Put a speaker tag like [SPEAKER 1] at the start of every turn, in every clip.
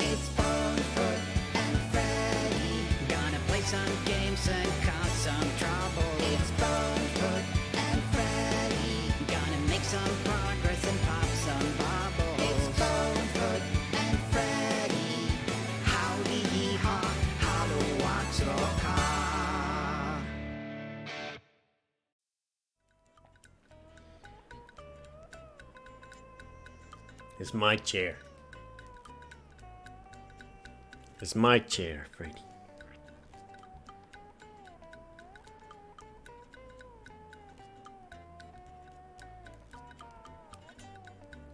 [SPEAKER 1] It's Bonefoot and Freddy, gonna play some games and cause some trouble. It's Bonefoot and Freddy, gonna make some progress and pop some bubbles. It's Bonefoot and Freddy, howdy hee haw, hallo waxroka.
[SPEAKER 2] It's my chair. It's my chair, Freddy.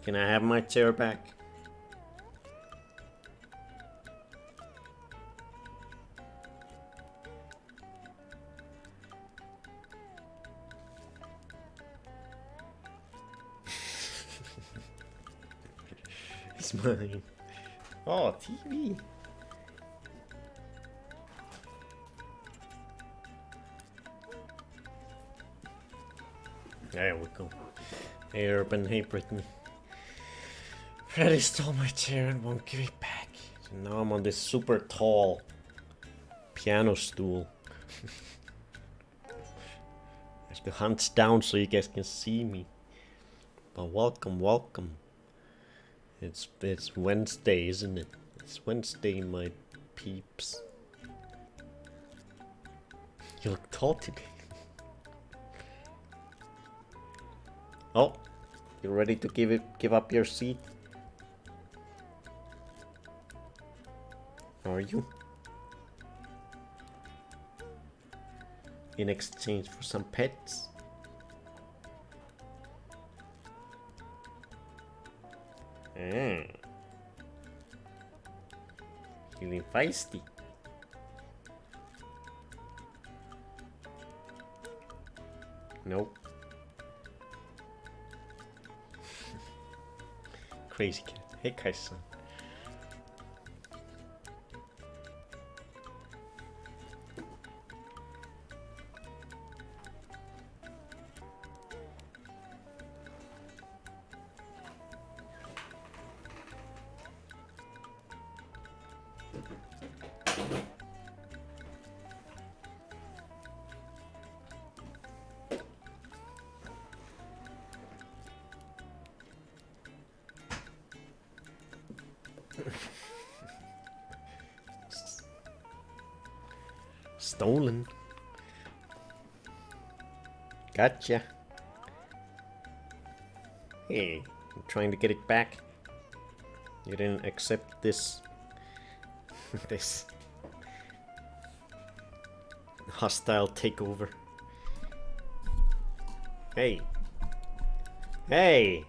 [SPEAKER 2] Can I have my chair back? It's mine. Oh, TV. There we go. Hey Urban, hey Brittany. Freddy stole my chair and won't give it back. So now I'm on this super tall piano stool. I have to hunt down so you guys can see me. But welcome, welcome. It's Wednesday, isn't it? It's Wednesday, my peeps. You look tall today. Oh, you ready to give up your seat? Are you? In exchange for some pets? Feeling feisty. Nope. Crazy cat. Hey, Kaisan. Stolen. Gotcha. Hey, I'm trying to get it back. You didn't accept this. This hostile takeover. Hey. Hey!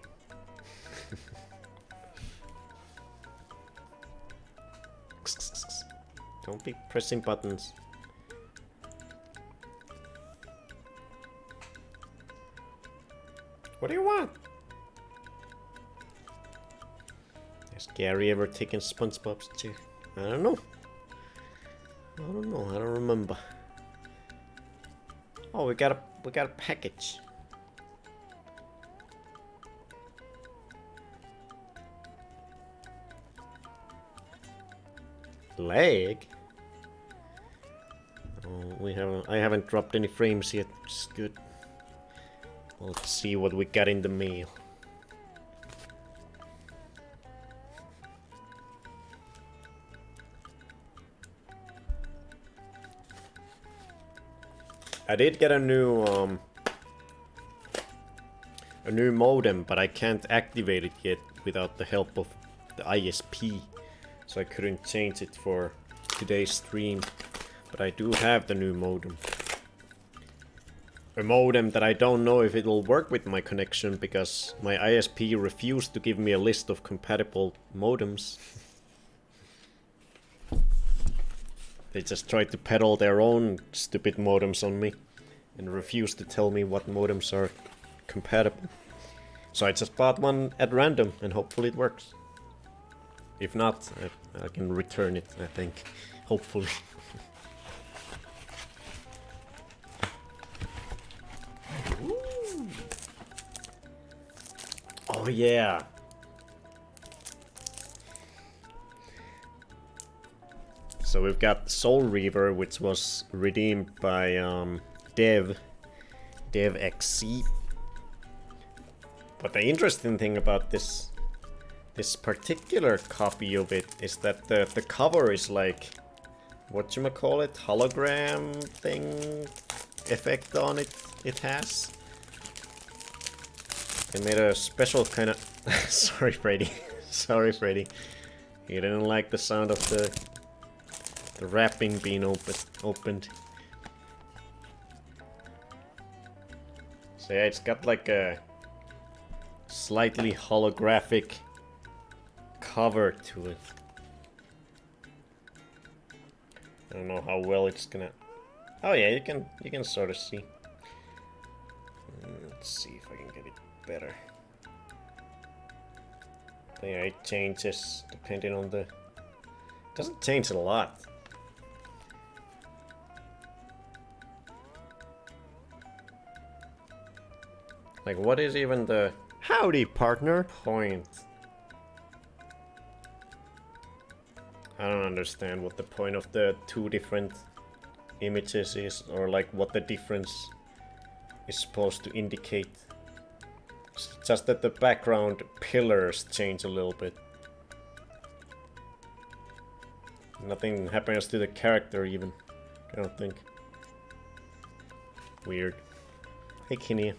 [SPEAKER 2] Don't be pressing buttons. What do you want? Has Gary ever taken SpongeBob's chair? I don't know. I don't remember. Oh, we got a package. Leg? Oh, I haven't dropped any frames yet, which is good. Well, let's see what we got in the mail. I did get a new modem, but I can't activate it yet without the help of the ISP. So I couldn't change it for today's stream. But I do have the new modem. A modem that I don't know if it will work with my connection because my ISP refused to give me a list of compatible modems. They just tried to peddle their own stupid modems on me and refused to tell me what modems are compatible. So I just bought one at random and hopefully it works. If not, I can return it, I think. Hopefully. Oh yeah. So we've got Soul Reaver, which was redeemed by DevXC. But the interesting thing about this particular copy of it is that the cover is like, whatchamacallit, hologram thing effect on it. It has. They made a special kind of. Sorry, Freddy. Sorry, Freddy. You didn't like the sound of the wrapping being opened. So yeah, it's got like a slightly holographic cover to it. I don't know how well it's gonna. Oh yeah, you can sort of see. Let's see if I can get it better. Yeah, it changes depending on the. Doesn't change a lot. Like, what is even the howdy partner point? I don't understand what the point of the two different images is, or like what the difference is supposed to indicate. It's just that the background pillars change a little bit. Nothing happens to the character even, I don't think. Weird. Hey Kinia.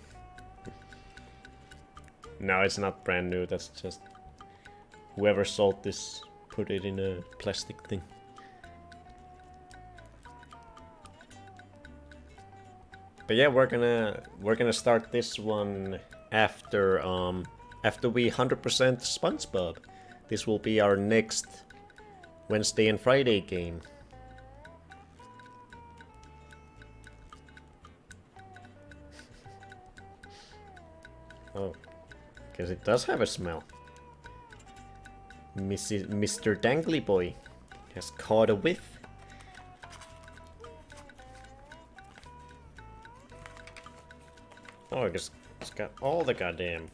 [SPEAKER 2] No, it's not brand new, that's just whoever sold this put it in a plastic thing. But yeah, we're gonna start this one after we 100% SpongeBob. This will be our next Wednesday and Friday game. Oh, because it does have a smell. Mr. Dangly Boy has caught a whiff. Oh, I guess it's got all the goddamn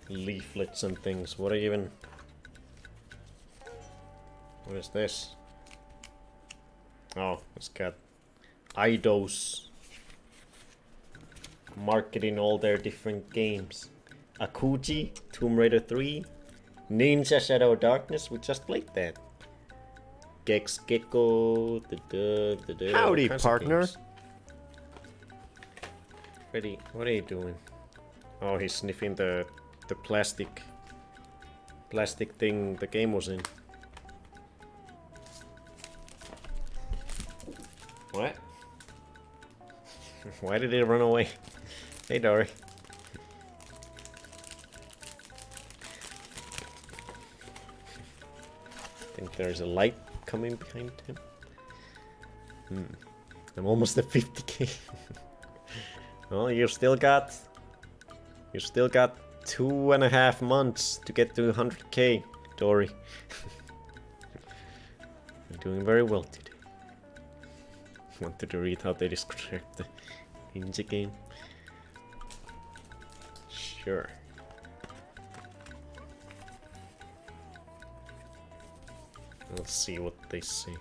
[SPEAKER 2] leaflets and things. What are even... What is this? Oh, it's got Eidos marketing all their different games. Akuji, Tomb Raider 3, Ninja Shadow of Darkness, we just played that. Gex Gecko, howdy partner. Freddy, what are you doing? Oh, he's sniffing the plastic thing the game was in. What? Why did it run away? Hey, Dory. I think there's a light coming behind him. I'm almost at 50k. Well, you still got 2.5 months to get to 100k. story. You're doing very well today. Wanted to read how they describe the ninja game? Sure. Let's see what they say.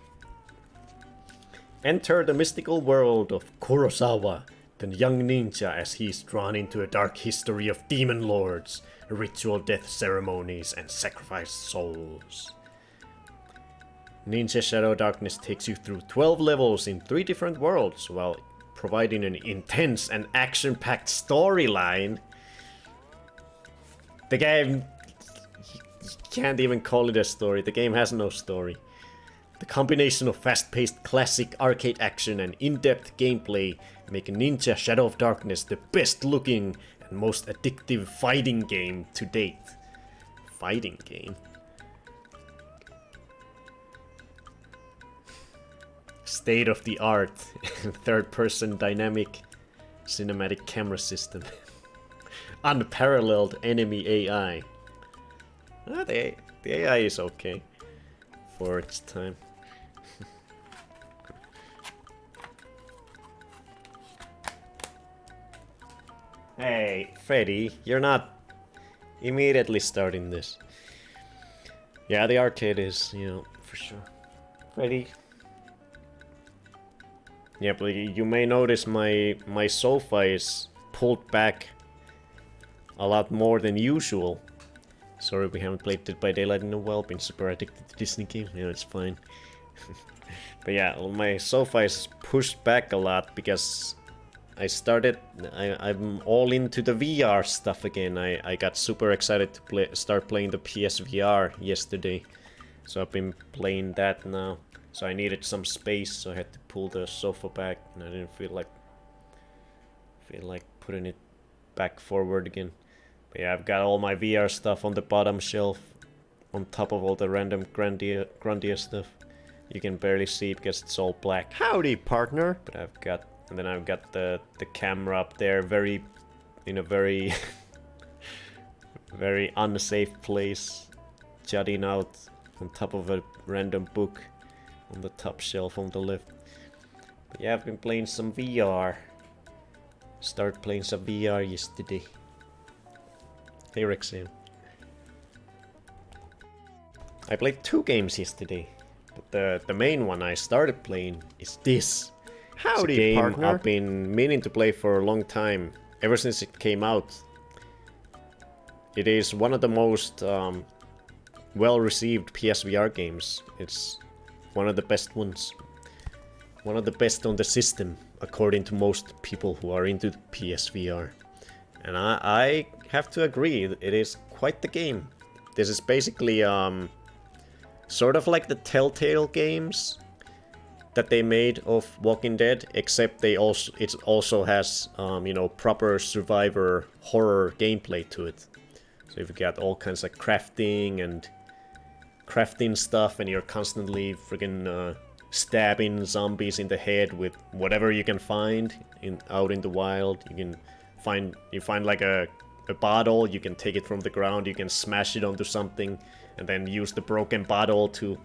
[SPEAKER 2] Enter the mystical world of Kurosawa, the young ninja as he is drawn into a dark history of demon lords, ritual death ceremonies, and sacrificed souls. Ninja Shadow Darkness takes you through 12 levels in 3 different worlds while providing an intense and action-packed storyline. The game... You can't even call it a story, the game has no story. The combination of fast-paced classic arcade action and in-depth gameplay make Ninja Shadow of Darkness the best-looking and most addictive fighting game to date. Fighting game? State-of-the-art third-person dynamic cinematic camera system. Unparalleled enemy AI. The AI is okay for its time. Hey, Freddy, you're not immediately starting this. Yeah, the arcade is, you know, for sure. Freddy. Yeah, but you may notice my sofa is pulled back a lot more than usual. Sorry we haven't played Dead by Daylight in a while, been super addicted to Disney games, yeah, it's fine. But yeah, my sofa is pushed back a lot because I'm all into the VR stuff again. I got super excited to start playing the PSVR yesterday. So I've been playing that now. So I needed some space, so I had to pull the sofa back, and I didn't feel like putting it back forward again. But yeah, I've got all my VR stuff on the bottom shelf, on top of all the random Grandia stuff. You can barely see it because it's all black. Howdy, partner! But I've got the camera up there, in a very very unsafe place, jutting out on top of a random book on the top shelf on the left. But yeah, I've been playing some VR. Started playing some VR yesterday. Hey Rexham. I played 2 games yesterday, but the main one I started playing is this. Howdy, it's a game partner. I've been meaning to play for a long time, ever since it came out. It is one of the most well-received PSVR games. It's one of the best ones. One of the best on the system, according to most people who are into PSVR. And I have to agree, it is quite the game. This is basically sort of like the Telltale games that they made of Walking Dead, except it also has you know, proper survivor horror gameplay to it. So you've got all kinds of crafting stuff, and you're constantly friggin' stabbing zombies in the head with whatever you can find out in the wild. You find like a bottle, you can take it from the ground, you can smash it onto something, and then use the broken bottle to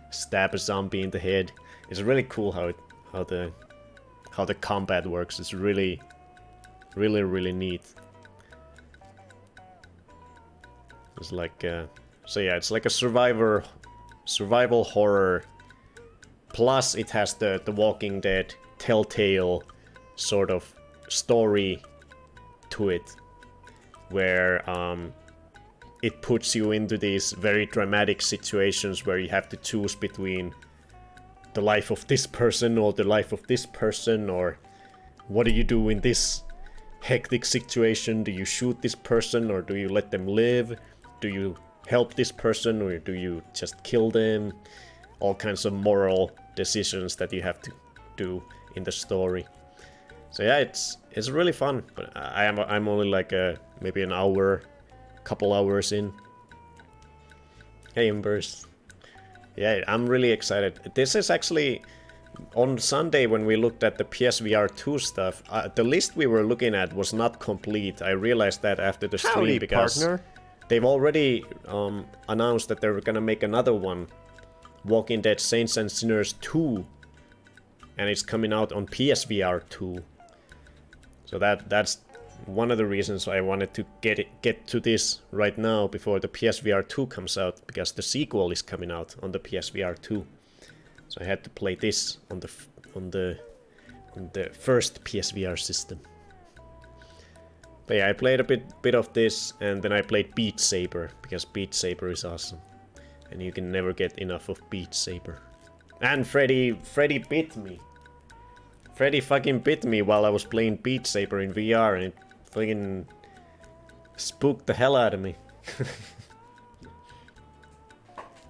[SPEAKER 2] stab a zombie in the head. It's really cool how the combat works. It's really neat. It's like so yeah, it's like a survival horror. Plus, it has the Walking Dead Telltale sort of story to it, where it puts you into these very dramatic situations where you have to choose between the life of this person or the life of this person, or what do you do in this hectic situation? Do you shoot this person or do you let them live? Do you help this person or do you just kill them? All kinds of moral decisions that you have to do in the story. So yeah, it's really fun, but I'm only like maybe an hour, couple hours in. Hey Embers. Yeah, I'm really excited. This is actually on Sunday when we looked at the PSVR 2 stuff. The list we were looking at was not complete. I realized that after the stream. Howdy, because partner. they've already announced that they're gonna make another one, Walking Dead Saints and Sinners 2, and it's coming out on PSVR 2. So that's one of the reasons I wanted to get to this right now before the PSVR 2 comes out, because the sequel is coming out on the PSVR 2. So I had to play this on the first PSVR system. But yeah, I played a bit of this, and then I played Beat Saber, because Beat Saber is awesome. And you can never get enough of Beat Saber. And Freddy bit me. Freddy fucking bit me while I was playing Beat Saber in VR, and it fucking spooked the hell out of me.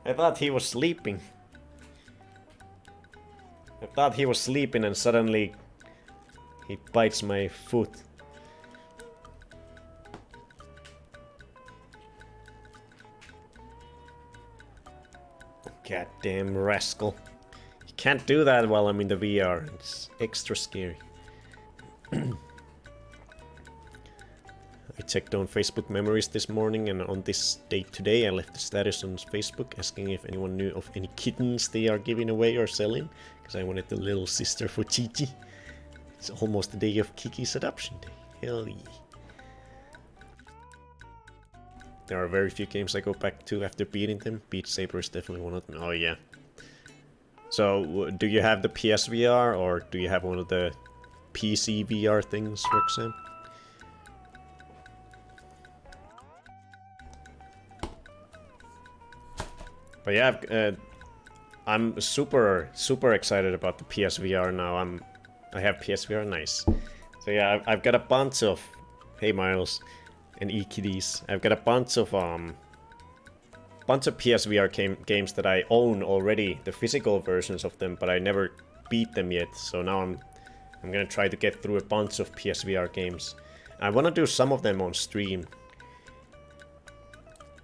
[SPEAKER 2] I thought he was sleeping. I thought he was sleeping, and suddenly he bites my foot. Goddamn rascal. You can't do that while I'm in the VR. It's extra scary. I checked on Facebook memories this morning, and on this date today I left a status on Facebook asking if anyone knew of any kittens they are giving away or selling, because I wanted the little sister for Chichi. It's almost the day of Kiki's adoption day. Hell yeah. There are very few games I go back to after beating them. Beat Saber is definitely one of them. Oh yeah. So, do you have the PSVR, or do you have one of the PC VR things, Roxanne? But yeah, I'm super excited about the PSVR now. I have PSVR, nice. So yeah, I've got a bunch of, hey Miles and E-Kitties, I've got a bunch of PSVR games that I own already, the physical versions of them, but I never beat them yet. So now I'm gonna try to get through a bunch of PSVR games. I wanna do some of them on stream,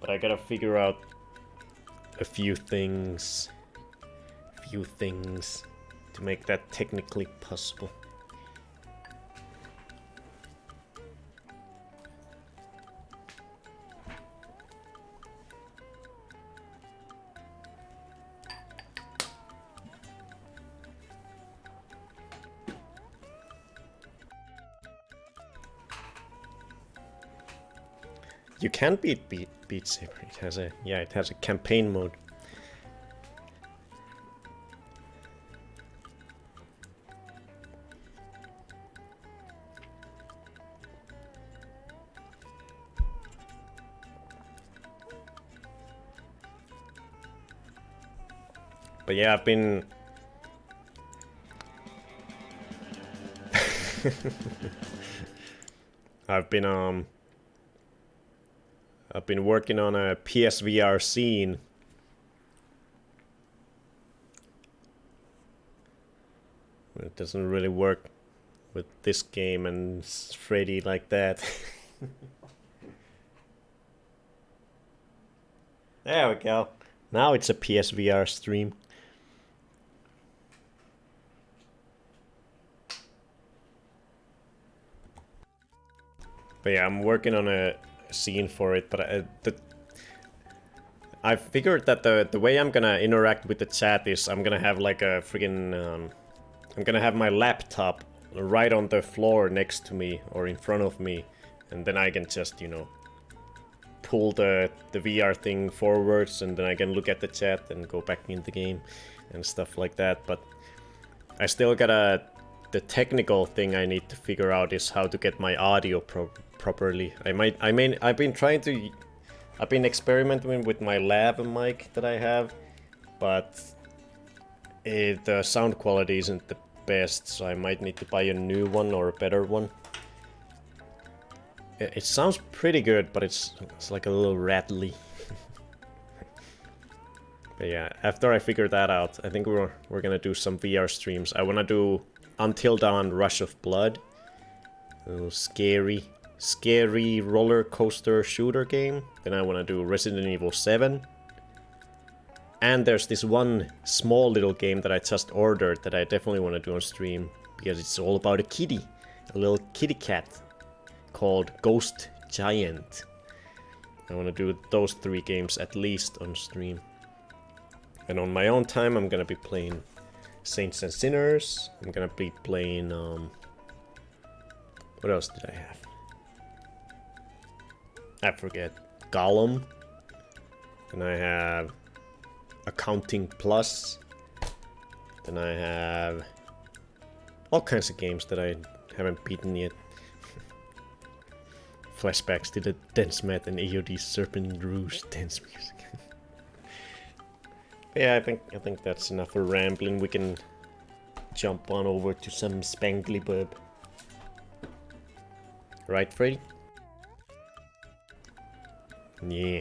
[SPEAKER 2] but I gotta figure out a few things to make that technically possible. You can beat Beat Saber. It has a campaign mode. But yeah, I've been I've been working on a PSVR scene. It doesn't really work with this game and Freddy like that. There we go. Now it's a PSVR stream. But yeah, I'm working on a scene for it, but I figured that the way I'm gonna interact with the chat is I'm gonna have like a friggin' I'm gonna have my laptop right on the floor next to me or in front of me, and then I can just, you know, pull the VR thing forwards, and then I can look at the chat and go back in the game and stuff like that. But I still gotta, the technical thing I need to figure out is how to get my audio properly. I've been experimenting with my lav mic that I have, but the sound quality isn't the best, so I might need to buy a new one or a better one. It sounds pretty good, but it's like a little rattly. But yeah, after I figure that out, I think we're gonna do some VR streams. I wanna do Until Dawn Rush of Blood. A little scary roller coaster shooter game. Then I wanna do Resident Evil 7. And there's this one small little game that I just ordered that I definitely wanna do on stream, because it's all about a kitty. A little kitty cat called Ghost Giant. I want to do those 3 games at least on stream. And on my own time, I'm gonna be playing Saints and Sinners. I'm gonna be playing, what else did I have? I forget. Gollum. Then I have Accounting Plus. Then I have all kinds of games that I haven't beaten yet. Flashbacks to the Dance Mat and AOD Serpent Rouge dance music. Yeah, I think that's enough for rambling. We can jump on over to some Spangly Bub. Right, Freddy? Yeah.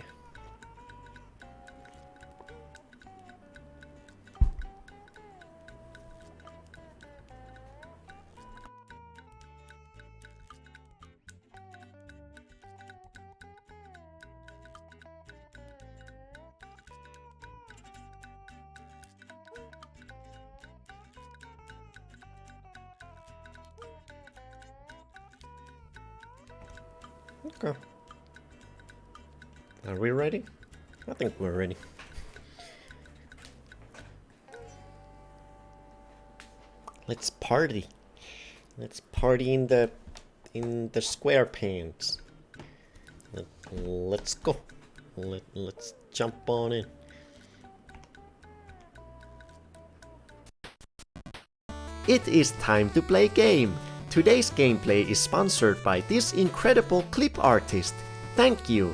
[SPEAKER 2] Okay. Are we ready? I think we're ready. Let's party. Let's party in the SquarePants. Let's go. Let's jump on in. It is time to play game. Today's gameplay is sponsored by this incredible clip artist. Thank you.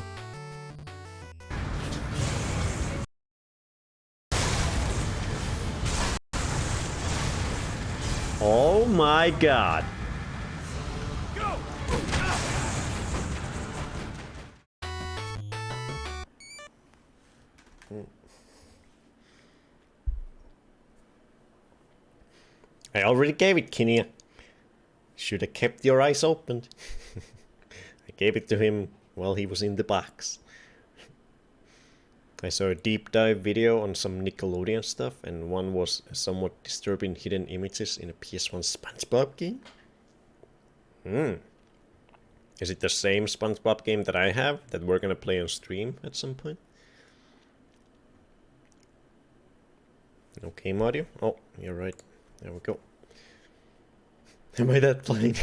[SPEAKER 2] Oh my god. I already gave it, Kinia. Should have kept your eyes open. I gave it to him while he was in the box. I saw a deep dive video on some Nickelodeon stuff, and one was somewhat disturbing hidden images in a PS1 SpongeBob game. Is it the same SpongeBob game that I have that we're gonna play on stream at some point? Okay, Mario. Oh, you're right. There we go. Am I that blind?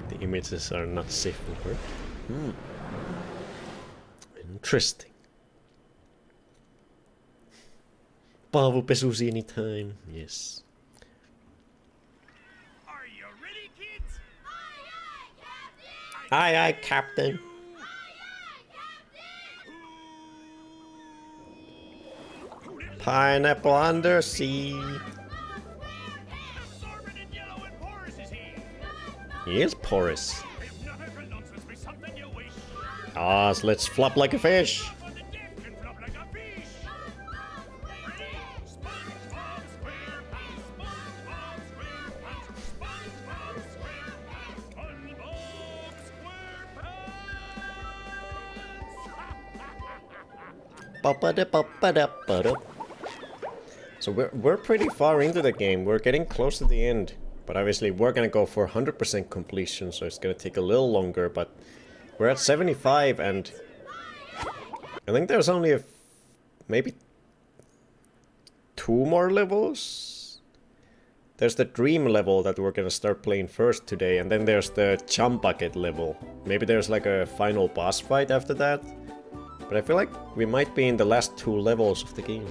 [SPEAKER 2] The images are not safe for work. Interesting. Paavupesusiini time. Yes.
[SPEAKER 3] Are you ready, kids?
[SPEAKER 2] Aye, aye, Captain. Pineapple under sea.
[SPEAKER 3] Sorbet in yellow and porous is he.
[SPEAKER 2] He is porous.
[SPEAKER 3] Hypnotic nonsense be something you wish.
[SPEAKER 2] Ah, so let's flop like a fish.
[SPEAKER 3] Up on the deck and flop like a fish. Ready? SpongeBob SquarePants. SpongeBob SquarePants. SpongeBob SquarePants. SpongeBob
[SPEAKER 2] Ba-ba-da-ba-ba-da-ba-da. So we're pretty far into the game. We're getting close to the end. But obviously we're gonna go for 100% completion, so it's gonna take a little longer, but we're at 75 and I think there's only maybe 2 more levels? There's the dream level that we're gonna start playing first today, and then there's the chum bucket level. Maybe there's like a final boss fight after that. But I feel like we might be in the last 2 levels of the game.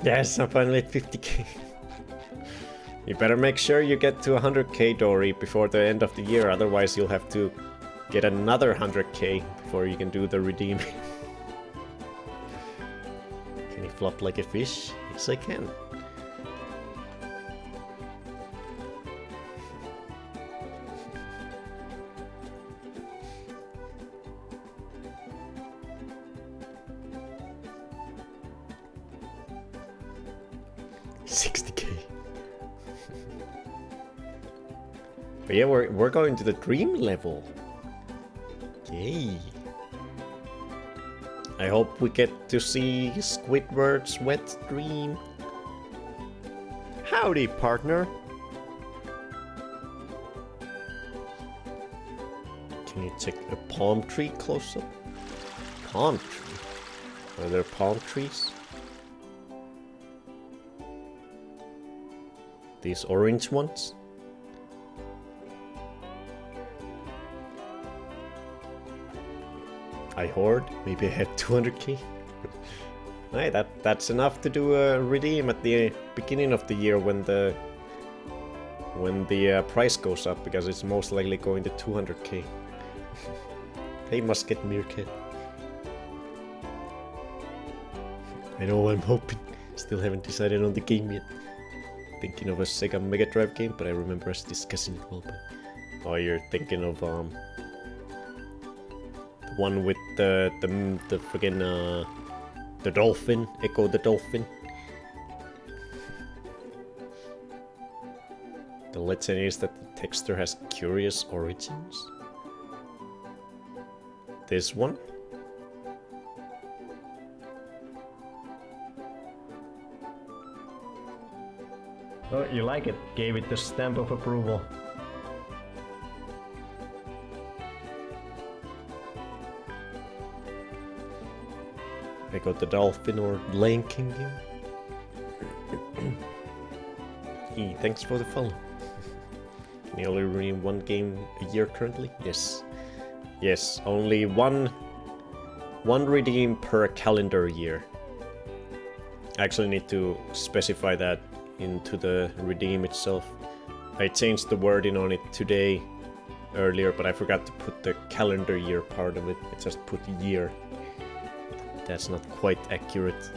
[SPEAKER 2] Yes, I'm finally at 50k. You better make sure you get to 100k, Dory, before the end of the year, otherwise you'll have to get another 100k before you can do the redeeming. Can you flop like a fish? Yes, I can. But yeah, we're going to the dream level. Yay. I hope we get to see Squidward's wet dream. Howdy, partner. Can you take a palm tree close up? Palm tree? Are there palm trees? These orange ones? I hoard. Maybe I have 200k. Hey, that's enough to do a redeem at the beginning of the year when the price goes up, because it's most likely going to 200k. Hey, Musket Meerkat. I know I'm hoping. Still haven't decided on the game yet. Thinking of a Sega Mega Drive game, but I remember us discussing it well. Oh, you're thinking of the one with the friggin' the dolphin, Echo the Dolphin. The legend is that the texture has curious origins. This one? Oh, you like it? Gave it the stamp of approval. I got the dolphin or Lane King game. Hey, thanks for the follow. Can you only redeem one game a year currently? Yes. Yes, only one redeem per calendar year. I actually need to specify that into the redeem itself. I changed the wording on it today earlier, but I forgot to put the calendar year part of it. I just put year. That's not quite accurate.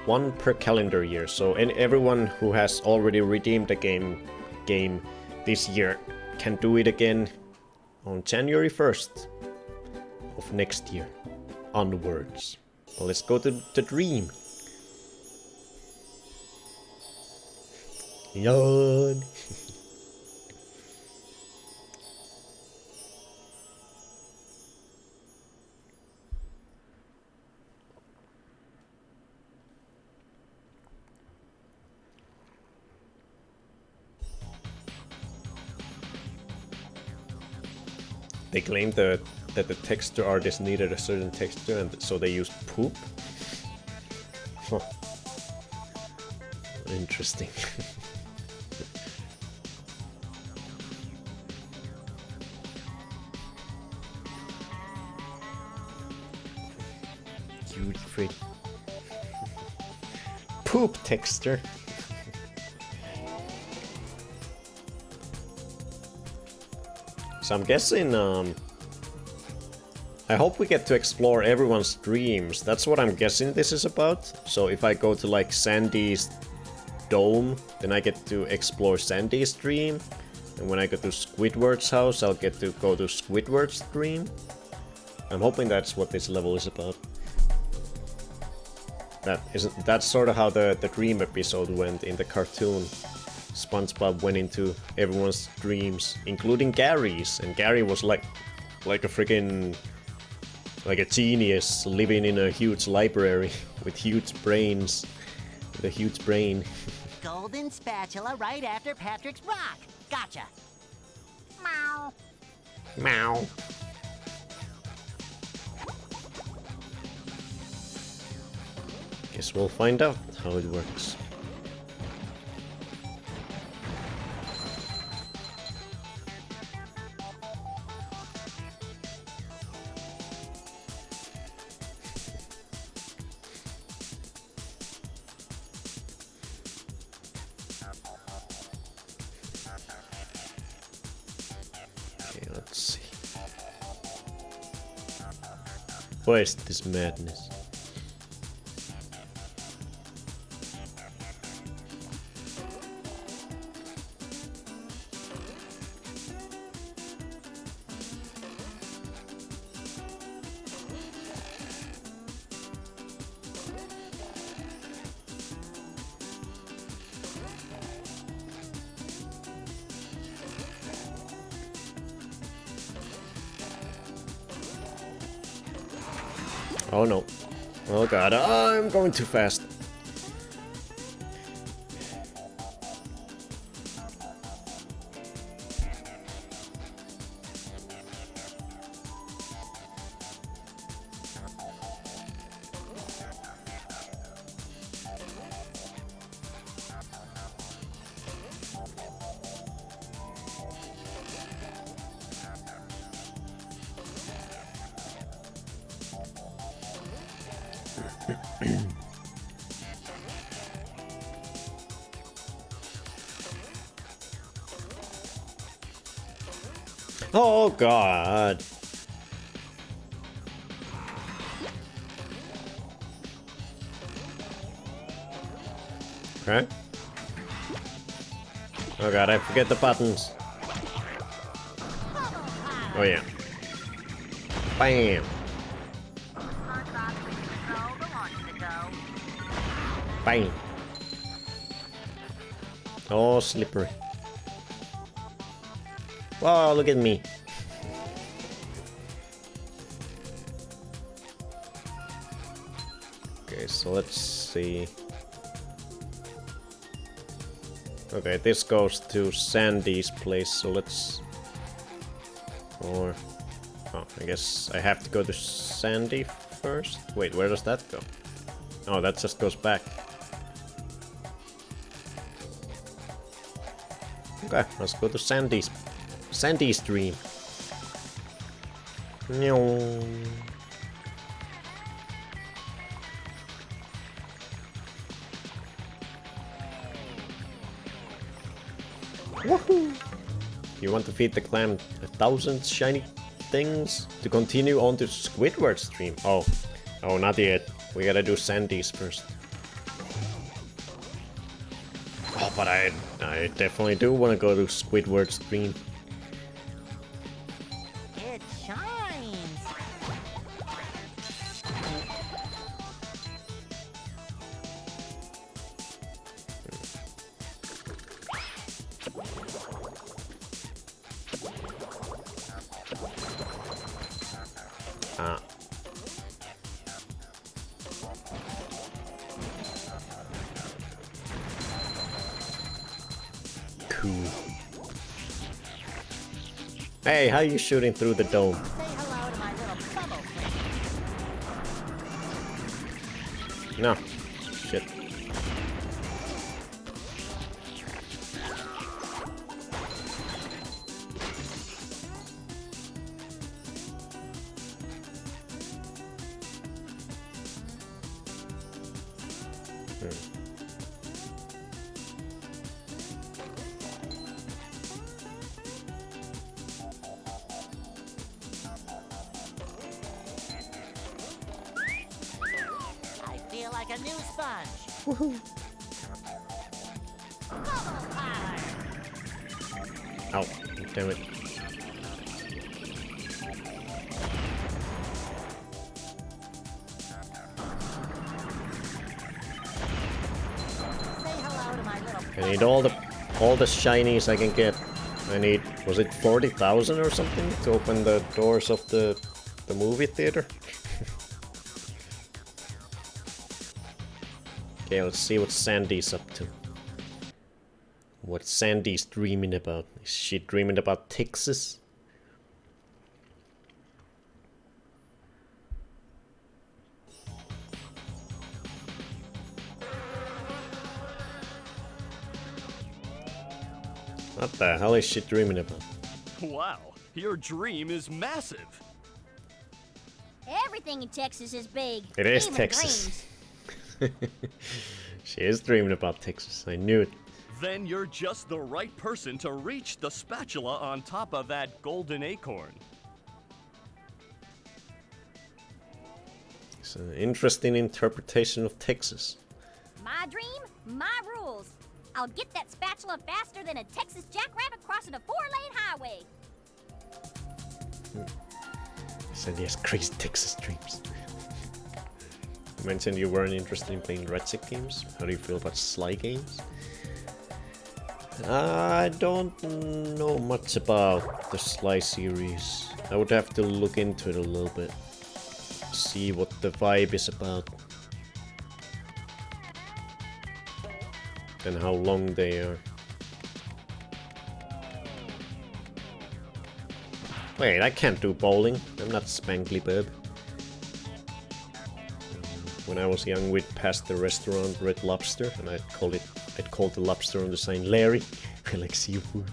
[SPEAKER 2] One per calendar year, so everyone who has already redeemed a game this year can do it again on January 1st of next year onwards. Well, let's go to the dream. Yawn. They claimed that the texture artist needed a certain texture, and so they used poop. Huh. Interesting. Cutie Freddy. Poop texture. So I'm guessing, I hope we get to explore everyone's dreams. That's what I'm guessing this is about. So if I go to like Sandy's dome, then I get to explore Sandy's dream. And when I go to Squidward's house, I'll get to go to Squidward's dream. I'm hoping that's what this level is about. That's sort of how the dream episode went in the cartoon. SpongeBob went into everyone's dreams, including Gary's, and Gary was like a freaking, like a genius living in a huge library with huge brains, with a huge brain.
[SPEAKER 4] Golden spatula right after Patrick's rock. Gotcha. Meow.
[SPEAKER 2] Meow. Guess we'll find out how it works. Let's see. What is this madness? Oh no. Oh god, I'm going too fast. Oh god. Okay. Oh god, I forget the buttons. Oh yeah. Bam. Bam. Oh, slippery. Wow, look at me. Okay, so let's see. Okay, this goes to Sandy's place, so let's... Or... Oh, I guess I have to go to Sandy first? Wait, where does that go? Oh, that just goes back. Okay, let's go to Sandy's dream. Woohoo! You want to feed the clam 1,000 shiny things to continue on to Squidward's dream? Oh, not yet. We gotta do Sandy's first. Oh, but I definitely do want to go to Squidward's dream.
[SPEAKER 4] It shines.
[SPEAKER 2] Ah. Cool. Hey, how you shooting through the dome?
[SPEAKER 4] Say hello to my little bubble friend.
[SPEAKER 2] No. Shit.
[SPEAKER 4] I feel like a new sponge. Woohoo! Bubble power.
[SPEAKER 2] Ow. Damn it.
[SPEAKER 4] Say hello to my little
[SPEAKER 2] I need all the shinies I can get. I need, was it 40,000 or something to open the doors of the movie theater? Okay, let's see what Sandy's up to. What Sandy's dreaming about. Is she dreaming about Texas? What the hell is she dreaming about?
[SPEAKER 3] Wow, your dream is massive.
[SPEAKER 5] Everything in Texas is big.
[SPEAKER 2] It is
[SPEAKER 5] even
[SPEAKER 2] Texas.
[SPEAKER 5] dreams.
[SPEAKER 2] She is dreaming about Texas. I knew it.
[SPEAKER 3] Then you're just the right person to reach the spatula on top of that golden acorn.
[SPEAKER 2] It's an interesting interpretation of Texas.
[SPEAKER 5] My dream, my rules. I'll get that spatula faster than a Texas jackrabbit crossing a 4-lane highway.
[SPEAKER 2] Sandy has crazy Texas dreams. You mentioned you weren't interested in playing Red Stick games. How do you feel about Sly games? I don't know much about the Sly series. I would have to look into it a little bit. see what the vibe is about. And how long they are. Wait, I can't do bowling. I'm not Spangly Bob. When I was young, we'd pass the restaurant Red Lobster, and I'd call the lobster on the sign Larry. I like seafood.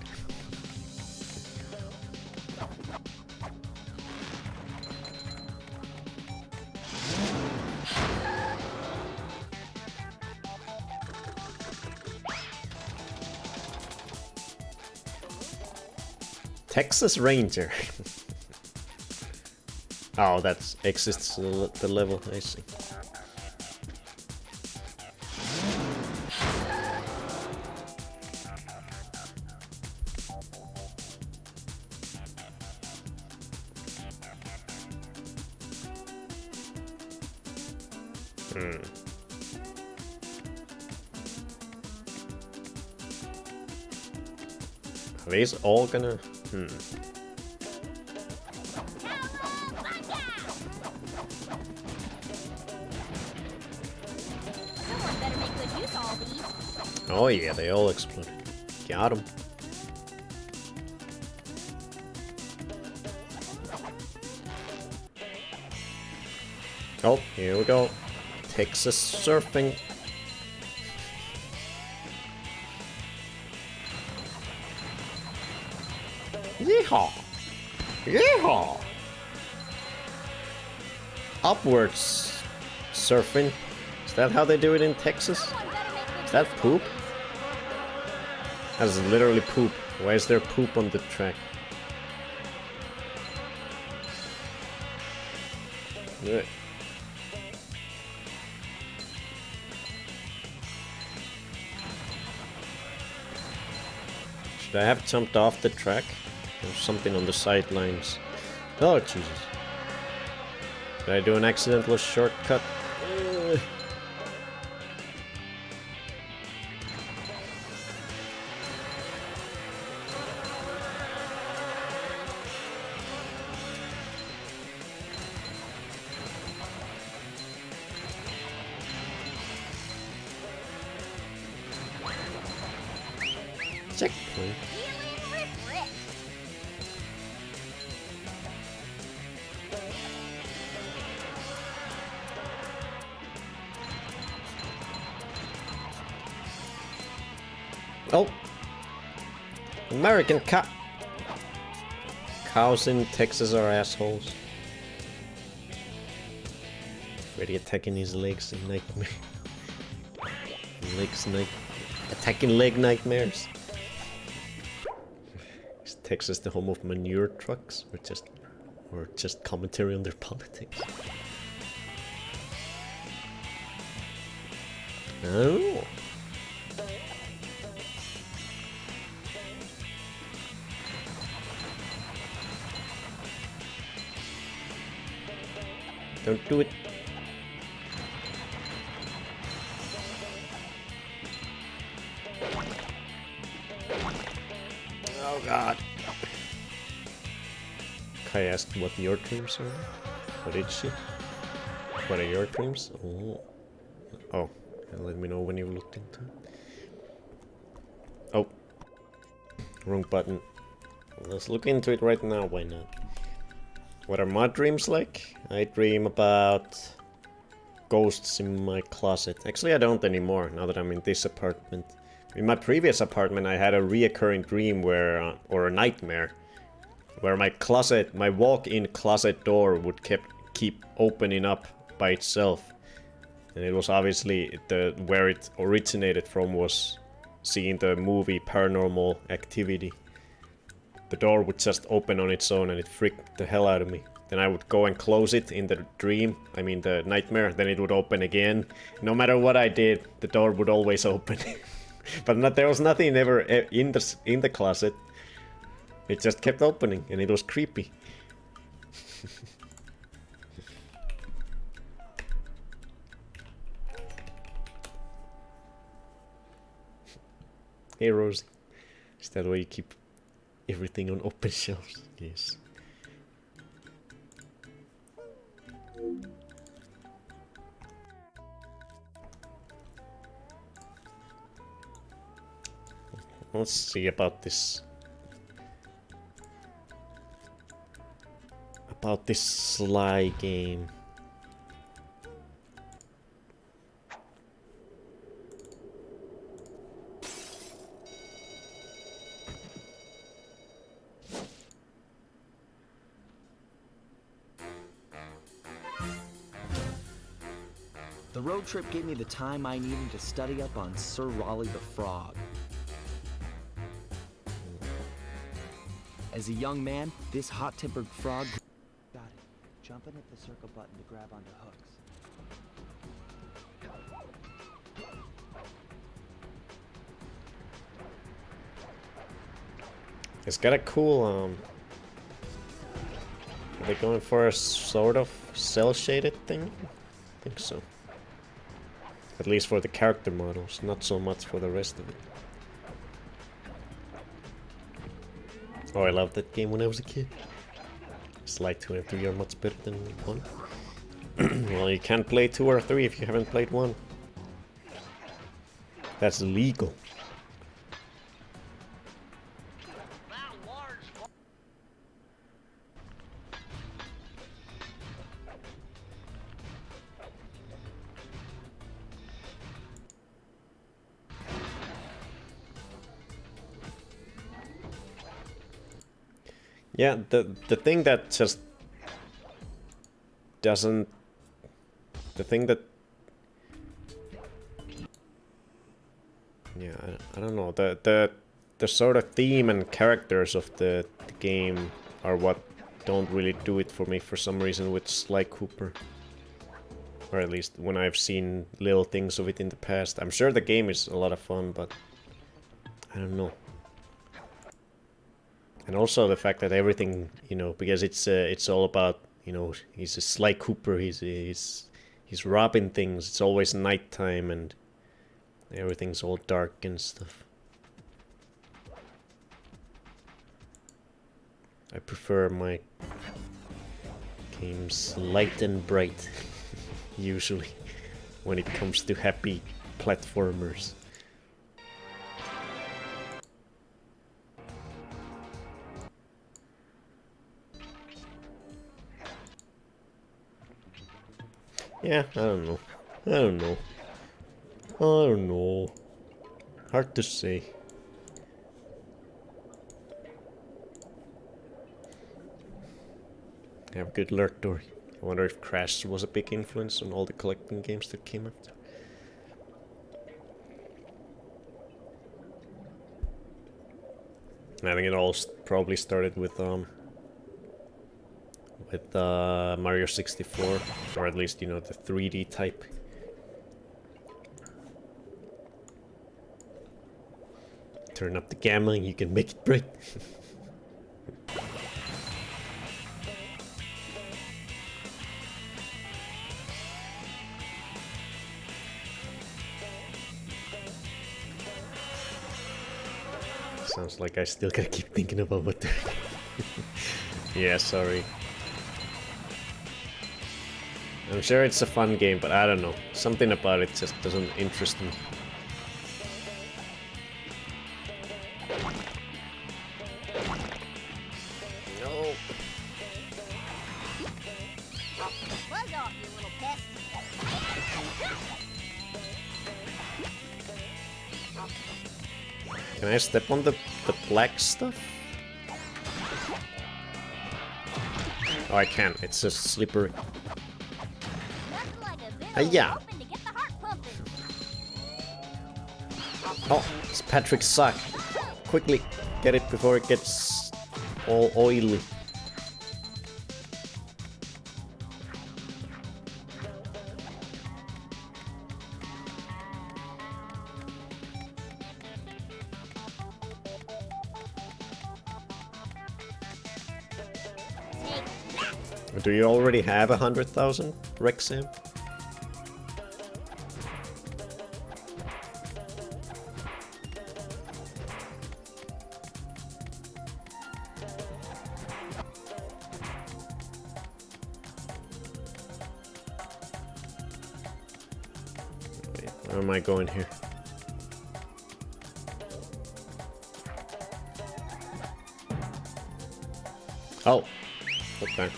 [SPEAKER 2] Texas Ranger. Oh, that exists the level, I see. Are these all gonna...
[SPEAKER 5] Someone better make good use of all these.
[SPEAKER 2] Oh yeah, they all exploded. Got 'em. Oh, here we go. Texas surfing. Yeehaw! Yeehaw! Upwards surfing. Is that how they do it in Texas?
[SPEAKER 5] Someone better make good
[SPEAKER 2] Is that
[SPEAKER 5] use of
[SPEAKER 2] poop?
[SPEAKER 5] all
[SPEAKER 2] That's literally poop. Why is there poop on the track? Ugh. Should I have jumped off the track? There's something on the sidelines. Oh, Jesus. Did I do an accidental shortcut? Ugh. Checkpoint.
[SPEAKER 5] Healing refresh.
[SPEAKER 2] Oh! American cow! Cows in Texas are assholes. Freddy attacking his legs in nightmare. Attacking leg nightmares. Is Texas the home of manure trucks? Or just commentary on their politics? Oh. Don't do it. Oh God. Kai asked what your dreams are. What did she? What are your dreams? Oh. Oh. Let me know when you've looked into it. Oh. Wrong button. Let's look into it right now, why not? What are my dreams like? I dream about ghosts in my closet. Actually, I don't anymore, now that I'm in this apartment. In my previous apartment, I had a reoccurring dream where, or a nightmare, where my closet, my walk-in closet door would keep opening up by itself. And it was obviously where it originated from was seeing the movie Paranormal Activity. The door would just open on its own and it freaked the hell out of me. Then I would go and close it in the dream, I mean the nightmare, then it would open again. No matter what I did, the door would always open. But there was nothing ever in the closet. It just kept opening and it was creepy. Hey Rosie, is that why you keep everything on open shelves? Yes. Let's see about this. About this Sly game.
[SPEAKER 6] The road trip gave me the time I needed to study up on Sir Raleigh the Frog. As a young man, this hot-tempered frog... Got it. Jump in at the circle button to grab onto hooks.
[SPEAKER 2] It's got a cool, are they going for a sort of cel-shaded thing? I think so. At least for the character models, not so much for the rest of it. Oh, I loved that game when I was a kid. Sly 2 and 3 are much better than 1. Well, you can't play 2 or 3 if you haven't played 1. That's illegal. Yeah, the thing that just doesn't... The thing that... Yeah, I don't know. The sort of theme and characters of the game are what don't really do it for me for some reason with Sly Cooper. Or at least when I've seen little things of it in the past. I'm sure the game is a lot of fun, but I don't know. And also the fact that everything, you know, because it's all about, you know, he's a Sly Cooper, he's robbing things, it's always nighttime and everything's all dark and stuff. I prefer my games light and bright, usually, when it comes to happy platformers. Yeah, I don't know. I don't know. I don't know. Hard to say. I have a good alert door. I wonder if Crash was a big influence on all the collecting games that came after. I think it all probably started with Mario 64, or at least, you know, the 3D type. Turn up the gambling, you can make it bright. Sounds like I still gotta keep thinking about what to... Yeah, sorry. I'm sure it's a fun game, but I don't know. Something about it just doesn't interest me. No.
[SPEAKER 5] Buzz off, you little pest.
[SPEAKER 2] Can I step on the black stuff? Oh, I can't. It's just slippery.
[SPEAKER 5] Nothing like a bit of
[SPEAKER 2] Yeah.
[SPEAKER 5] whooping to get the heart pumping.
[SPEAKER 2] Oh, it's Patrick's sock. Quickly, get it before it gets all oily. Do you already have 100,000, Rexam? Where am I going here? Oh, okay.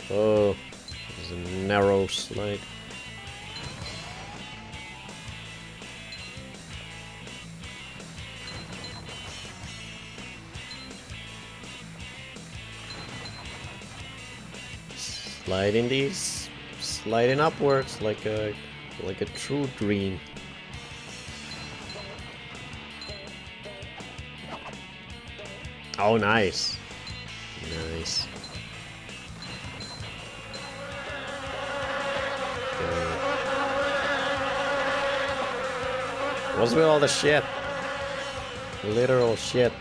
[SPEAKER 2] Oh, there's a narrow slide. Sliding these, sliding upwards like a true dream. Oh, nice. Nice. What's with all the shit? Literal shit.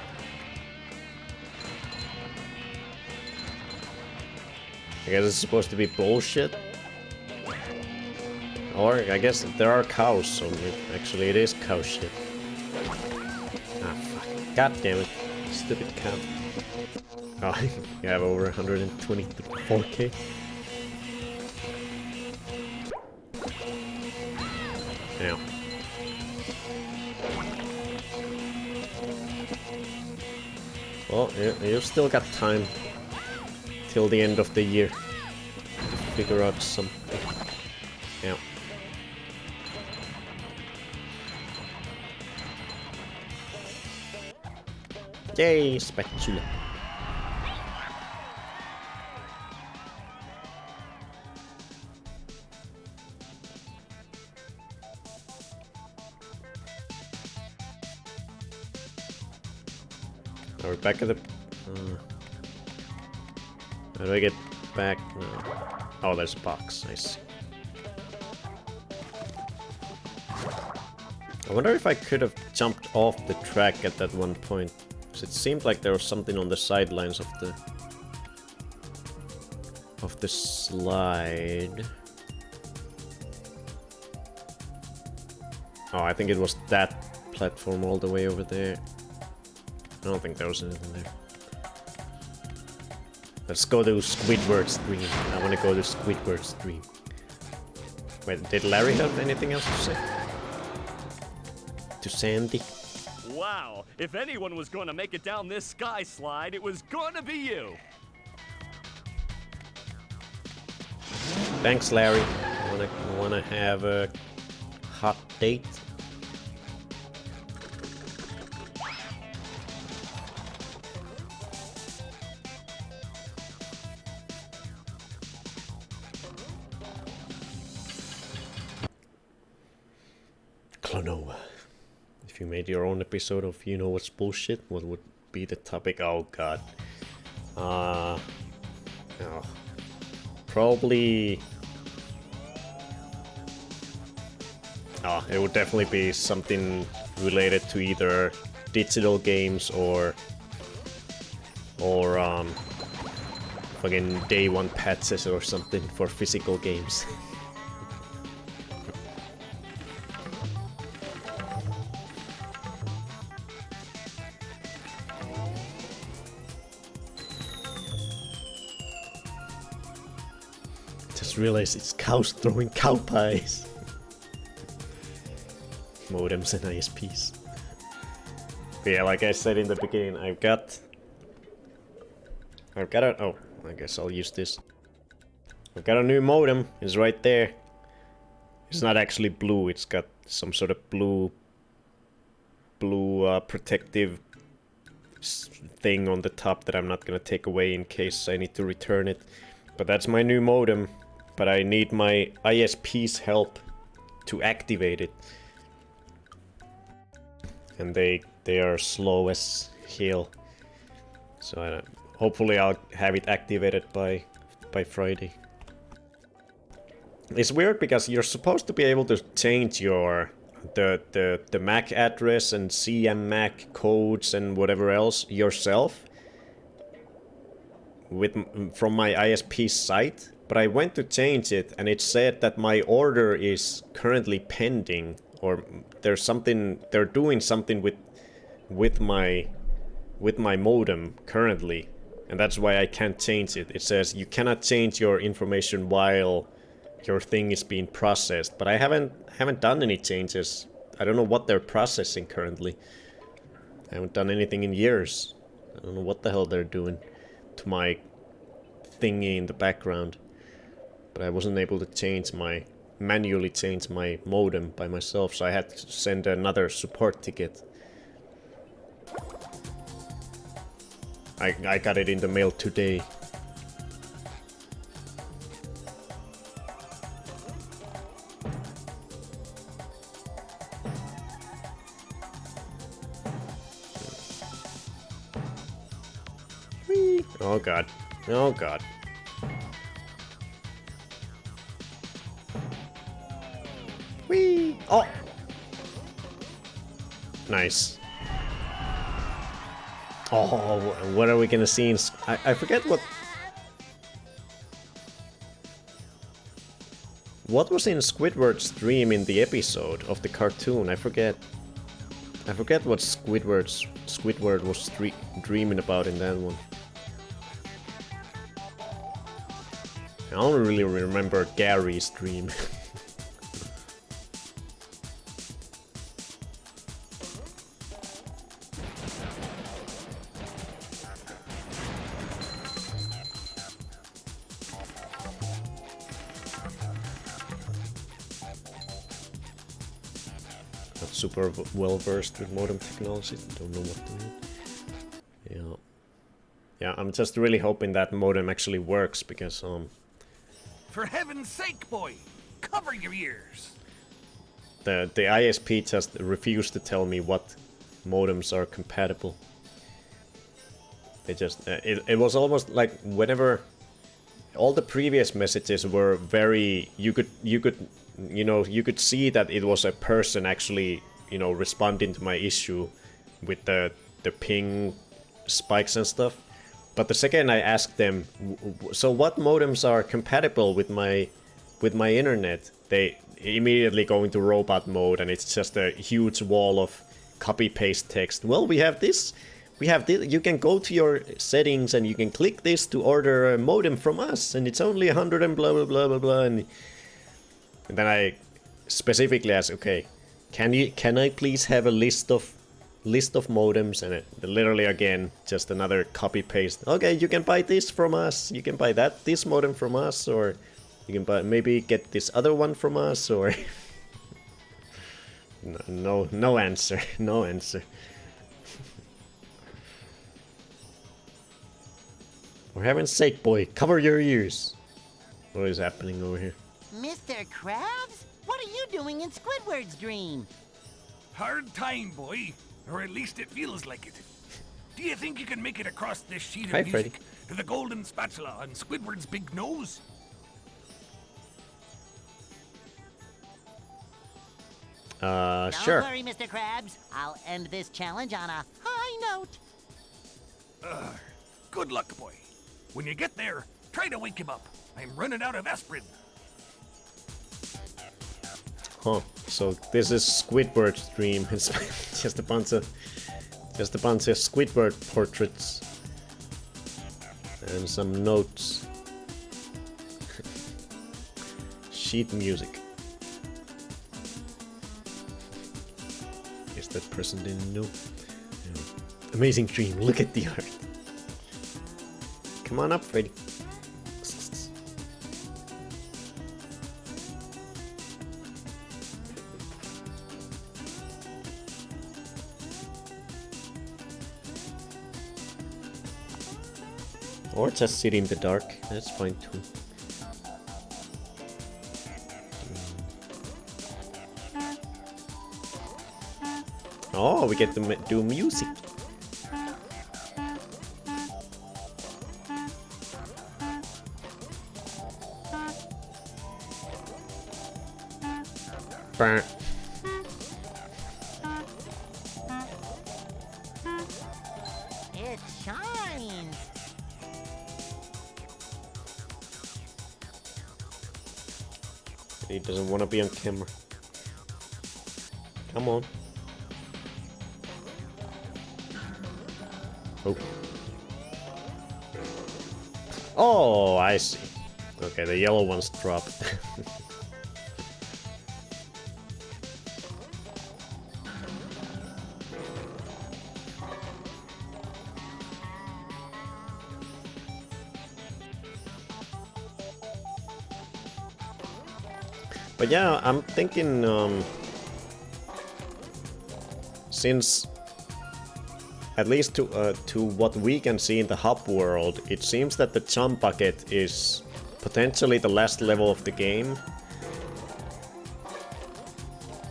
[SPEAKER 2] I guess it's supposed to be bullshit. Or I guess there are cows, so actually it is cow shit. Ah, fuck. God damn it. Stupid cow. Oh, you have over 124k. Yeah. Well, you've still got time till the end of the year to figure out something. Yeah. Yay, spatula. Are we back at the... how do I get back? No. Oh, there's a box. I see. I wonder if I could have jumped off the track at that one point. Because it seemed like there was something on the sidelines of the slide. Oh, I think it was that platform all the way over there. I don't think there was anything there. Let's go to Squidward's dream. I want to go to Squidward's dream. Wait, did Larry have anything else to say? To Sandy?
[SPEAKER 3] Wow, if anyone was going to make it down this sky slide, it was going to be you.
[SPEAKER 2] Thanks, Larry. I wanna have a hot date. Clonoa. If you made your own episode of You Know What's Bullshit, what would be the topic? Oh god. Oh. Probably... Oh, it would definitely be something related to either digital games or fucking day one patches or something for physical games. Just realized it's cows throwing cow pies. Modems and ISPs. But yeah, like I said in the beginning, I've got a... Oh, I guess I'll use this. I've got a new modem. It's right there. It's not actually blue. It's got some sort of blue protective thing on the top that I'm not gonna take away in case I need to return it. But that's my new modem. But I need my ISP's help to activate it. And they are slow as hell. So hopefully I'll have it activated by Friday. It's weird because you're supposed to be able to change your the MAC address and CMAC codes and whatever else yourself from my ISP site. But I went to change it and it said that my order is currently pending, or there's something, they're doing something with my modem currently, and that's why I can't change it. It says you cannot change your information while your thing is being processed, but I haven't done any changes. I don't know what they're processing currently. I haven't done anything in years. I don't know what the hell they're doing to my thingy in the background. But I wasn't able to manually change my modem by myself, so I had to send another support ticket. I got it in the mail today. Whee! Oh god. Oh god. Whee! Oh! Nice. Oh, what are we gonna see in... I forget what... What was in Squidward's dream in the episode of the cartoon? I forget. I forget what Squidward was dreaming about in that one. I don't really remember Gary's dream. Not super well versed with modem technology. Don't know what to do. Yeah. Yeah, I'm just really hoping that modem actually works because
[SPEAKER 3] For heaven's sake, boy, cover your ears.
[SPEAKER 2] the ISP just refused to tell me what modems are compatible. They just it was almost like whenever all the previous messages were very you could see that it was a person actually responding to my issue with the ping spikes and stuff. But the second I asked them, so what modems are compatible with my internet, they immediately go into robot mode, and it's just a huge wall of copy-paste text. Well, we have this. You can go to your settings and you can click this to order a modem from us, and it's only 100 and blah blah blah blah blah. And then I specifically asked, okay, can I please have a list of modems? And it literally again just another copy paste. Okay, you can buy this from us. You can buy this modem from us, or you can maybe get this other one from us, or no answer. No answer. For heaven's sake, boy, cover your ears. What is happening over here?
[SPEAKER 4] Mr. Krabs? What are you doing in Squidward's dream?
[SPEAKER 3] Hard time, boy. Or at least it feels like it. Do you think you can make it across this sheet of
[SPEAKER 2] Hi,
[SPEAKER 3] music
[SPEAKER 2] Freddy.
[SPEAKER 3] to the golden spatula on Squidward's big nose?
[SPEAKER 4] Don't
[SPEAKER 2] Sure.
[SPEAKER 4] worry, Mr. Krabs. I'll end this challenge on a high note.
[SPEAKER 3] Good luck, boy. When you get there, try to wake him up. I'm running out of aspirin.
[SPEAKER 2] Huh. So this is Squidward's dream. It's just a bunch of Squidward portraits and some notes. Sheet music. Guess that person didn't know. Yeah. Amazing dream. Look at the art. Come on up, Freddy. Or just sit in the dark, that's fine too. Oh, we get to do music. Burn.
[SPEAKER 4] It shines.
[SPEAKER 2] He doesn't want to be on camera. Come on. Oh. Oh, I see. Okay, the yellow ones dropped. But yeah, I'm thinking, since at least to what we can see in the hub world, it seems that the jump bucket is potentially the last level of the game.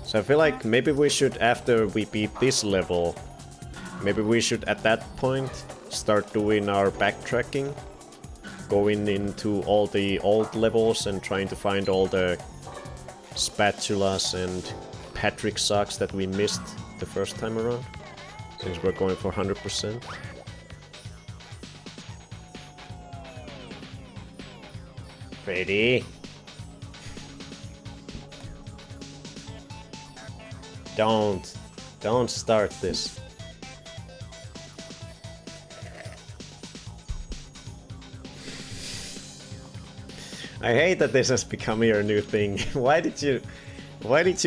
[SPEAKER 2] So I feel like maybe we should, after we beat this level, maybe we should at that point start doing our backtracking, going into all the old levels and trying to find all the spatulas and Patrick socks that we missed the first time around, since we're going for 100%. Freddy! Don't start this. I hate that this has become your new thing. Why did you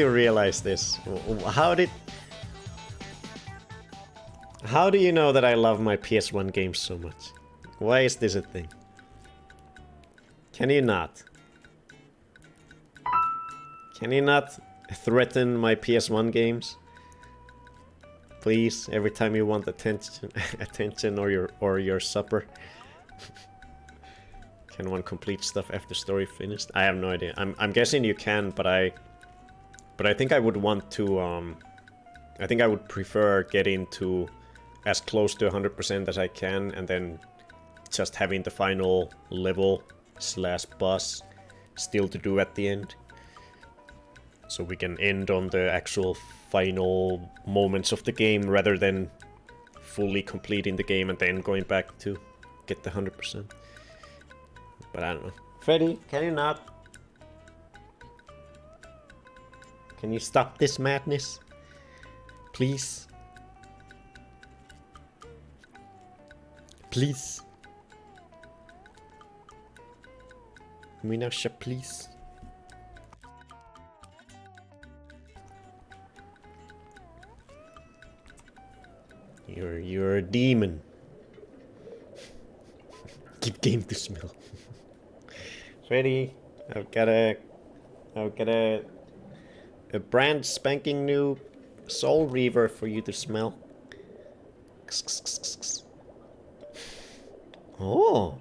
[SPEAKER 2] realize this? How do you know that I love my PS1 games so much? Why is this a thing? Can you not? Can you not threaten my PS1 games? Please, every time you want attention or your supper. Can one complete stuff after story finished? I have no idea. I'm guessing you can, but I think I would want to I think I would prefer getting to as close to 100% as I can, and then just having the final level / boss still to do at the end. So we can end on the actual final moments of the game rather than fully completing the game and then going back to get the 100%. But I don't know. Freddy, can you not? Can you stop this madness? Please? Please? Minasha, please? You're a demon. Keep game to smell. Freddy, I've got a brand spanking new Soul Reaver for you to smell. Oh.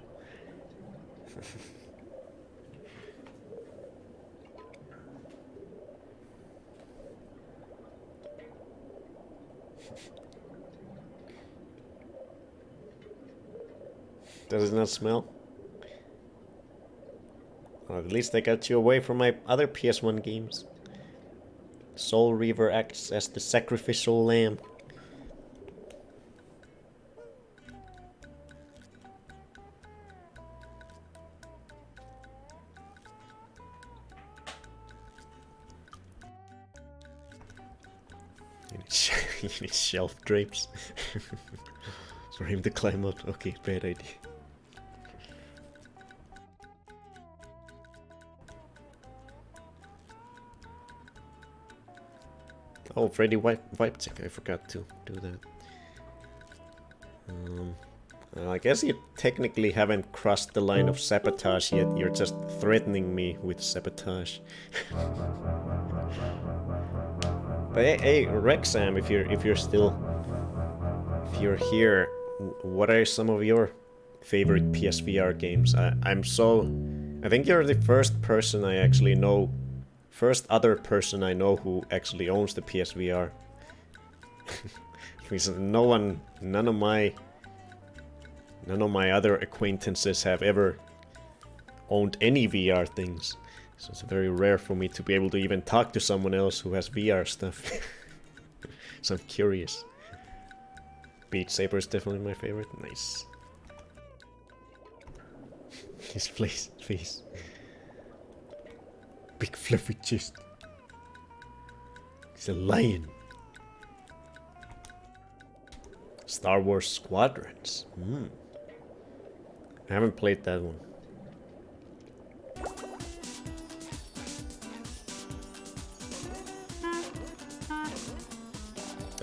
[SPEAKER 2] Does it not smell? Well, at least I got you away from my other PS1 games. Soul Reaver acts as the sacrificial lamb. You need shelf drapes. For him to climb up. Okay, bad idea. Oh, Freddy wipe check. I forgot to do that. I guess you technically haven't crossed the line of sabotage yet. You're just threatening me with sabotage. But hey, Rexam, if you're here, what are some of your favorite PSVR games? I think you're the first person I actually know. First other person I know who actually owns the PSVR. Because none of my other acquaintances have ever owned any VR things. So it's very rare for me to be able to even talk to someone else who has VR stuff. So I'm curious. Beat Saber is definitely my favorite. Nice. His face. Big fluffy chest. He's a lion. Star Wars Squadrons. I haven't played that one.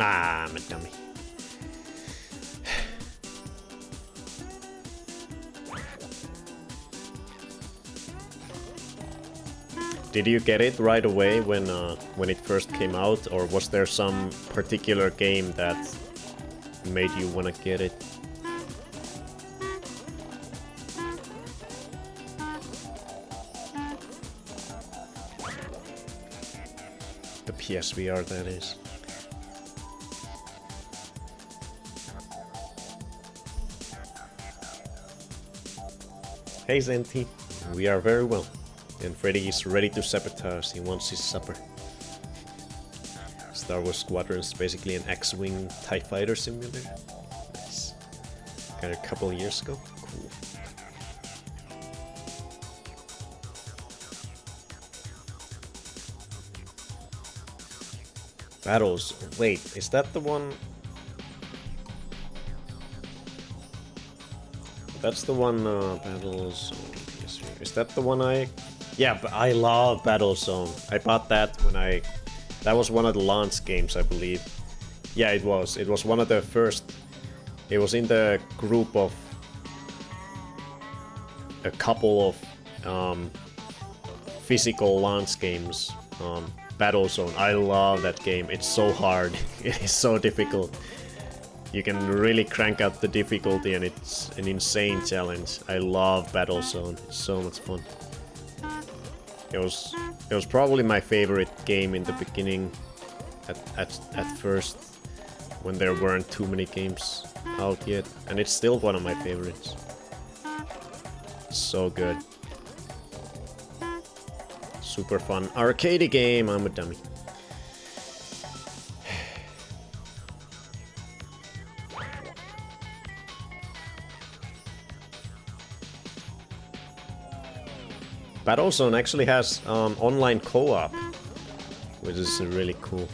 [SPEAKER 2] Ah, I'm a dummy. Did you get it right away when it first came out, or was there some particular game that made you want to get it? The PSVR, that is. Hey Zenti, we are very well. And Freddy is ready to sabotage, he wants his supper. Star Wars Squadron is basically an X-Wing TIE Fighter simulator. Nice. Got it a couple of years ago. Cool. Battles. Wait, is that the one? That's the one, Battles. Is that the one I... Yeah, but I love Battlezone. I bought that when I... That was one of the launch games, I believe. Yeah, it was. It was one of the first... It was in the group of... a couple of physical launch games. Battlezone. I love that game. It's so hard. It is so difficult. You can really crank up the difficulty and it's an insane challenge. I love Battlezone. It's so much fun. It was probably my favorite game in the beginning at first when there weren't too many games out yet, and it's still one of my favorites. So good. Super fun arcade game. I'm a dummy. Battlezone actually has online co-op, which is really cool.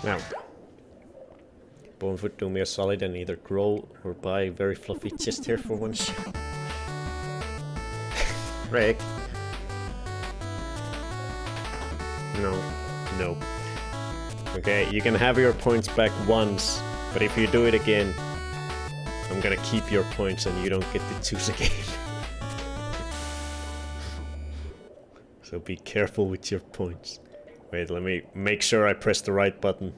[SPEAKER 2] Now, Bonefoot, do me a solid and either grow or buy very fluffy chest hair for once. Rick. No. No. Okay, you can have your points back once, but if you do it again, I'm gonna keep your points and you don't get to choose again. So be careful with your points. Wait, let me make sure I press the right button.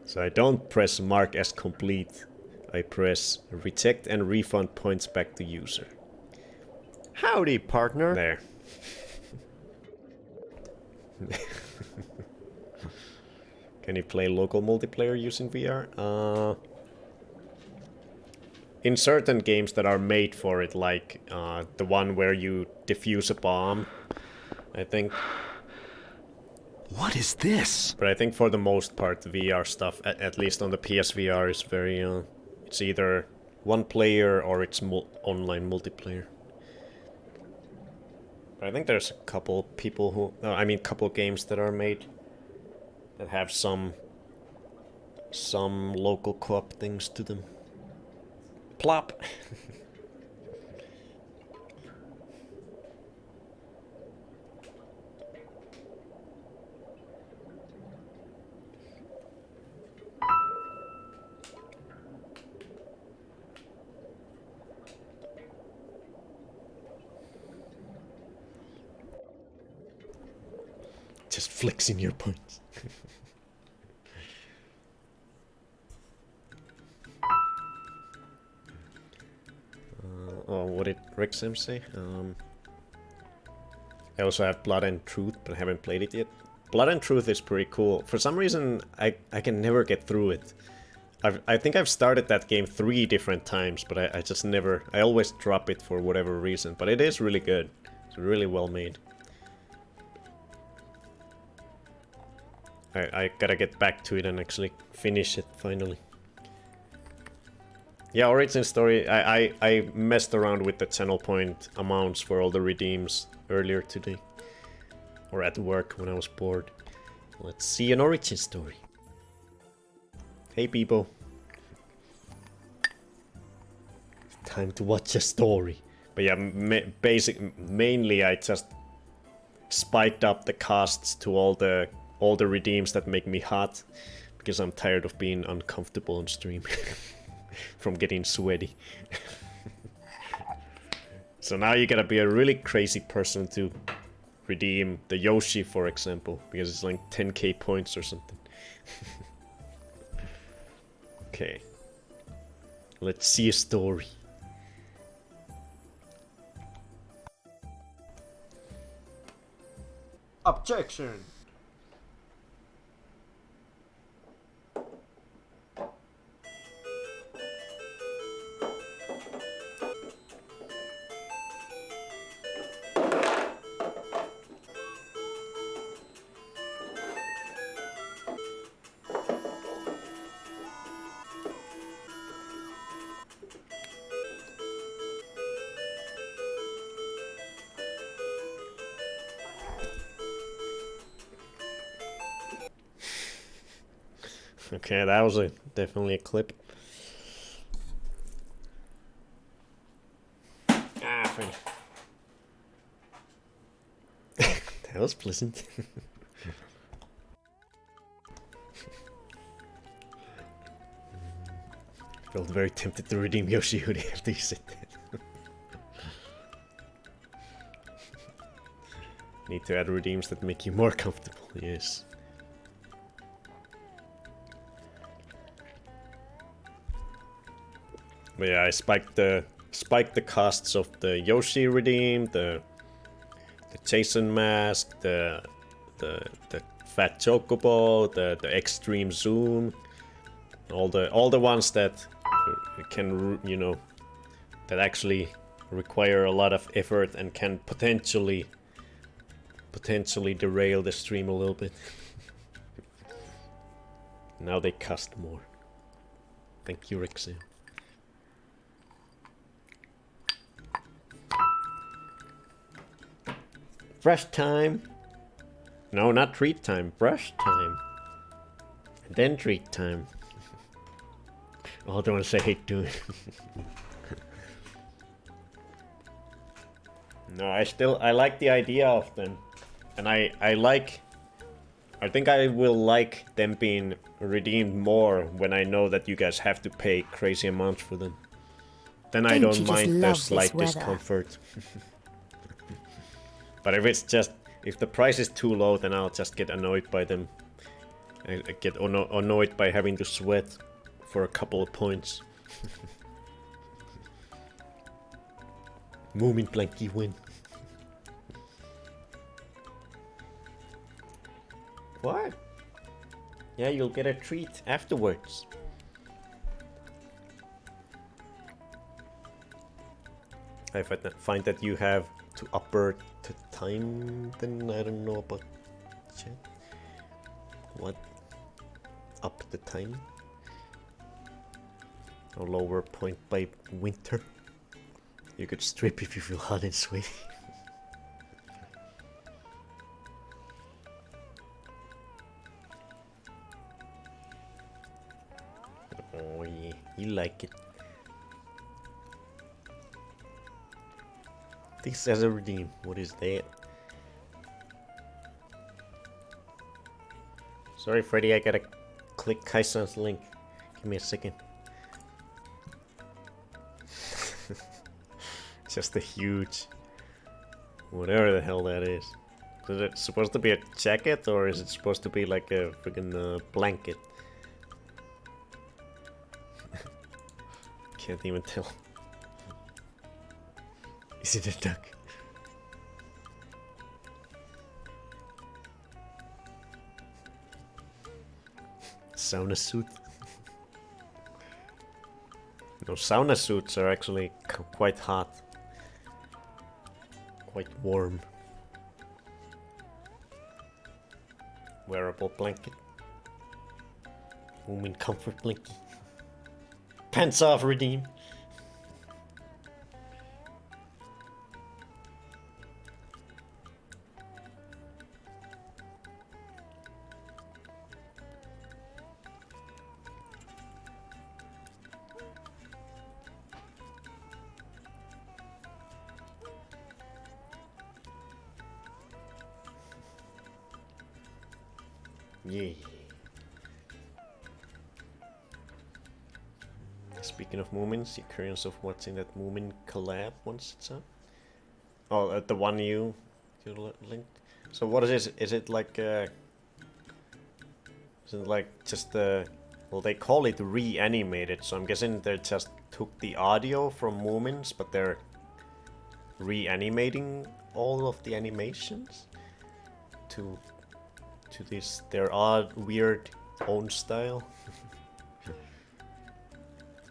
[SPEAKER 2] So I don't press mark as complete. I press reject and refund points back to user. Howdy, partner. There. Can you play local multiplayer using VR? In certain games that are made for it, like the one where you defuse a bomb, I think.
[SPEAKER 7] What is this?
[SPEAKER 2] But I think for the most part, the VR stuff, at least on the PSVR, is very, it's either one player or it's online multiplayer. But I think there's a couple people who, I mean, couple games that are made that have some local co-op things to them. Plop! Just flexing your points. Oh, what did Rexham say? I also have Blood and Truth, but I haven't played it yet. Blood and Truth is pretty cool. For some reason, I can never get through it. I think I've started that game 3 different times, but I just never... I always drop it for whatever reason, but it is really good. It's really well made. I gotta get back to it and actually finish it finally. Yeah, Origin Story, I messed around with the channel point amounts for all the redeems earlier today. Or at work when I was bored. Let's see an origin story. Hey people. Time to watch a story. But yeah, mainly I just spiked up the costs to all the redeems that make me hot. Because I'm tired of being uncomfortable on stream. From getting sweaty. So now you gotta be a really crazy person to redeem the Yoshi, for example, because it's like 10k points or something. Okay. Let's see a story. Objection! Okay, that was definitely a clip. Ah, funny. That was pleasant. Felt very tempted to redeem Yoshi Hoodie after you said that. Need to add redeems that make you more comfortable, yes. But yeah, I spiked the costs of the Yoshi redeem, the Jason mask, the Fat Chocobo, the Extreme Zoom, all the ones that can, you know, that actually require a lot of effort and can potentially derail the stream a little bit. Now they cost more. Thank you, Rexel. Brush time. No, not treat time. Brush time. And then treat time. Oh, I don't want to say hate doing. No, I like the idea of them. And I think I will like them being redeemed more when I know that you guys have to pay crazy amounts for them. Then I don't mind the slight discomfort. But if the price is too low, then I'll just get annoyed by them. I get annoyed by having to sweat for a couple of points. Moomin Blanky win. What? Yeah, you'll get a treat afterwards. I find that you have to upper the time, then I don't know about chat. What? Up the time? Or lower point by winter? You could strip if you feel hot and sweaty. Oh yeah, you like it. This as a redeem. What is that? Sorry, Freddy, I gotta click Kaisan's link. Give me a second. Just a huge... whatever the hell that is. Is it supposed to be a jacket or is it supposed to be like a freaking blanket? Can't even tell. Is it a duck? Sauna suit? No, sauna suits are actually quite hot. Quite warm. Wearable blanket. Woman comfort blanket. Pants off redeem. Yeah. Speaking of Moomins, you curious of what's in that Moomin collab once it's up? Oh, the one you linked. So what is this? Is it like just well, they call it reanimated, so I'm guessing they just took the audio from Moomins, but they're reanimating all of the animations to this their odd, weird own style.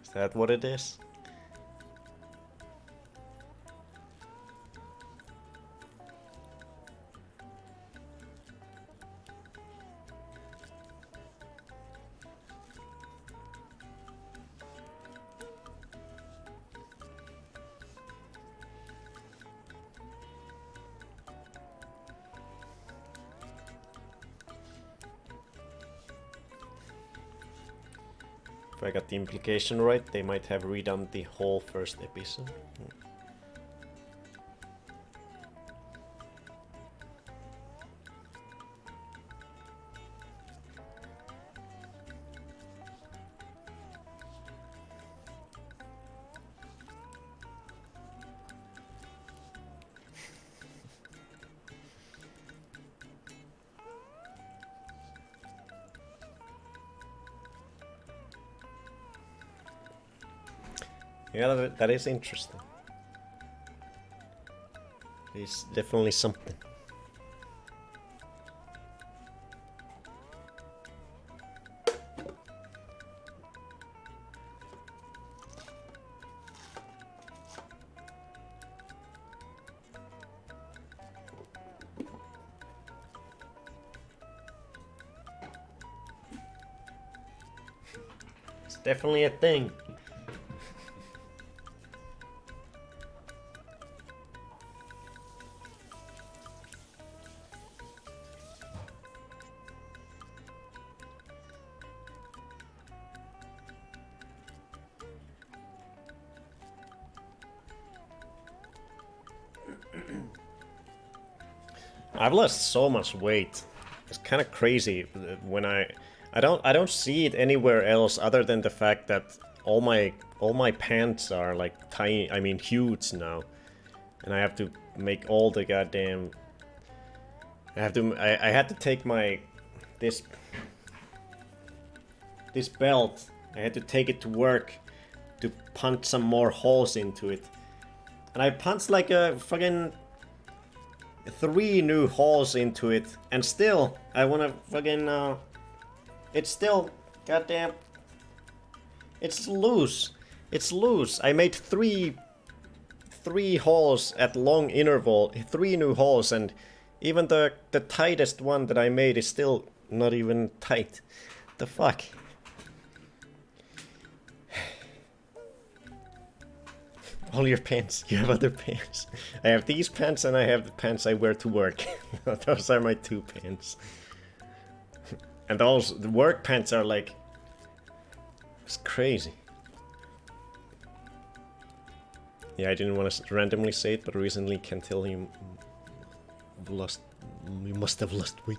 [SPEAKER 2] Is that what it is? If I got the implication right, they might have redone the whole first episode. Yeah, that is interesting. It's definitely something. It's definitely a thing. I've lost so much weight. It's kind of crazy when I don't see it anywhere else other than the fact that all my pants are like tiny, I mean huge now, and I have to make all the goddamn. I had to take my this belt. I had to take it to work to punch some more holes into it, and I punched like a fucking 3 new holes into it, and still I wanna fucking it's still goddamn, it's loose. It's loose. I made three holes at long interval, 3 new holes, and even the tightest one that I made is still not even tight. The fuck? All your pants. You have other pants. I have these pants and I have the pants I wear to work. Those are my 2 pants. And those, the work pants are like... It's crazy. Yeah, I didn't want to randomly say it, but recently can tell you must have lost weight.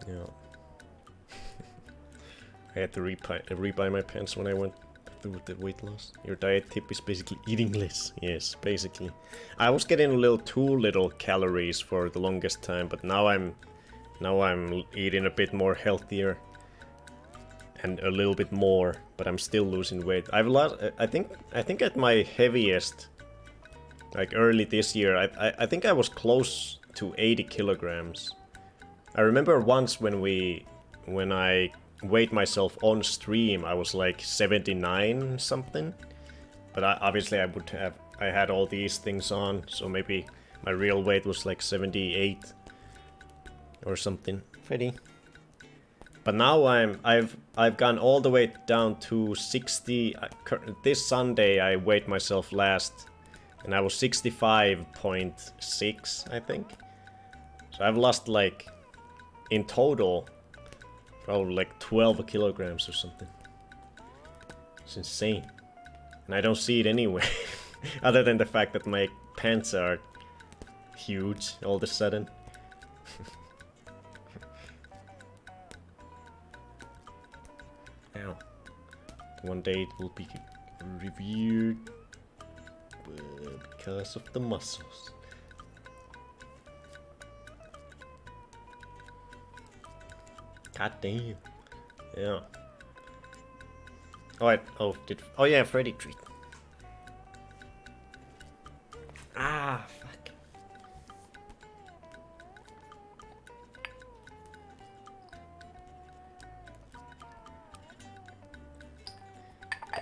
[SPEAKER 2] Yeah. I had to rebuy my pants when I went with the weight loss. Your diet tip is basically eating less. Yes, basically. I was getting too little calories for the longest time, but now I'm eating a bit more healthier and a little bit more, but I'm still losing weight. I've lost. I think at my heaviest, like early this year, I think I was close to 80 kilograms. I remember once when I weighed myself on stream, I was like 79 something, but obviously I had all these things on, so maybe my real weight was like 78 or something. Pretty. But now I've gone all the way down to 60. This Sunday I weighed myself last, and I was 65.6, I think. So I've lost like in total probably like 12 kilograms or something. It's insane. And I don't see it anywhere. Other than the fact that my pants are huge all of a sudden. Now, one day it will be reviewed because of the muscles. God damn. Yeah. Oh yeah, Freddy treat. Ah, fuck.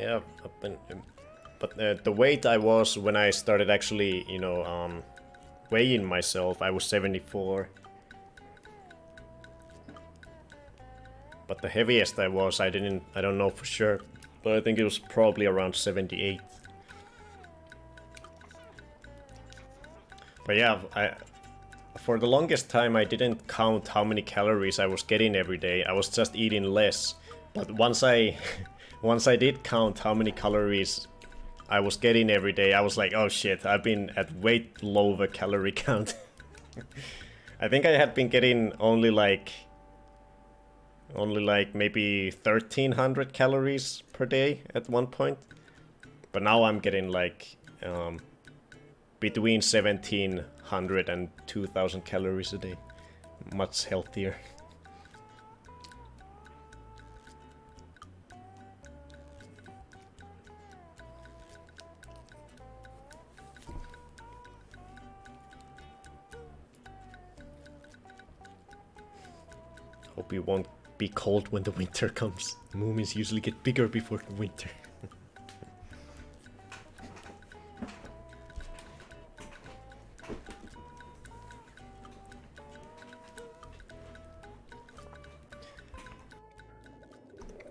[SPEAKER 2] Yeah, but the weight I was when I started actually, weighing myself, I was 74. But the heaviest I was, I don't know for sure, but I think it was probably around 78. But yeah, for the longest time I didn't count how many calories I was getting every day. I was just eating less. But once I did count how many calories I was getting every day, I was like, oh shit, I've been at way lower calorie count. I think I had been getting only like maybe 1300 calories per day at one point. But now I'm getting like between 1700 and 2000 calories a day. Much healthier. Hope you won't be cold when the winter comes. Moomins usually get bigger before the winter.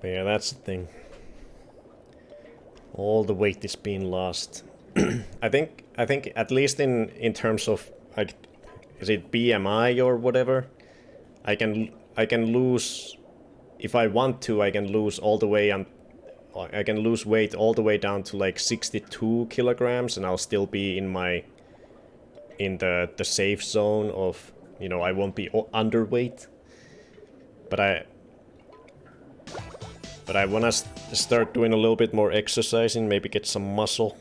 [SPEAKER 2] But yeah, that's the thing. All the weight is being lost. I think at least in terms of like, is it BMI or whatever? I can lose, if I want to, I can lose all the way I can lose weight all the way down to like 62 kilograms, and I'll still be in the safe zone of, I won't be underweight. But I wanna start doing a little bit more exercising, maybe get some muscle,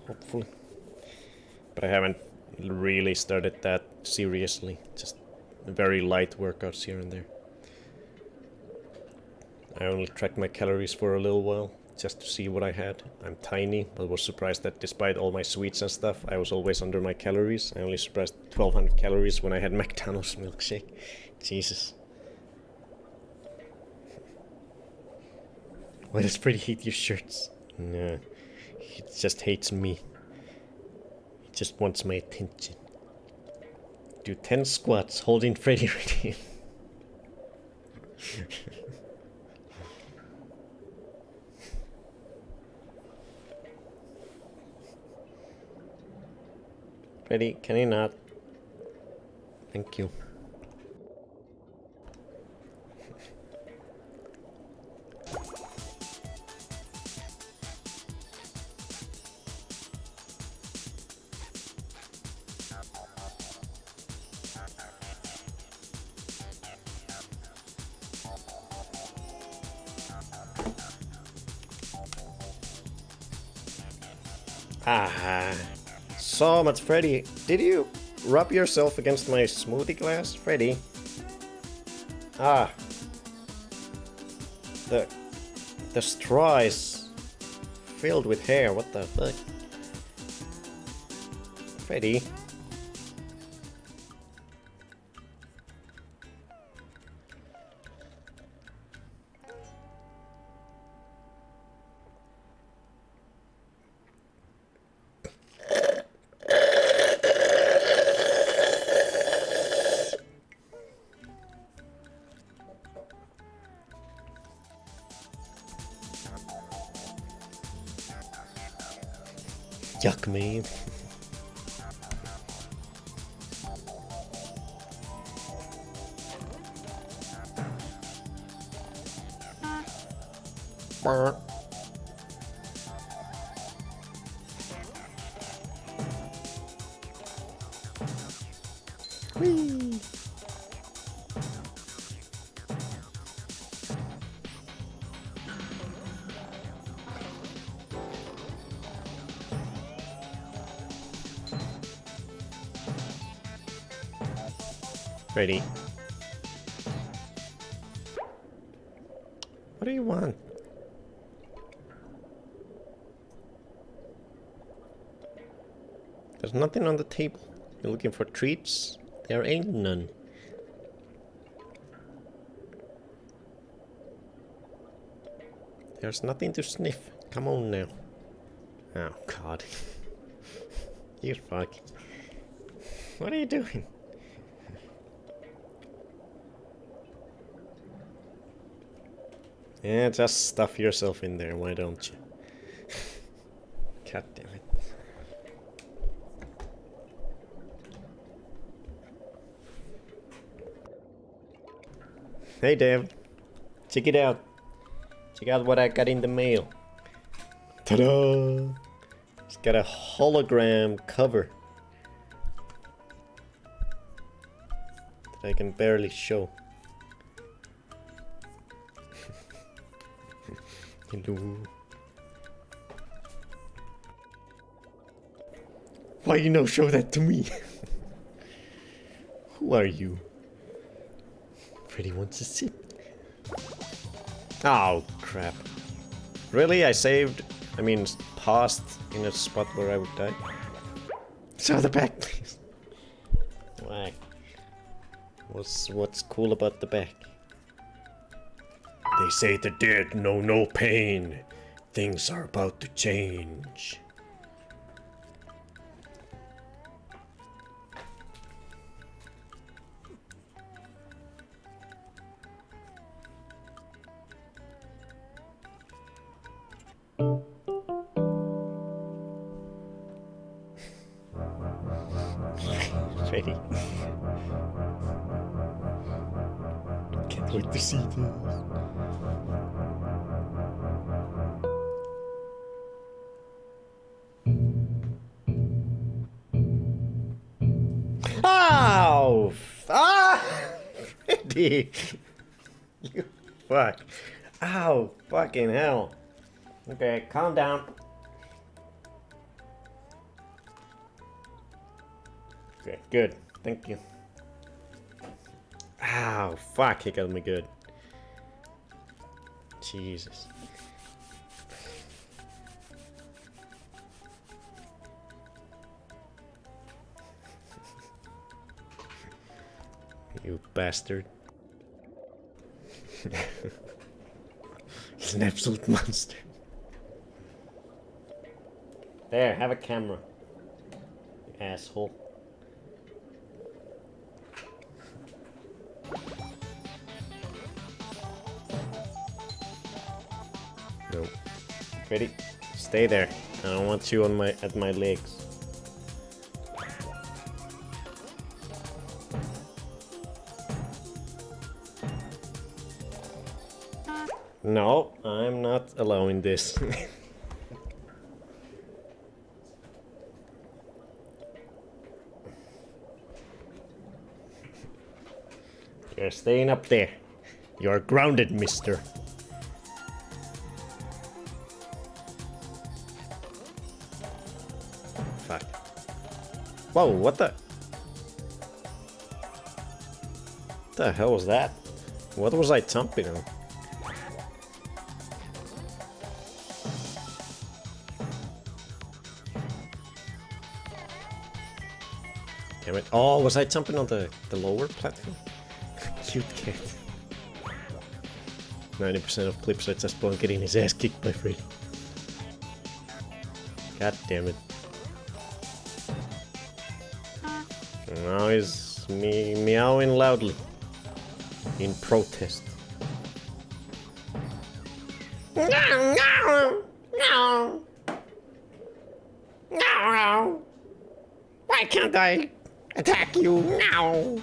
[SPEAKER 2] hopefully. But I haven't really started that seriously, just very light workouts here and there. I only tracked my calories for a little while, just to see what I had. I'm tiny, but was surprised that despite all my sweets and stuff, I was always under my calories. I only surprised 1200 calories when I had McDonald's milkshake. Jesus. Why does Freddy hate your shirts? No, he just hates me. He just wants my attention. Do 10 squats holding Freddy ready. Freddy, can you not? Thank you. Ah, so much, Freddy. Did you rub yourself against my smoothie glass, Freddy? Ah, the straw is filled with hair. What the fuck, Freddy? Yuck, man. Whee! Ready? What do you want? There's nothing on the table. You're looking for treats? There ain't none. There's nothing to sniff. Come on now. Oh god. You fuck. What are you doing? Yeah, just stuff yourself in there, why don't you? God damn it. Hey Dev, check it out. Check out what I got in the mail. Ta-da! It's got a hologram cover that I can barely show. Hello. Why you no show that to me? Who are you? Freddy wants a sip. Oh crap. Really? I paused in a spot where I would die. Show the back, please. Why? What's cool about the back? They say the dead know no pain. Things are about to change. Ready? Can't wait to see this. Ow! Ah! Freddy! You fuck. Ow! Fucking hell. Okay, calm down. Okay, good. Thank you. Ow! Fuck, he got me good. Jesus. You bastard. He's an absolute monster. There, have a camera. Asshole. Nope. Ready? Stay there. I don't want you on at my legs. No, I'm not allowing this. You're staying up there. You're grounded, mister. Fuck. Whoa, what the? What the hell was that? What was I jumping on? Damn it. Oh, was I jumping on the lower platform? Cute cat. 90% of clips are just Spawn getting his ass kicked by Freddy. God damn it. Now he's meowing loudly. In protest. No, no, no. No. Why can't I attack you now?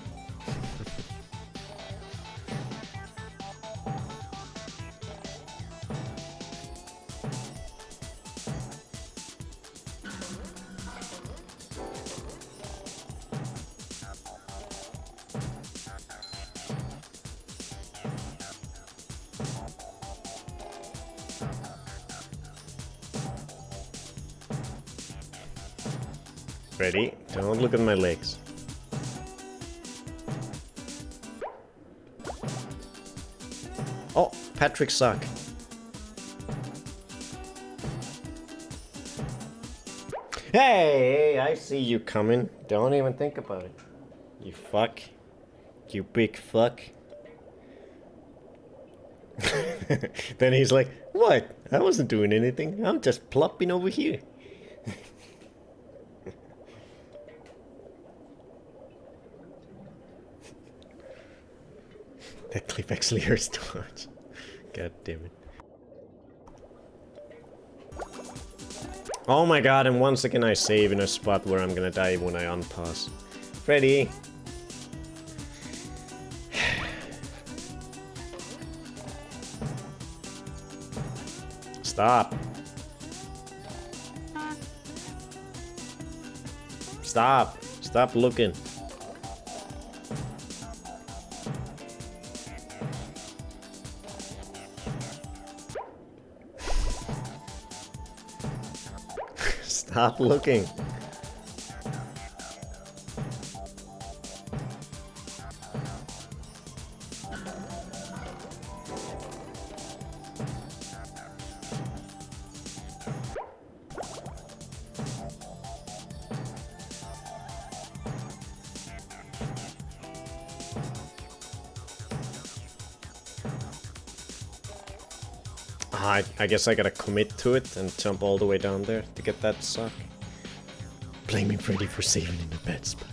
[SPEAKER 2] Ready? Don't look at my legs. Oh, Patrick suck. Hey, I see you coming. Don't even think about it. You fuck. You big fuck. Then he's like, what? I wasn't doing anything. I'm just plopping over here. That clip actually hurts too much. God damn it. Oh my god, and once again I save in a spot where I'm gonna die when I unpause. Freddy! Stop. Stop. Stop looking. Stop looking. I guess I gotta commit to it and jump all the way down there to get that sock. Blaming Freddy for saving in the bed spot.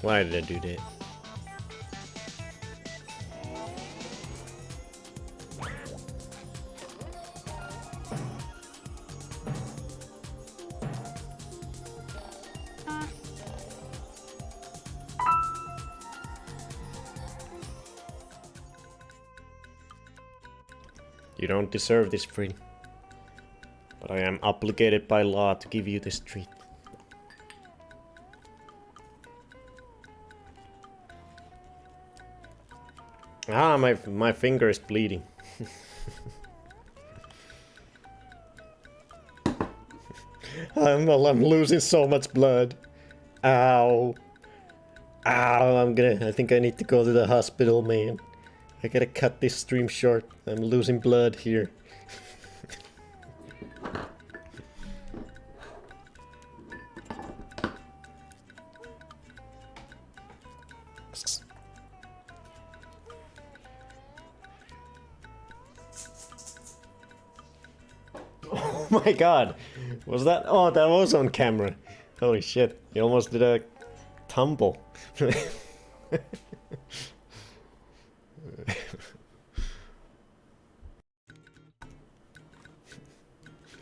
[SPEAKER 2] Why did I do that? You don't deserve this, Freddy. But I am obligated by law to give you this treat. Ah, my finger is bleeding. I'm losing so much blood. Ow. Ow, I think I need to go to the hospital, man. I gotta cut this stream short. I'm losing blood here. Oh my god. Was that? Oh, that was on camera. Holy shit. You almost did a tumble.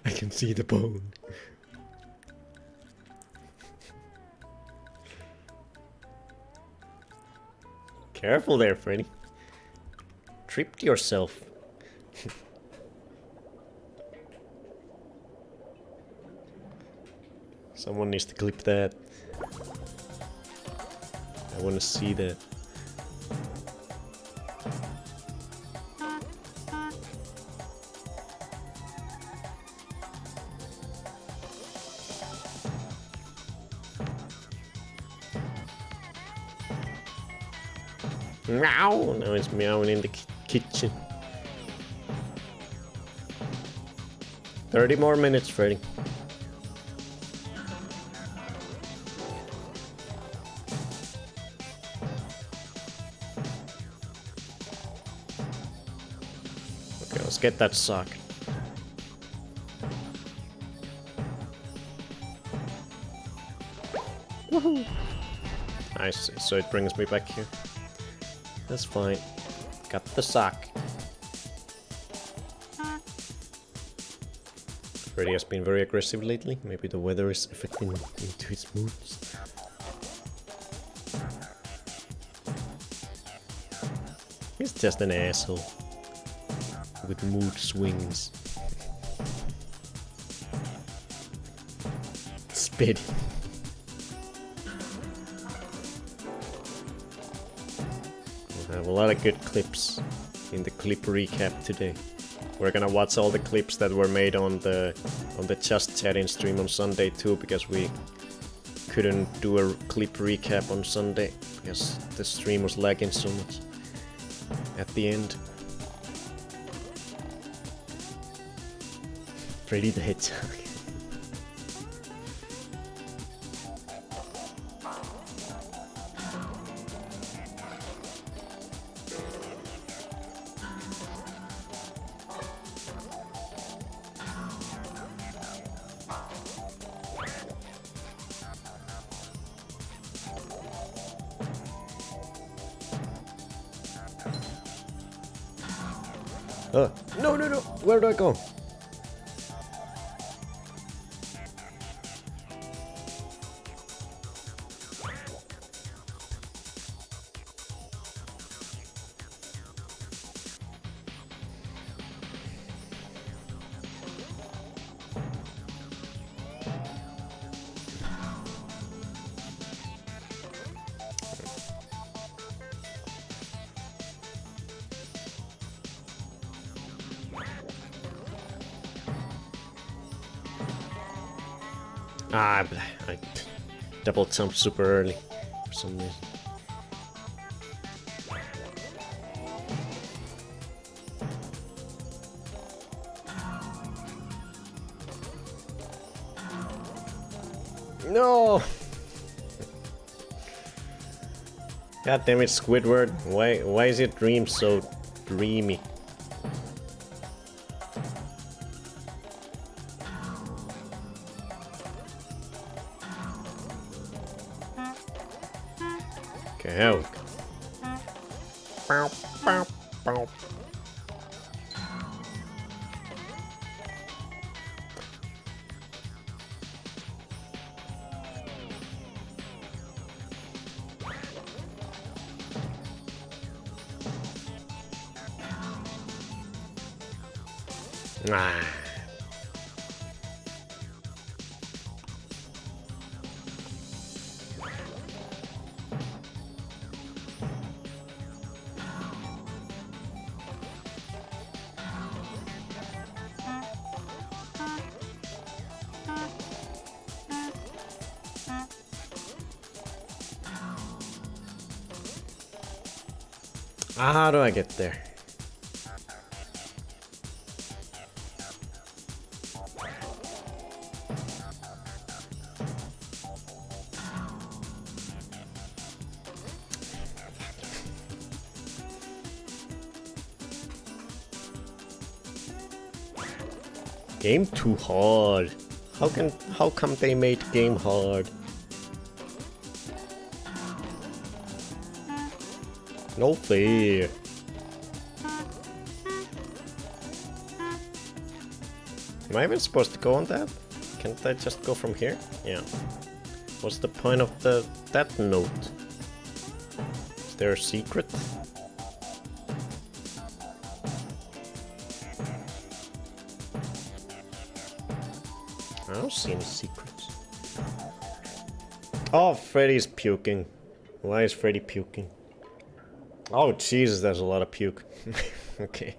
[SPEAKER 2] I can see the bone. Careful there, Freddy. Tripped yourself. Someone needs to clip that. I want to see that. Meow! Now it's meowing in the kitchen. 30 more minutes, Freddy. Okay, let's get that sock. Woohoo! Nice, so it brings me back here. That's fine. Got the sock. Freddy has been very aggressive lately. Maybe the weather is affecting into his moods. He's just an asshole. With mood swings. Spit. I have a lot of good clips in the clip recap today. We're gonna watch all the clips that were made on the Just Chatting stream on Sunday too, because we couldn't do a clip recap on Sunday because the stream was lagging so much at the end. Freddy the Hedgehog. No, no, no! Where do I go? Ah, I double jumped super early for some reason. No! God damn it, Squidward. Why is your dream so dreamy? Okay, here we go. Bow, bow, bow. Ah. How do I get there? Game too hard. How come they made game hard? No fair. Am I even supposed to go on that? Can't I just go from here? Yeah. What's the point of that note? Is there a secret? I don't see any secrets. Oh, Freddy's puking. Why is Freddy puking? Oh, Jesus, there's a lot of puke. Okay.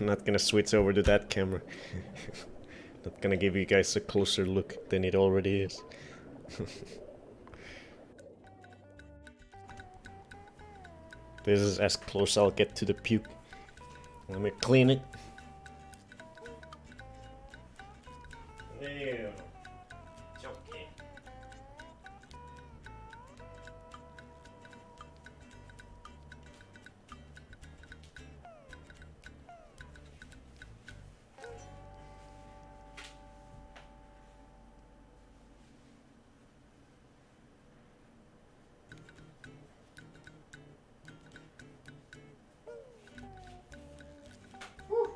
[SPEAKER 2] I'm not gonna switch over to that camera. Not gonna give you guys a closer look than it already is. This is as close I'll get to the puke. Let me clean it. There. It's okay. Whew.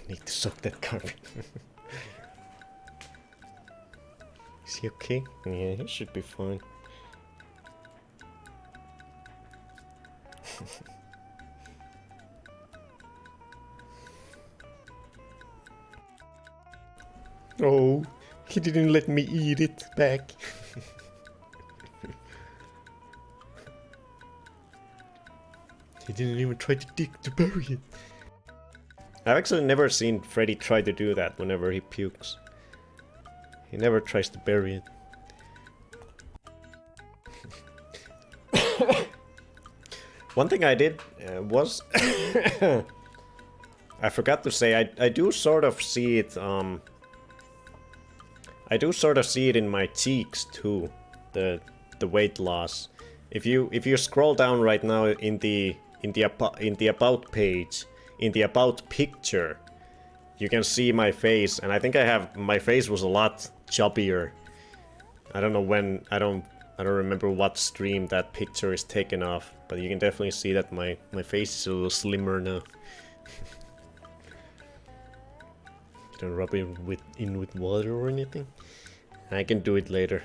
[SPEAKER 2] need to soak that carpet. Is he okay? Yeah, he should be fine. Oh, he didn't let me eat it back. He didn't even try to dig to bury it. I've actually never seen Freddy try to do that whenever he pukes. He never tries to bury it. One thing I did was... I forgot to say, I do sort of see it, I do sort of see it in my cheeks too, the weight loss. If you scroll down right now in the about page, in the about picture, you can see my face, and I think my face was a lot chubbier. I don't know when, I don't remember what stream that picture is taken off, but you can definitely see that my face is a little slimmer now. Don't rub it in with water or anything. I can do it later.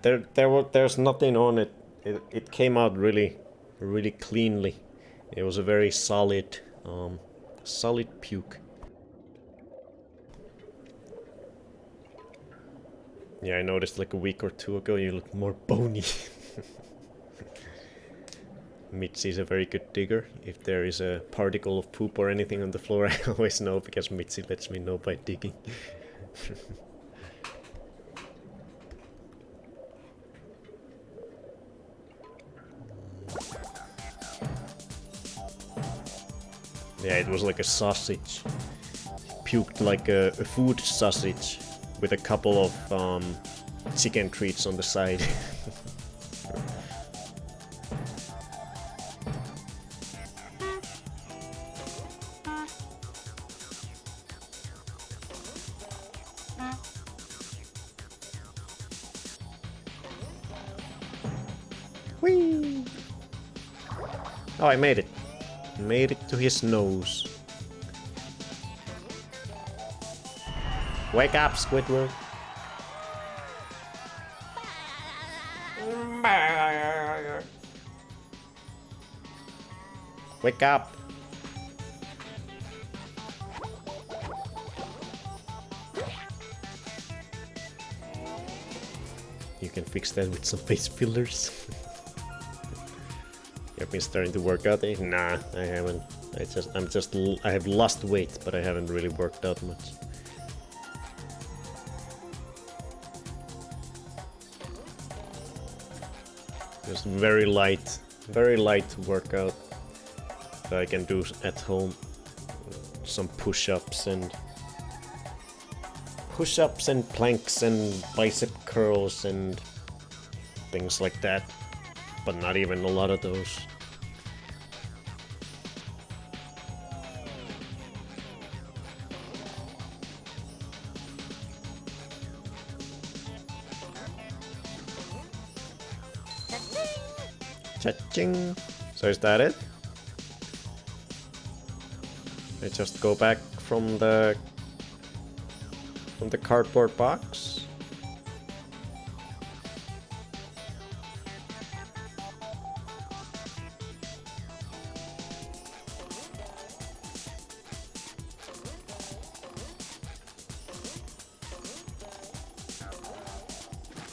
[SPEAKER 2] There's nothing on it. It came out really cleanly. It was a very solid puke. Yeah, I noticed like a week or two ago you look more bony. Mitzi's a very good digger. If there is a particle of poop or anything on the floor, I always know because Mitzi lets me know by digging. Yeah, it was like a sausage. Puked like a food sausage with a couple of chicken treats on the side. Whee! Oh, I made it. Made it to his nose. Wake up, Squidward. Wake up. You can fix that with some face fillers. You've been starting to work out, eh? Nah, I haven't. I have lost weight, but I haven't really worked out much. Just very light workout that I can do at home. Some push-ups and planks and bicep curls and things like that, but not even a lot of those. Cha-ching! So is that it? I just go back from the cardboard box.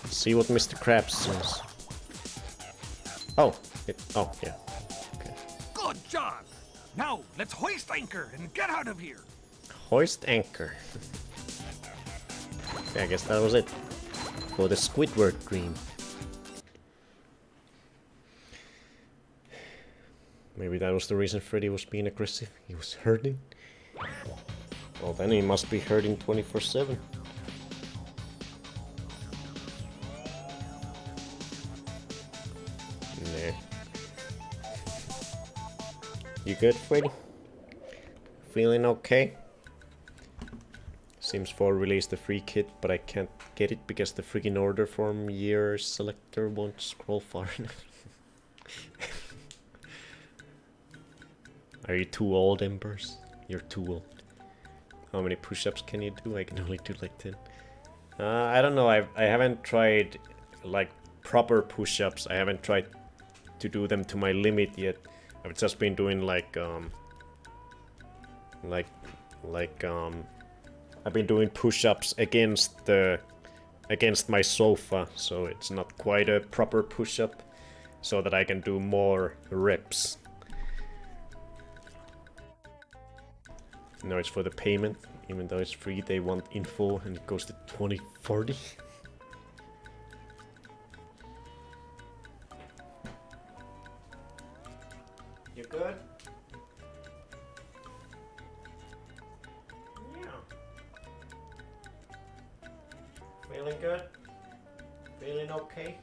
[SPEAKER 2] See what Mr. Krabs says. Oh, oh yeah. Okay.
[SPEAKER 3] Good job! Now, let's hoist anchor and get out of here!
[SPEAKER 2] Hoist anchor. Okay, I guess that was it. For the Squidward dream. Maybe that was the reason Freddy was being aggressive. He was hurting. Well, then he must be hurting 24/7. Nah. You good, Freddy? Feeling okay? Sims 4 released a free kit, but I can't get it because the freaking order form year selector won't scroll far enough. Are you too old, Embers? You're too old. How many push-ups can you do? I can only do like 10. I don't know. I haven't tried like proper push-ups. I haven't tried to do them to my limit yet. I've just been doing like I've been doing push-ups against my sofa, so it's not quite a proper push-up, so that I can do more reps. No, it's for the payment. Even though it's free, they want info and it goes to 2040. You good? Yeah. Feeling good? Feeling okay?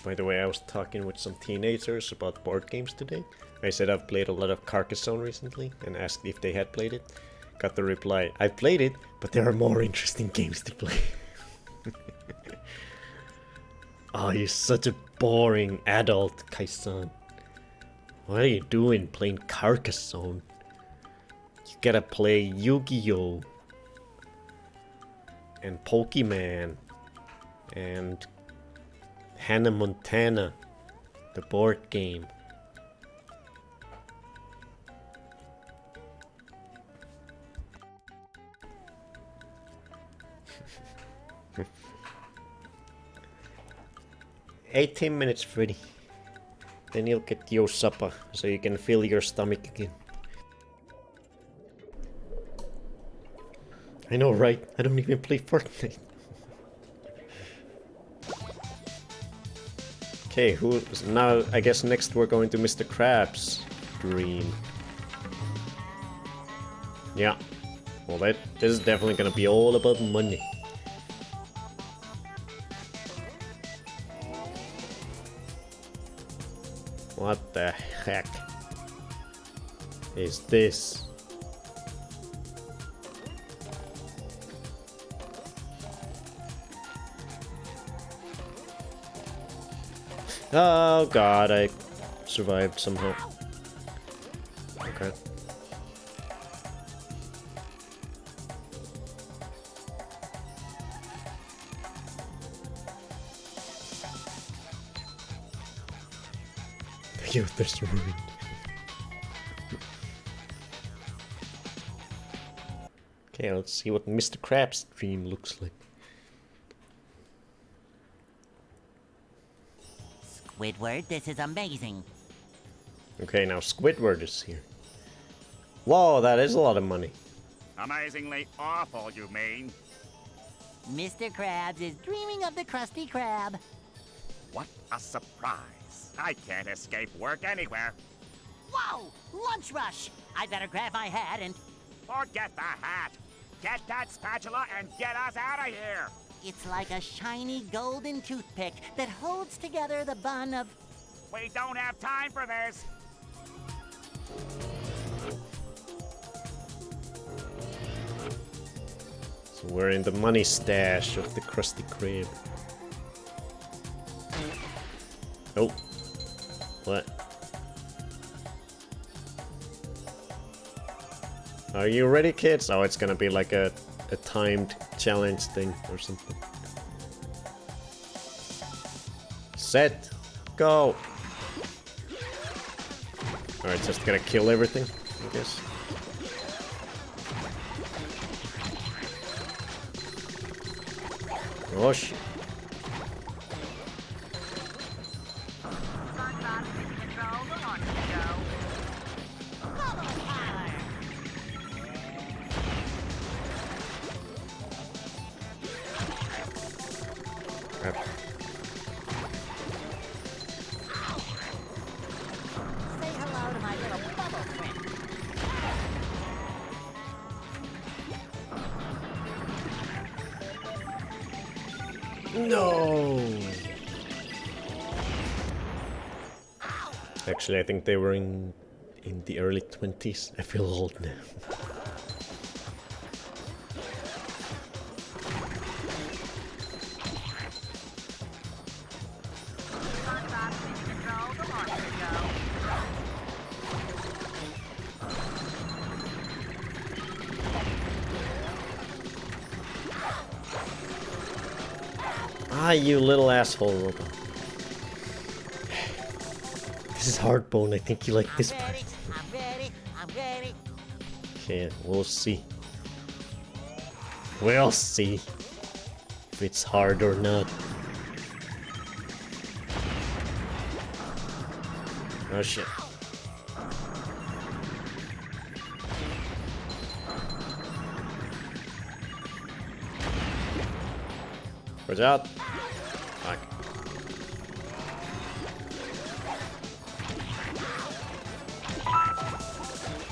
[SPEAKER 2] By the way, I was talking with some teenagers about board games today. I said I've played a lot of Carcassonne recently and asked if they had played it. Got the reply, I've played it, but there are more interesting games to play. Oh, you're such a boring adult, Kai-san. What are you doing playing Carcassonne? You gotta play Yu-Gi-Oh! And Pokemon and Hannah Montana, the board game. "18 minutes, Freddy. Then you'll get your supper, so you can fill your stomach again." I know, right? I don't even play Fortnite. Okay, now? I guess next we're going to Mr. Krabs' dream. Yeah. Well, this is definitely gonna be all about money. What the heck is this? Oh god, I survived somehow. Okay. The youth is ruined. Okay, let's see what Mr. Krabs' dream looks like.
[SPEAKER 4] Squidward, this is amazing.
[SPEAKER 2] Okay, now Squidward is here. Whoa, that is a lot of money.
[SPEAKER 3] Amazingly awful, you mean?
[SPEAKER 4] Mr. Krabs is dreaming of the Krusty Krab.
[SPEAKER 3] What a surprise. I can't escape work anywhere.
[SPEAKER 4] Whoa! Lunch rush! I better grab my hat and...
[SPEAKER 3] Forget the hat. Get that spatula and get us out of here.
[SPEAKER 4] It's like a shiny golden toothpick that holds together the bun of...
[SPEAKER 3] We don't have time for this.
[SPEAKER 2] So we're in the money stash of the Krusty Krab. Oh. What? Are you ready, kids? Oh, it's gonna be like a timed challenge thing or something. Set. Go. Alright, just gotta kill everything, I guess. Oh shit.
[SPEAKER 5] SpongeBob, control the
[SPEAKER 2] No! Actually, I think they were in the early 20s. I feel old now. Ah, you little asshole robot. This is Hardbone. I think you like this part.
[SPEAKER 4] I'm ready.
[SPEAKER 2] Okay, we'll see. We'll see if it's hard or not. Oh shit. Watch out. Fuck.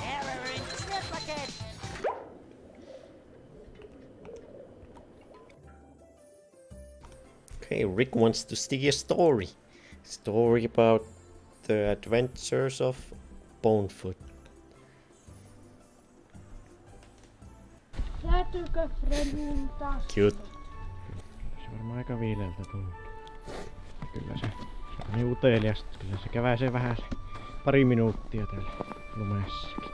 [SPEAKER 4] Error in triplicate.
[SPEAKER 2] Okay, Rick wants to see a story. Story about the adventures of Bonefoot.
[SPEAKER 8] Jäätyykö Fredin taas?
[SPEAKER 2] Cute.
[SPEAKER 9] Se varmaan aika viileältä tuntuu. Kyllä se on niin utelias, kyllä se käväisee vähän se pari minuuttia täällä lumessakin.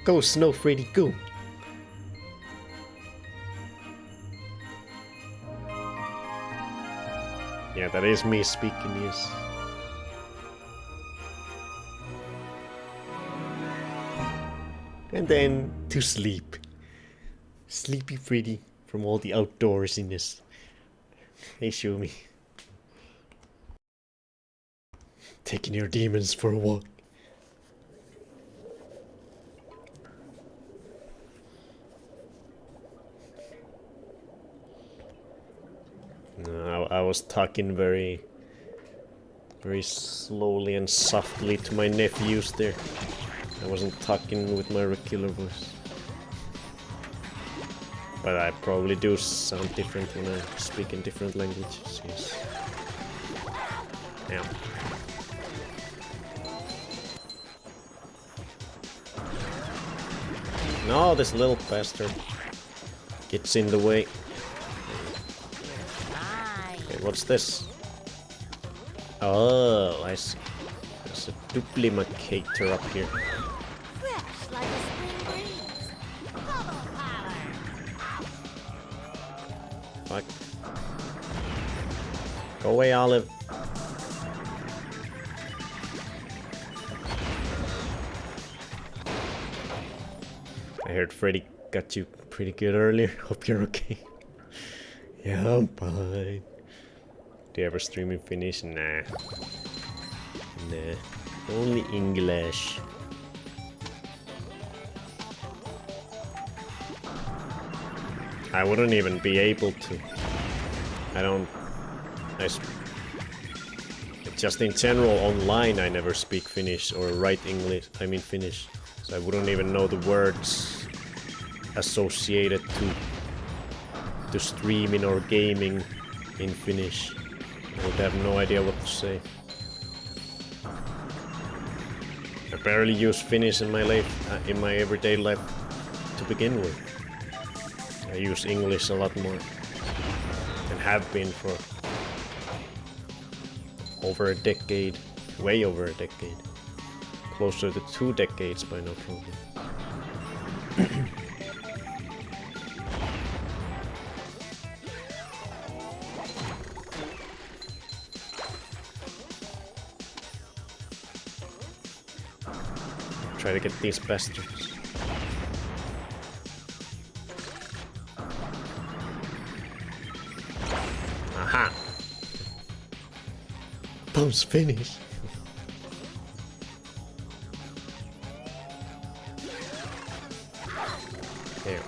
[SPEAKER 2] Go, Snow Freddy, go! Yeah, that is me speaking, yes. And then to sleep. Sleepy Freddy from all the outdoorsiness. Hey, show me. Taking your demons for a walk. No, I was talking very slowly and softly to my nephews there. I wasn't talking with my regular voice. But I probably do sound different when I speak in different languages, yes. Yeah. No, this little bastard gets in the way. Okay, what's this? Oh, I see. There's a duplicator up here.
[SPEAKER 4] Fresh like a spring breeze. Bubble power.
[SPEAKER 2] Fuck. Go away, Olive. I heard Freddy got you pretty good earlier. Hope you're okay. Yeah, I'm fine. Do you ever stream in Finnish? Nah. Nah. Only English. I wouldn't even be able to. Just in general online I never speak Finnish or write English, I mean Finnish. So I wouldn't even know the words associated to streaming or gaming in Finnish. I would have no idea what to say. I barely use Finnish in my everyday life to begin with. I use English a lot more and have been for over a decade, way over a decade, closer to 2 decades by now probably. Try to get these bastards. Aha! Those finish. There.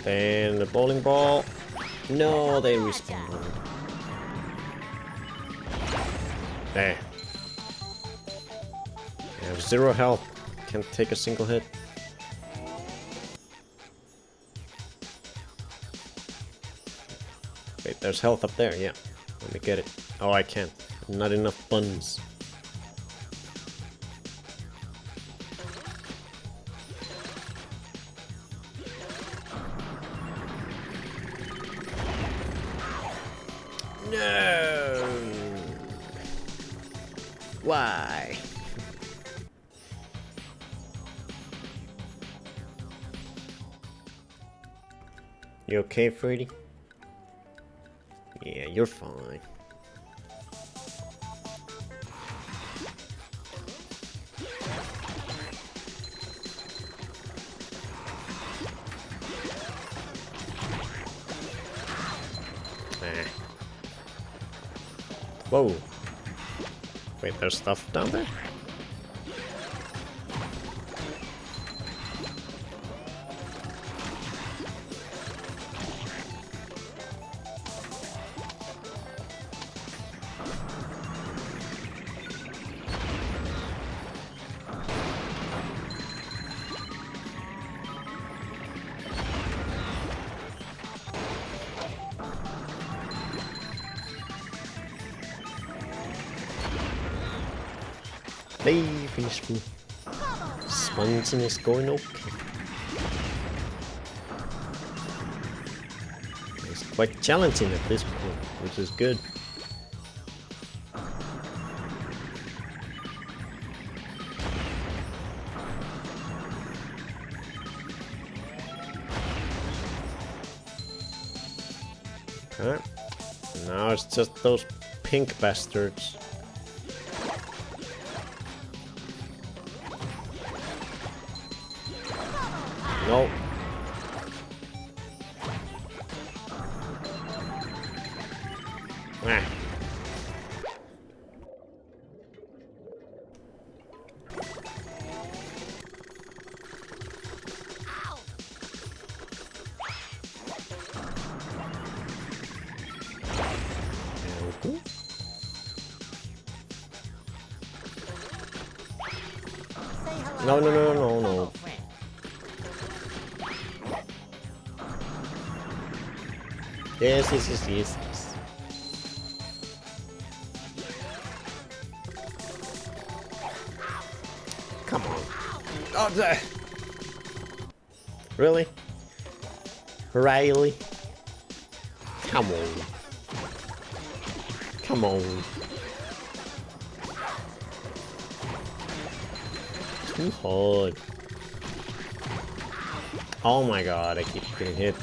[SPEAKER 2] Then the bowling ball. No, they respawn. There. I have 0 health. Can't take a single hit. Wait, there's health up there, yeah. Let me get it. Oh, I can't. Not enough buns. No! Why? You okay, Freddy? Yeah, you're fine. Whoa. Wait, there's stuff down there? Hey, finish me. Sponging is going okay. It's quite challenging at this point, which is good. Okay. Now it's just those pink bastards. No. Ah. Okay. No, no, no, no, no. Yes, yes, yes, yes, yes. Come on. Oh, there. Really? Riley? Come on. Come on. Too hard. Oh my god, I keep getting hit.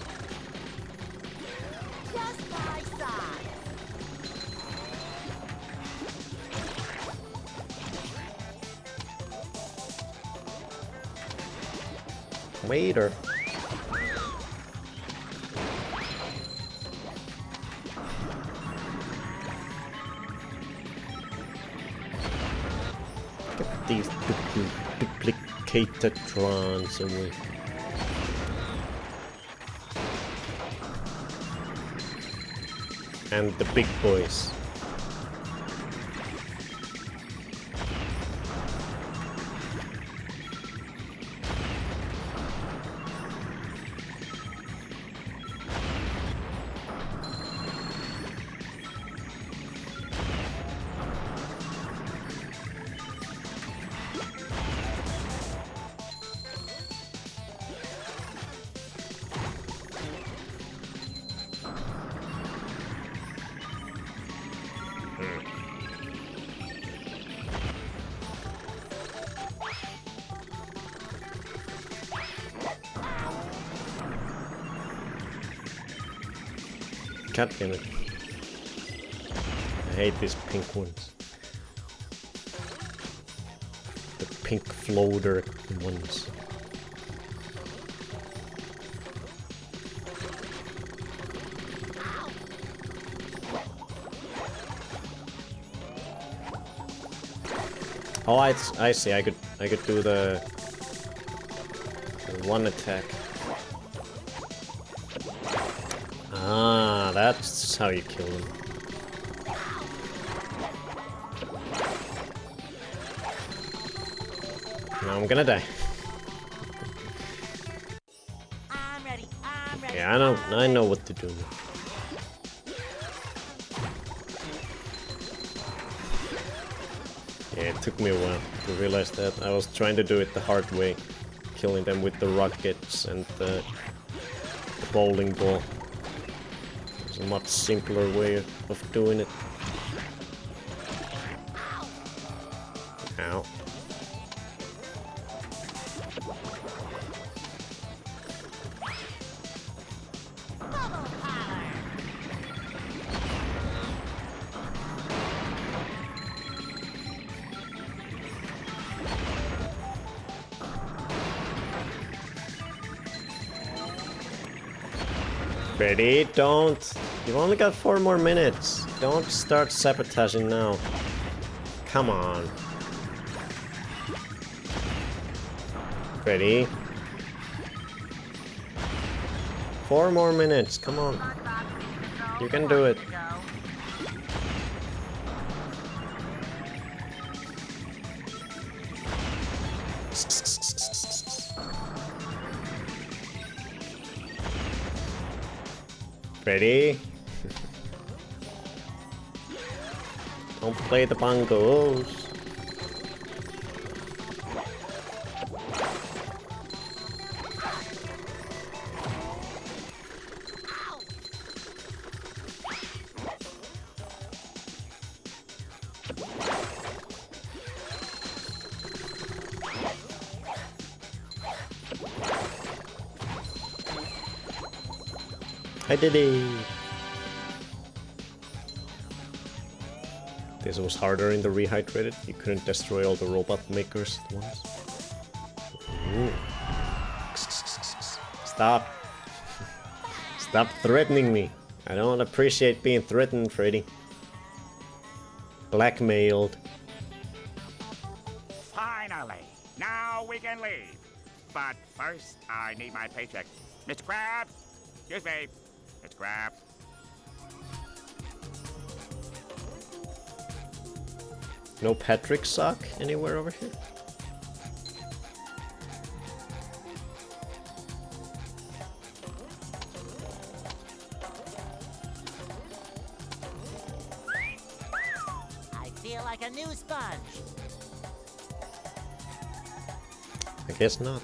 [SPEAKER 2] Waiter. Get these duplicated trons away. And the big boys. God damn it. I hate these pink ones. The pink floater ones. Oh, I see. I could do the one attack. Ah, that's how you kill them. Now I'm gonna die.
[SPEAKER 4] I'm ready. I'm ready.
[SPEAKER 2] Yeah, I know what to do now. Yeah, it took me a while to realize that. I was trying to do it the hard way, killing them with the rockets and the bowling ball. There's a much simpler way of doing it. Ow. Freddy, don't. You've only got 4 more minutes. Don't start sabotaging now. Come on. Freddy. 4 more minutes, come on. You can do it. Ready? Don't play the bongos. I did it! This was harder in the rehydrated. You couldn't destroy all the robot makers at once. Ooh. Stop! Stop threatening me! I don't appreciate being threatened, Freddy. Blackmailed.
[SPEAKER 3] Finally! Now we can leave. But first, I need my paycheck. Mr. Krabs! Excuse me. Mr. Krabs.
[SPEAKER 2] No Patrick sock anywhere over here?
[SPEAKER 4] I feel like a new sponge.
[SPEAKER 2] I guess not.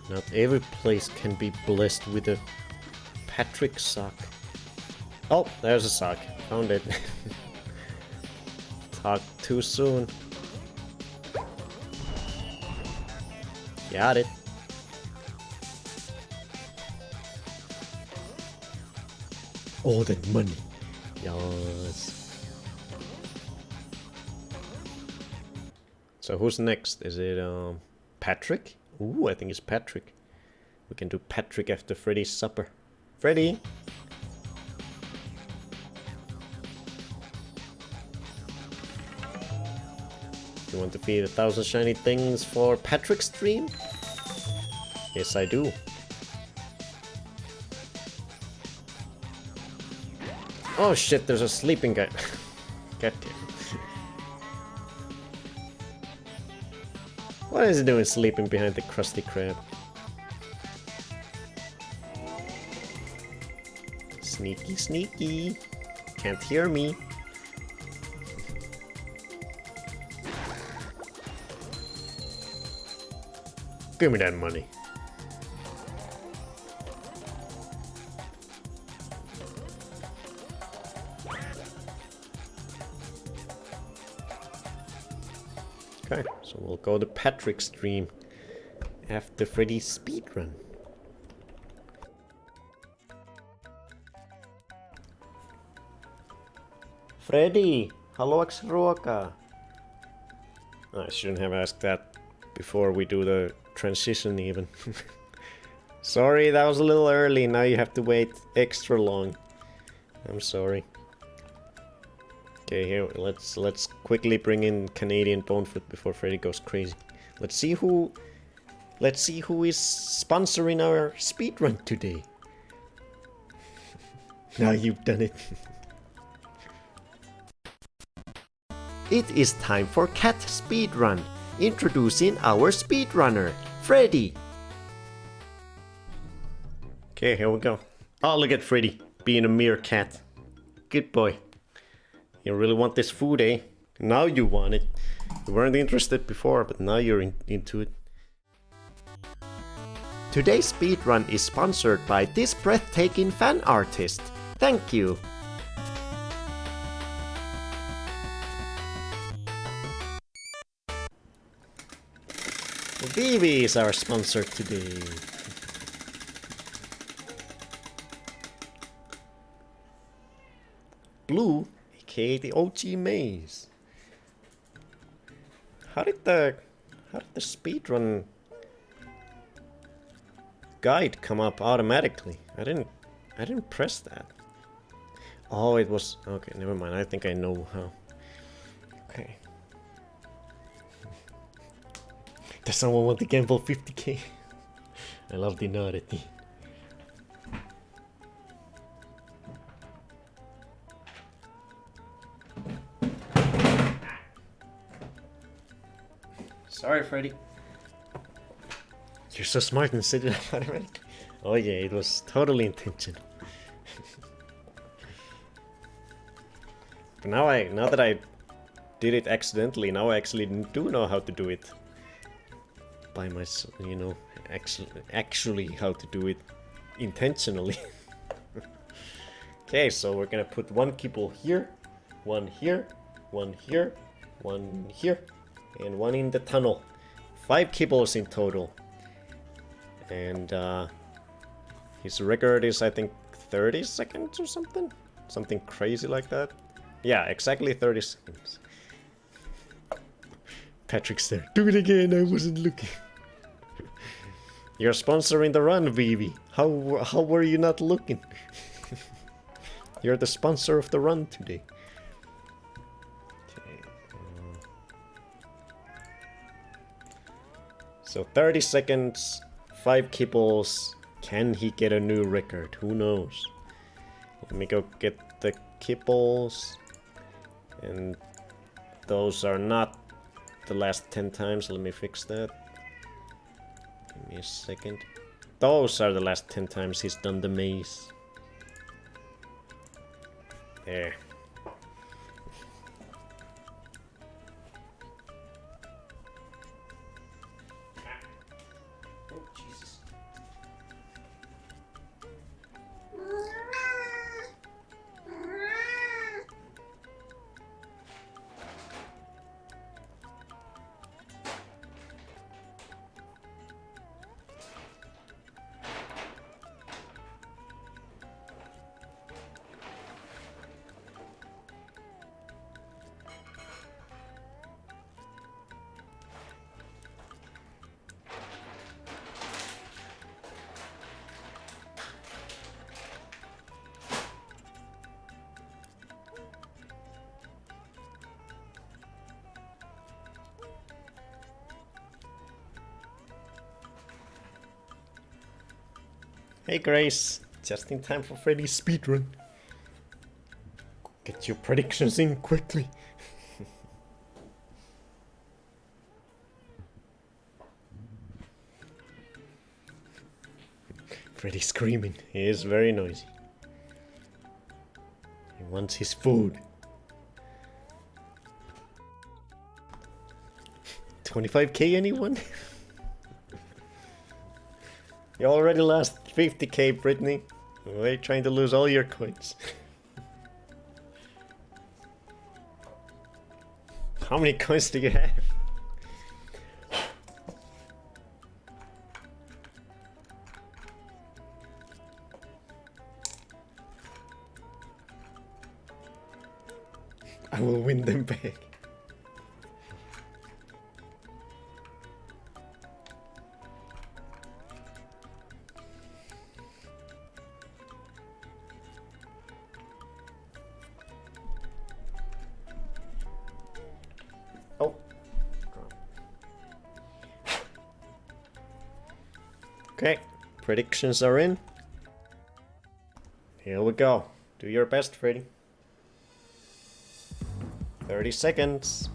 [SPEAKER 2] Not every place can be blessed with a Patrick sock. Oh, there's a sock. Found it. Talk too soon. Got it. All that money. Yes. So who's next? Is it Patrick? Ooh, I think it's Patrick. We can do Patrick after Freddy's supper. Freddy! You want to feed 1,000 shiny things for Patrick's stream? Yes, I do. Oh shit, there's a sleeping guy. God damn it. What is he doing sleeping behind the Krusty Krab? Sneaky, sneaky. Can't hear me. Give me that money. Okay, so we'll go to Patrick's stream after Freddy's speedrun. Freddy, haluaks ruokaa? I shouldn't have asked that before we do the transition even. Sorry, that was a little early. Now you have to wait extra long. I'm sorry. Okay, here let's quickly bring in Canadian Bonefoot before Freddy goes crazy. Let's see who Let's see who is sponsoring our speedrun today. Now you've done it. It is time for Cat Speedrun. Introducing our speedrunner, Freddy. Okay, here we go. Oh, look at Freddy being a mere cat. Good boy. You really want this food, eh? Now you want it. You weren't interested before, but now you're into it. Today's speedrun is sponsored by this breathtaking fan artist. Thank you. Vivi is our sponsor today. Blue, aka the OG maze. How did the speedrun guide come up automatically? I didn't press that. Oh, it was okay. Never mind. I think I know how. Okay. Does someone want to gamble 50k? I love the nudity. Sorry, Freddy. You're so smart and said it automatically. Oh yeah, it was totally intentional. But now that I did it accidentally, now I actually do know how to do it. By myself, you know, actually how to do it intentionally. Okay, so we're gonna put one kibble here, one here, one here, one here, and one in the tunnel. 5 kibbles in total. And his record is, I think, 30 seconds or something? Something crazy like that. Yeah, exactly 30 seconds. Patrick's there. Do it again, I wasn't looking. You're sponsoring the run, Vivi. How were you not looking? You're the sponsor of the run today. Okay. So 30 seconds, 5 kibbles. Can he get a new record? Who knows? Let me go get the kibbles. And those are not the last 10 times. Let me fix that. Give me a second. Those are the last 10 times he's done the maze. There. Oh, Jesus. Hey Grace, just in time for Freddy's speedrun. Get your predictions in quickly. Freddy's screaming, he is very noisy. He wants his food. 25k anyone? You already lost 50k, Brittany. Why are you trying to lose all your coins? How many coins do you have? I will win them back. Okay, predictions are in. Here we go. Do your best, Freddy. 30 seconds.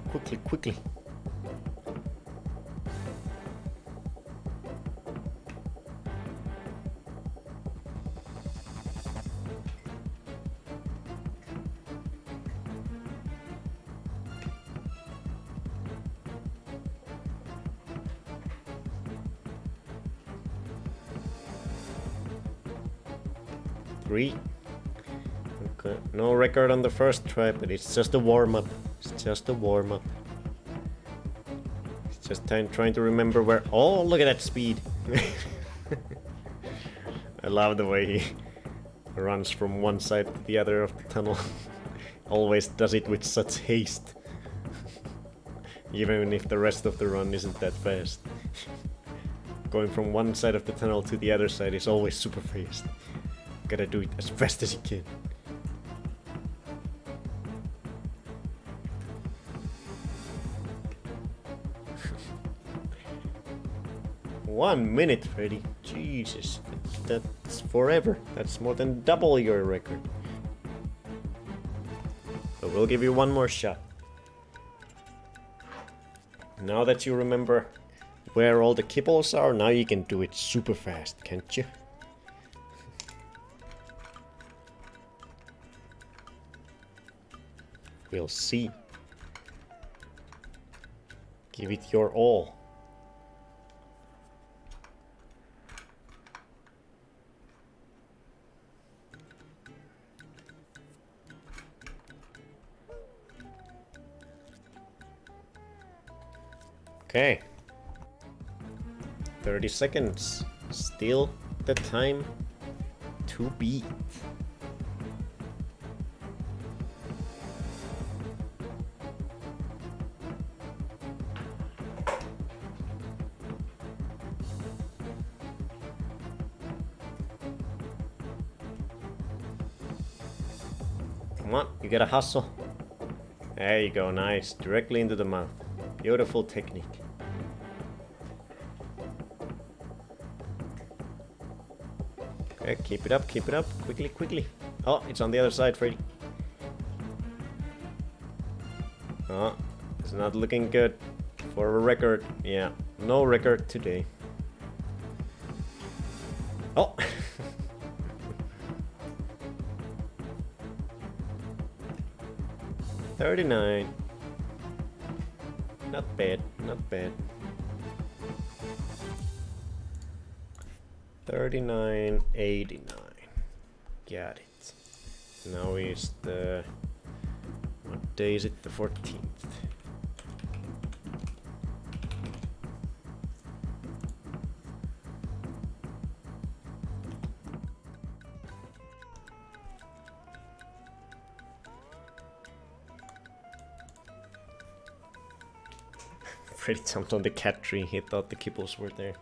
[SPEAKER 2] Quickly, quickly. Three. Okay. No record on the first try, but it's just a warm-up. It's just a warm-up. It's just trying to remember where... Oh, look at that speed! I love the way he runs from one side to the other of the tunnel. Always does it with such haste. Even if the rest of the run isn't that fast. Going from one side of the tunnel to the other side is always super fast. Gotta do it as fast as you can. One minute, Freddy. Jesus, that's forever. That's more than double your record. But we'll give you one more shot. Now that you remember where all the kibbles are, now you can do it super fast, can't you? We'll see. Give it your all. Okay. 30 seconds. Still the time to beat. Come on, you gotta hustle. There you go, nice. Directly into the mouth. Beautiful technique. Okay, keep it up, keep it up. Quickly, quickly. Oh, it's on the other side, Freddy. Oh, it's not looking good for a record. Yeah, no record today. Oh! 39. Not bad, not bad. 39.89. Got it. Now is the... What day is it? The 14th. Freddy jumped on the cat tree. He thought the kibbles were there.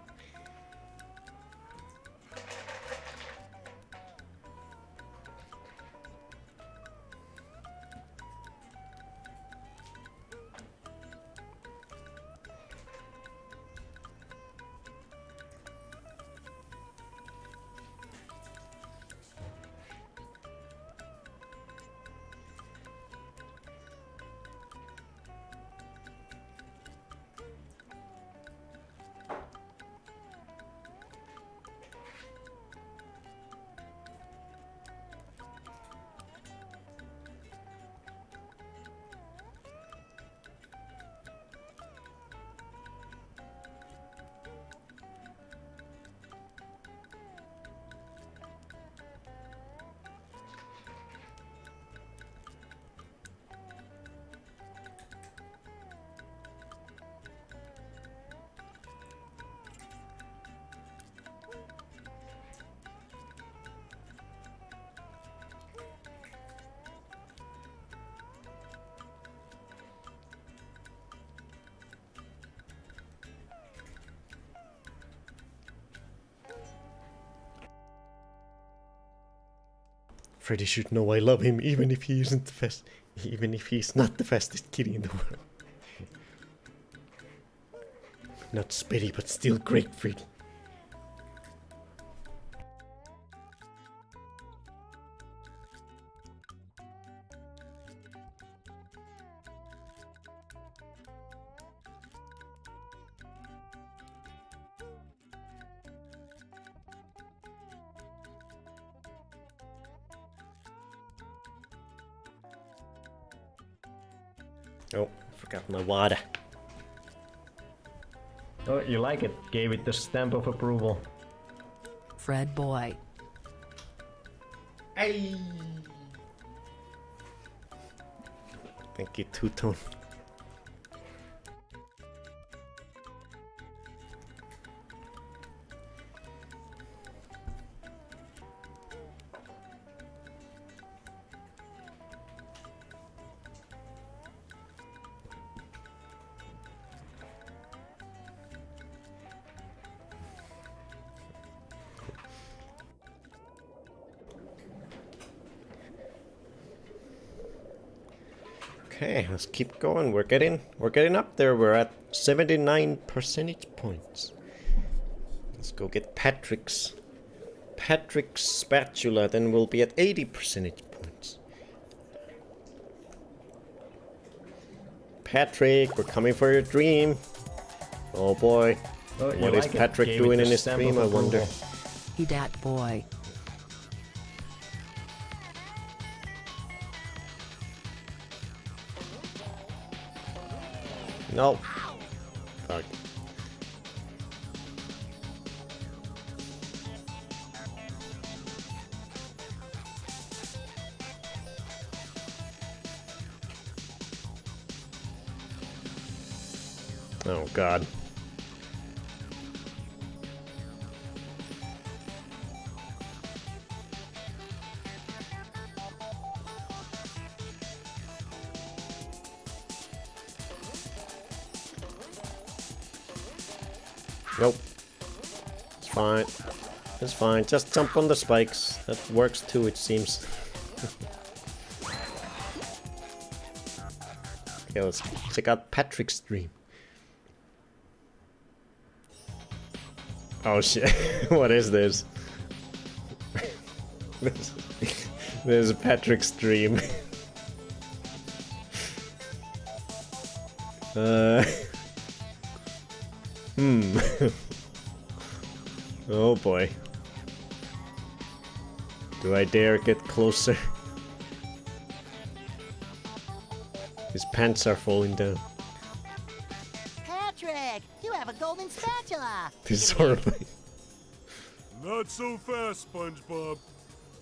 [SPEAKER 2] Freddy should know I love him, even if he isn't even if he's not the fastest kitty in the world. Not spitty, but still great, Freddy. Oh, forgot my water. Oh, you like it? Gave it the stamp of approval.
[SPEAKER 10] Fred boy.
[SPEAKER 2] Hey. Thank you, Two-Tone. Okay, let's keep going. We're getting up there. We're at 79 percentage points. Let's go get Patrick's spatula, then we'll be at 80 percentage points. Patrick, we're coming for your dream. Oh boy. Oh, what is Patrick doing in his dream, I wonder?
[SPEAKER 10] He dat boy.
[SPEAKER 2] No. Fuck. Oh God. Nope. It's fine. It's fine. Just jump on the spikes. That works too, it seems. Okay, let's check out Patrick's stream. Oh shit. What is this? This is Patrick's stream. Oh boy. Do I dare get closer? His pants are falling down.
[SPEAKER 4] Patrick, you have a golden spatula.
[SPEAKER 2] This is horrifying.
[SPEAKER 3] Not so fast, SpongeBob.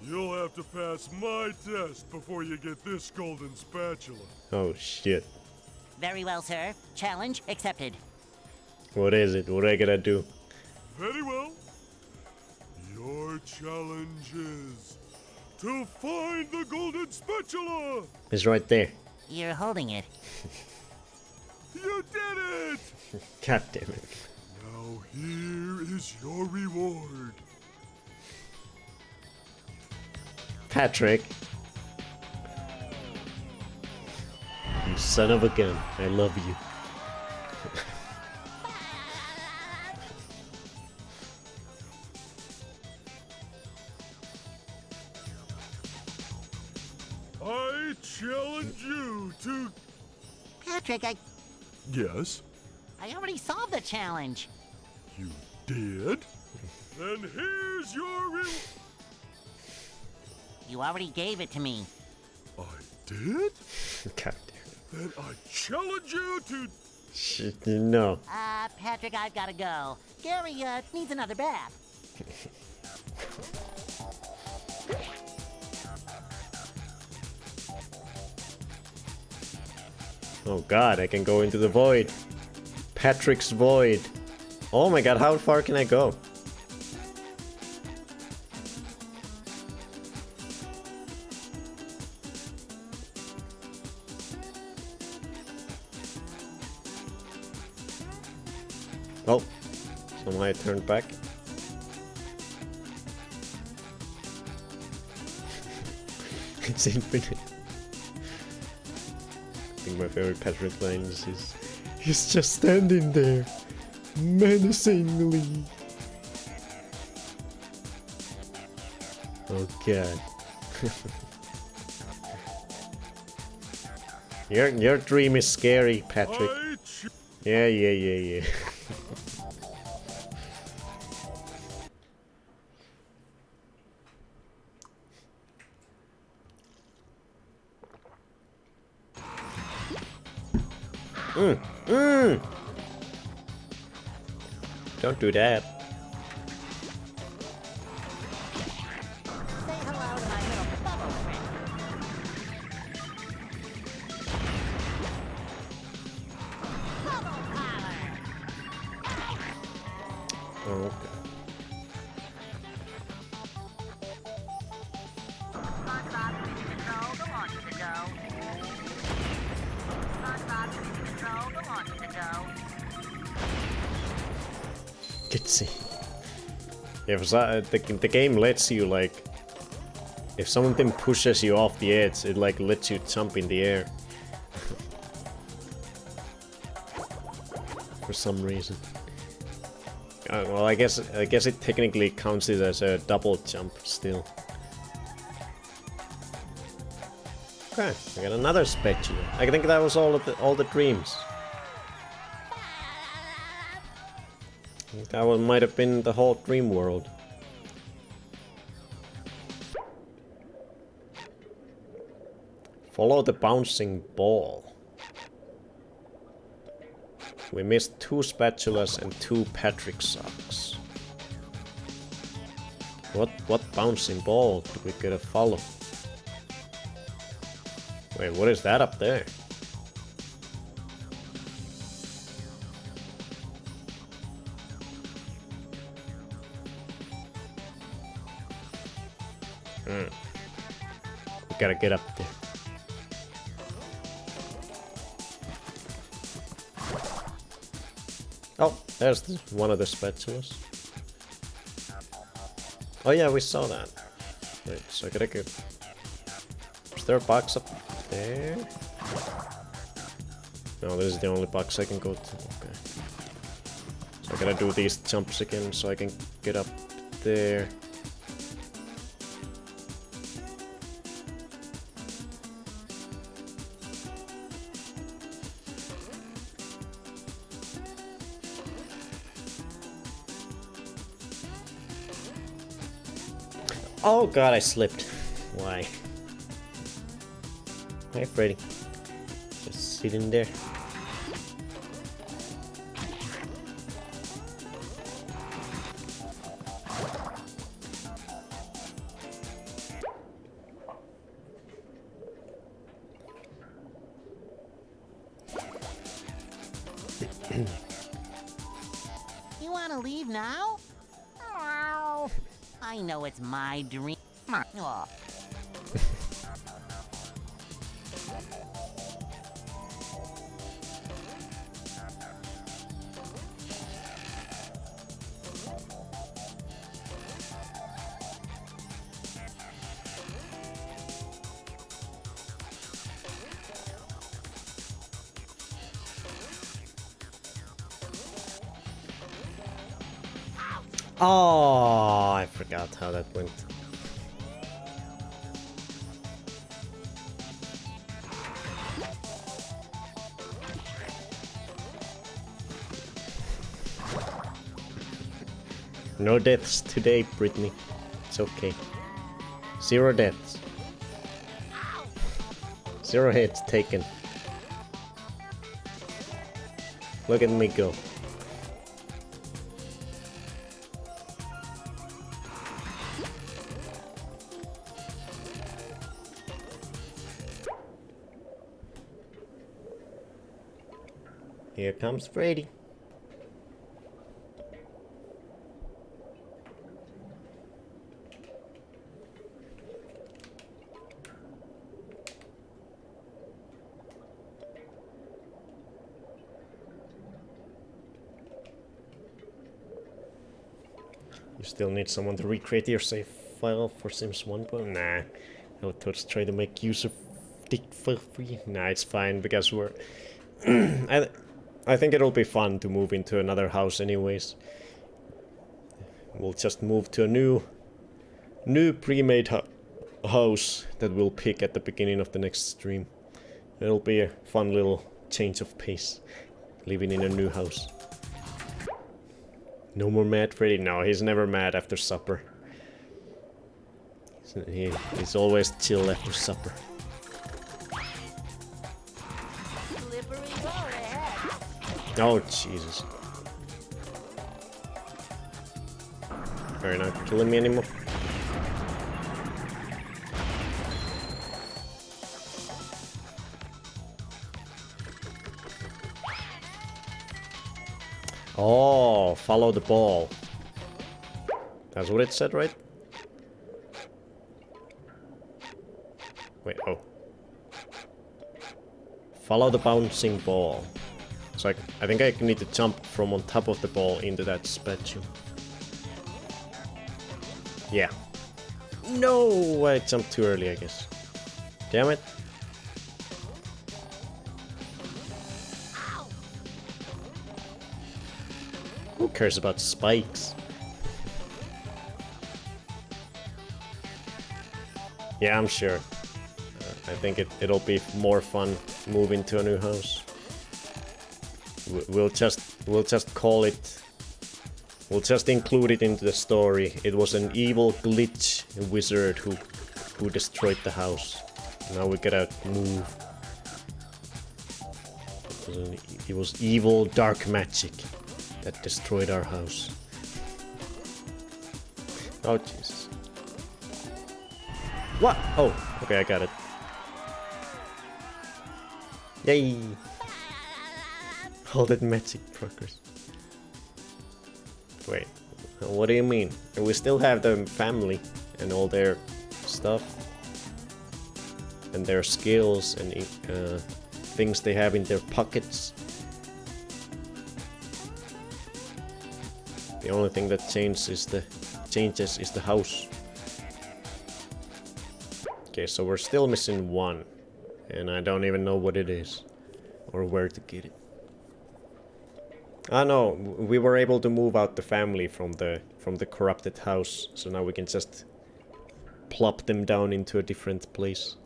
[SPEAKER 3] You'll have to pass my test before you get this golden spatula.
[SPEAKER 2] Oh shit.
[SPEAKER 4] Very well, sir. Challenge accepted.
[SPEAKER 2] What is it? What I gotta do?
[SPEAKER 3] Very well. Your challenge is to find the golden spatula.
[SPEAKER 2] It's right there.
[SPEAKER 4] You're holding it.
[SPEAKER 3] You did it!
[SPEAKER 2] God damn it.
[SPEAKER 3] Now here is your reward.
[SPEAKER 2] Patrick. You son of a gun. I love you.
[SPEAKER 3] I challenge you to...
[SPEAKER 4] Patrick,
[SPEAKER 3] Yes?
[SPEAKER 4] I already solved the challenge.
[SPEAKER 3] You did? Then here's your reward.
[SPEAKER 4] You already gave it to me.
[SPEAKER 3] I did?
[SPEAKER 2] God
[SPEAKER 3] Then I challenge you to...
[SPEAKER 2] Shit, no.
[SPEAKER 4] Patrick, I've gotta go. Gary, needs another bath.
[SPEAKER 2] Oh God, I can go into the void. Patrick's void. Oh my God, how far can I go? Oh, somehow I turned back. It's infinite. I think my favorite Patrick lines is he's just standing there menacingly. Oh god. Your dream is scary, Patrick. Yeah. Don't do that.
[SPEAKER 4] Say hello to my little bubble friend. Bubble collar.
[SPEAKER 2] Oh, okay.
[SPEAKER 4] SpongeBob Mini Control, go on to the go. SpongeBob Mini Control, go on to the go.
[SPEAKER 2] Let's see. Yeah, the game lets you like, if something pushes you off the edge, it like lets you jump in the air. For some reason. Well, I guess it technically counts it as a double jump still. Okay, I got another spatula. I think that was all the dreams. That one might have been the whole dream world. Follow the bouncing ball. We missed 2 spatulas and 2 Patrick socks. What bouncing ball do we gotta follow? Wait, what is that up there? We gotta get up there. Oh, there's one of the spatulas. Oh yeah, we saw that. Wait, so I gotta get... Is there a box up there? No, this is the only box I can go to. Okay. So I gotta do these jumps again so I can get up there. Oh god, I slipped. Why? Hey Freddy. Just sitting there.
[SPEAKER 4] You wanna leave now? Meow. I know it's my dream. Oh.
[SPEAKER 2] Oh, I forgot how that went. No deaths today, Brittany. It's okay. 0 deaths. 0 hits taken. Look at me go. Here comes Freddy. You still need someone to recreate your save file for Sims 1. Nah, Toads try to make use of dick for free. Nah, it's fine because we're. I think it'll be fun to move into another house, anyways. We'll just move to a new pre-made house that we'll pick at the beginning of the next stream. It'll be a fun little change of pace, living in a new house. No more mad Freddy? No, he's never mad after supper. He's always chill after supper. Oh, Jesus. Are you not killing me anymore? Oh, follow the ball. That's what it said, right? Wait, oh. Follow the bouncing ball. So I think I need to jump from on top of the ball into that spatula. Yeah. No, I jumped too early, I guess. Damn it. Who cares about spikes? Yeah, I'm sure. I think it'll be more fun moving to a new house. We'll just call it. We'll just include it into the story. It was an evil glitch wizard who destroyed the house. Now we gotta move. It was evil dark magic that destroyed our house. Oh Jesus! What? Oh, okay, I got it. Yay! All that magic progress. Wait, what do you mean? We still have the family and all their stuff and their skills and things they have in their pockets. The only thing that changes is the house. Okay, so we're still missing one, and I don't even know what it is or where to get it. Ah no, we were able to move out the family from the corrupted house, so now we can just plop them down into a different place.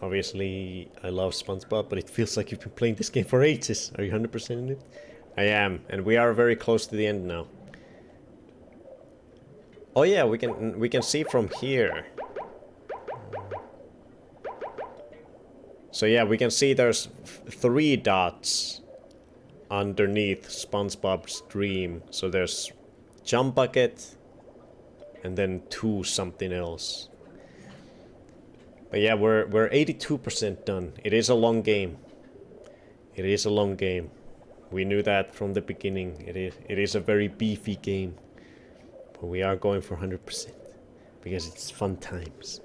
[SPEAKER 2] Obviously, I love SpongeBob, but it feels like you've been playing this game for ages. Are you 100% in it? I am, and we are very close to the end now. Oh yeah, we can see from here. So yeah, we can see there's 3 dots underneath SpongeBob's dream. So there's jump bucket and then 2 something else. But yeah, we're 82% done. It is a long game. It is a long game. We knew that from the beginning. It is a very beefy game. But we are going for 100% because it's fun times.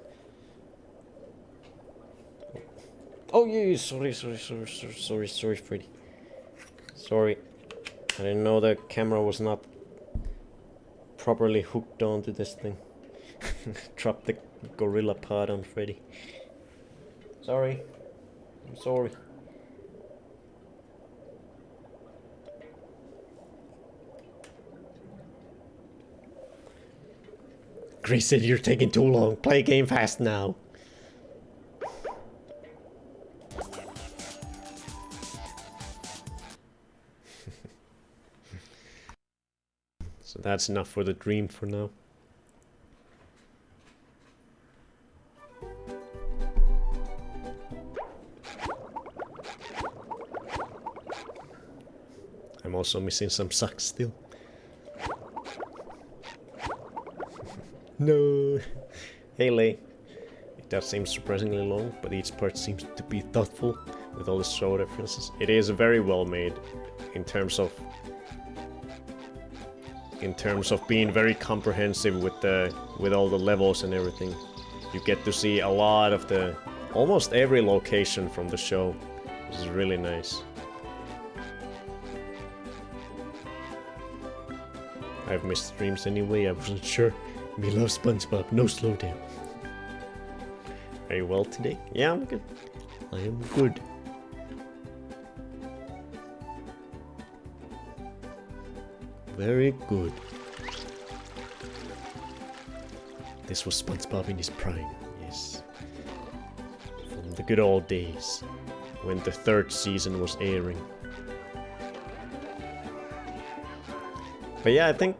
[SPEAKER 2] Oh yeah, sorry, Freddy. Sorry. I didn't know the camera was not properly hooked onto this thing. Dropped the gorilla pod on Freddy. Sorry. I'm sorry. Grace said you're taking too long. Play game fast now. So that's enough for the dream for now. I'm also missing some socks still. No. Hey Lay. It does seem surprisingly long, but each part seems to be thoughtful with all the show references. It is very well made in terms of being very comprehensive with all the levels and everything. You get to see a lot of almost every location from the show, which is really nice. I've missed streams anyway, I wasn't sure. Me love SpongeBob, no slowdown. Are you well today? Yeah, I'm good. I am good. Very good. This was SpongeBob in his prime, yes. From the good old days, when the 3rd season was airing. But yeah, I think...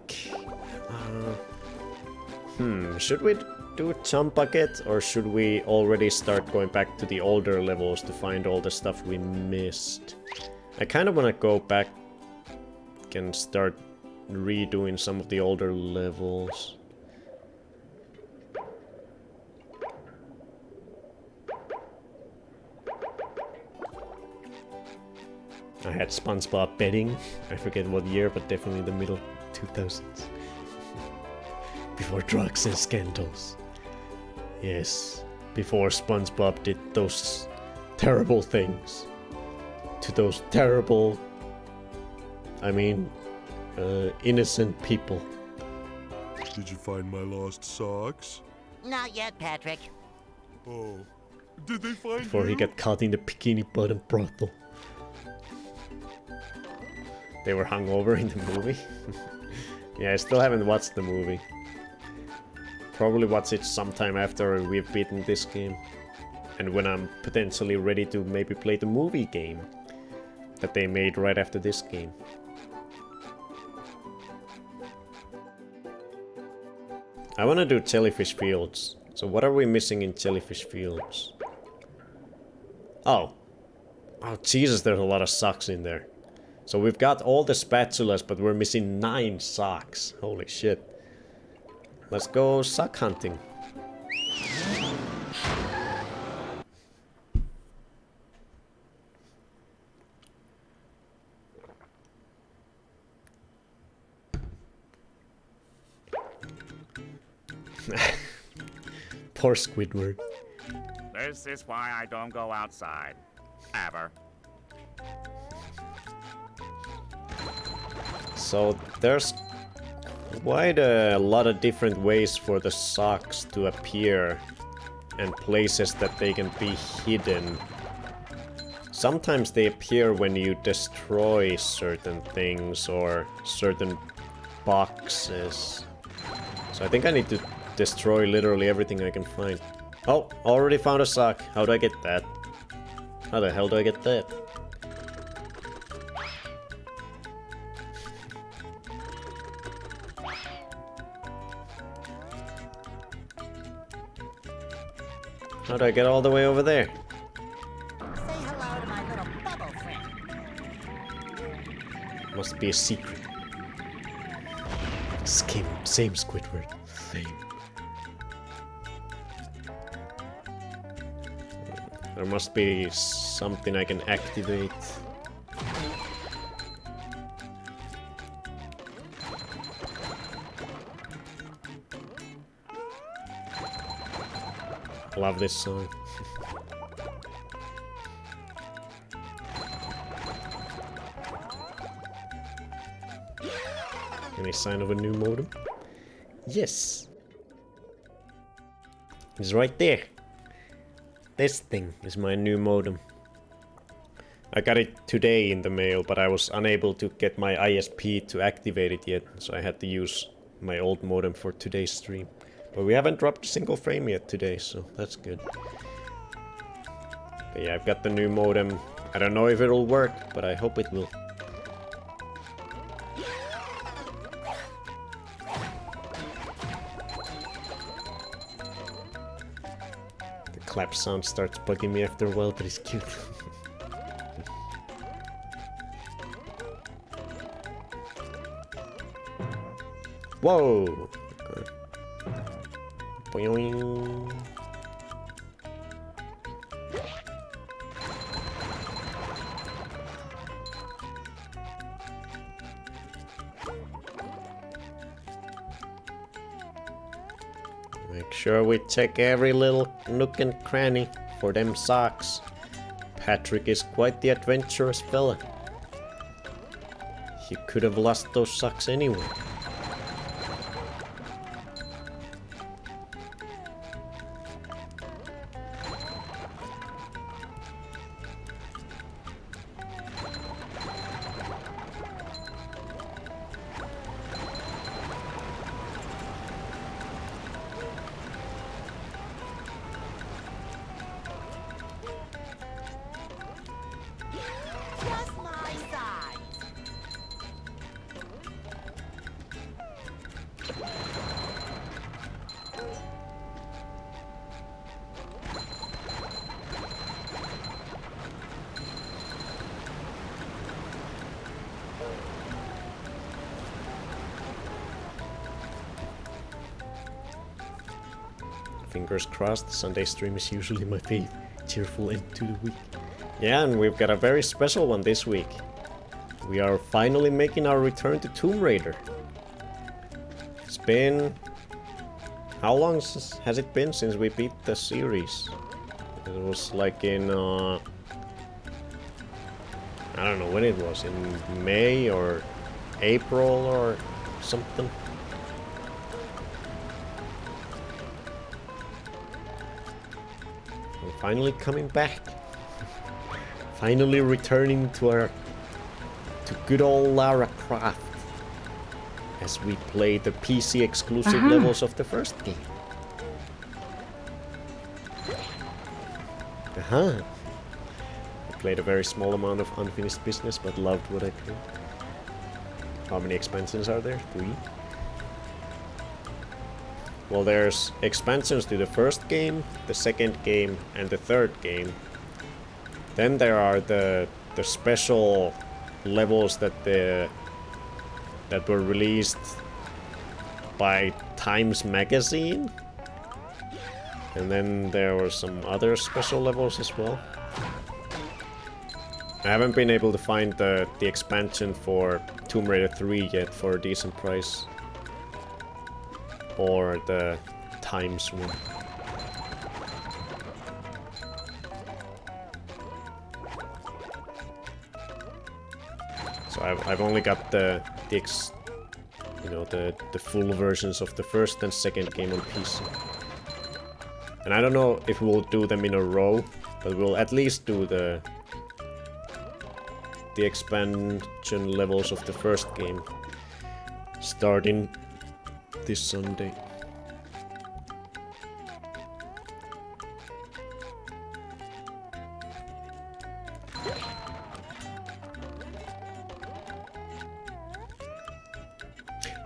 [SPEAKER 2] should we do a jump bucket, or should we already start going back to the older levels to find all the stuff we missed? I kind of want to go back and start redoing some of the older levels. I had SpongeBob betting. I forget what year, but definitely the middle 2000s. Before drugs and scandals. Yes, before SpongeBob did those terrible things. To those terrible... I mean, innocent people.
[SPEAKER 3] Did you find my lost socks?
[SPEAKER 4] Not yet, Patrick.
[SPEAKER 3] Oh. Did they find
[SPEAKER 2] Before he got caught in the Bikini Bottom brothel. They were hungover in the movie. Yeah, I still haven't watched the movie. Probably watch it sometime after we've beaten this game. And when I'm potentially ready to maybe play the movie game that they made right after this game. I wanna do Jellyfish Fields. So what are we missing in Jellyfish Fields? Oh. Oh Jesus, there's a lot of socks in there. So we've got all the spatulas, but we're missing 9 socks. Holy shit. Let's go sock hunting. Poor Squidward.
[SPEAKER 11] This is why I don't go outside. Ever.
[SPEAKER 2] So there's quite a lot of different ways for the socks to appear and places that they can be hidden. Sometimes they appear when you destroy certain things or certain boxes. So I think I need to destroy literally everything I can find. Oh, already found a sock. How do I get that? How the hell do I get that? How do I get all the way over there?
[SPEAKER 4] Say hello to my little bubble friend.
[SPEAKER 2] Must be a secret. Same Squidward. Same. There must be something I can activate. Love this song. Any sign of a new modem? Yes! It's right there! This thing is my new modem. I got it today in the mail, but I was unable to get my ISP to activate it yet, so I had to use my old modem for today's stream. But we haven't dropped a single frame yet today, so that's good. But yeah, I've got the new modem. I don't know if it'll work, but I hope it will. The clap sound starts bugging me after a while, but it's cute. Whoa! Okay. Boing. Make sure we check every little nook and cranny for them socks. Patrick is quite the adventurous fella. He could have lost those socks anyway. Fingers crossed, Sunday stream is usually my fave. Cheerful end to the week. Yeah, and we've got a very special one this week. We are finally making our return to Tomb Raider. It's been... How long has it been since we beat the series? It was like in... I don't know when it was, in May or April or something. We're finally coming back. Finally returning to good old Lara Croft as we play the PC exclusive levels of the first game. I played a very small amount of unfinished business, but loved what I played. How many expansions are there? 3? Well, there's expansions to the first game, the second game, and the third game. Then there are the special levels that were released by Times Magazine. And then there were some other special levels as well. I haven't been able to find the expansion for Tomb Raider 3 yet for a decent price. Or the Times one. So I've only got the full versions of the first and second game on PC. And I don't know if we'll do them in a row, but we'll at least do the expansion levels of the first game starting this Sunday.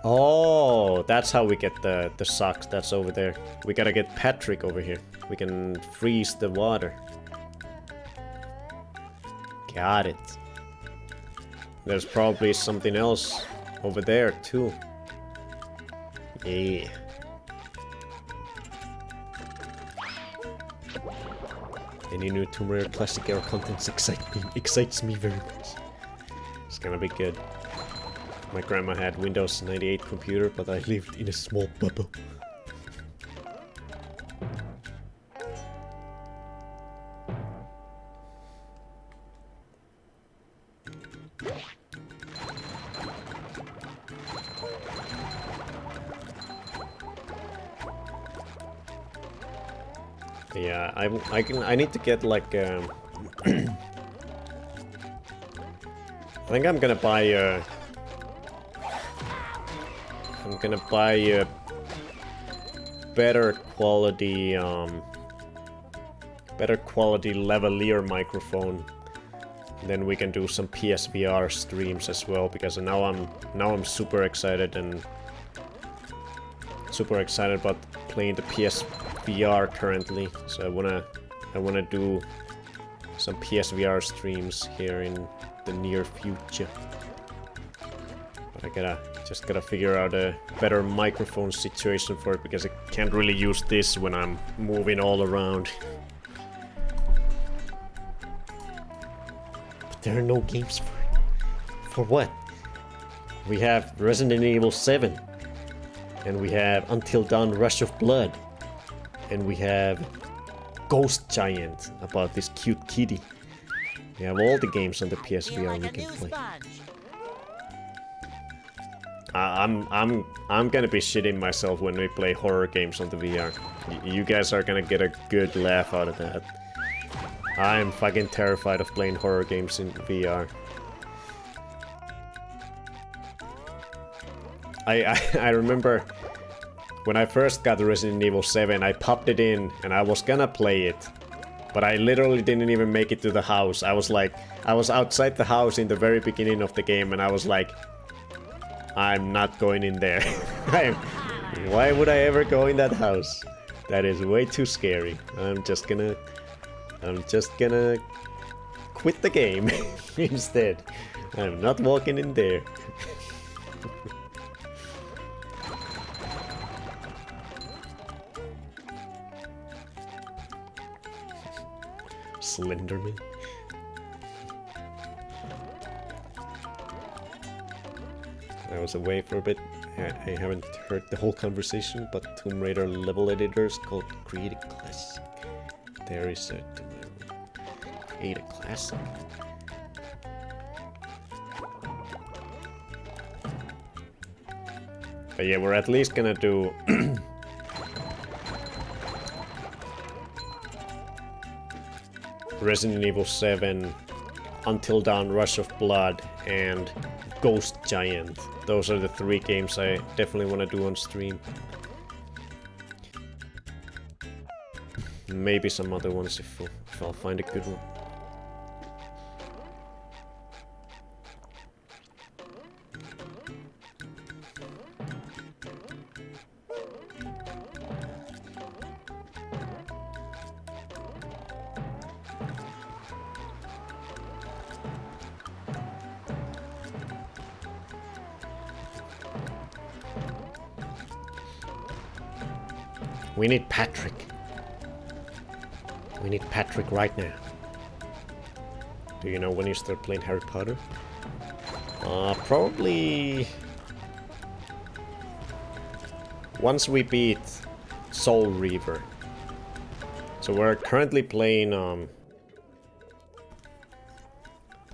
[SPEAKER 2] Oh, that's how we get the socks. That's over there. We gotta get Patrick over here. We can freeze the water. Got it. There's probably something else over there too. Yeah. Any new Tomb Raider Classic Era content excites me very much. It's gonna be good. My grandma had Windows 98 computer, but I lived in a small bubble. Yeah, I need to get like I think I'm gonna buy a better quality lavalier microphone. Then we can do some PSVR streams as well, because now I'm super excited about playing the PSVR currently. So I wanna do some PSVR streams here in the near future. But I just gotta figure out a better microphone situation for it, because I can't really use this when I'm moving all around. But there are no games for it. For what? We have Resident Evil 7. And we have Until Dawn Rush of Blood. And we have Ghost Giant, about this cute kitty. We have all the games on the PSVR we can play. I'm gonna be shitting myself when we play horror games on the VR. You guys are gonna get a good laugh out of that. I'm fucking terrified of playing horror games in VR. I remember when I first got Resident Evil 7, I popped it in and I was gonna play it. But I literally didn't even make it to the house. I was outside the house in the very beginning of the game, and I was like, I'm not going in there. Why would I ever go in that house? That is way too scary. I'm just gonna quit the game instead. I'm not walking in there. Slenderman. I was away for a bit. I haven't heard the whole conversation, but Tomb Raider level editors called Create a Classic. There is a Create a Classic. But yeah, we're at least gonna do Resident Evil 7, Until Dawn, Rush of Blood, and Ghost Giant. Those are the 3 games I definitely want to do on stream. Maybe some other ones if I'll find a good one. We need Patrick. We need Patrick right now. Do you know when you start playing Harry Potter? Probably once we beat Soul Reaver. So we're currently playing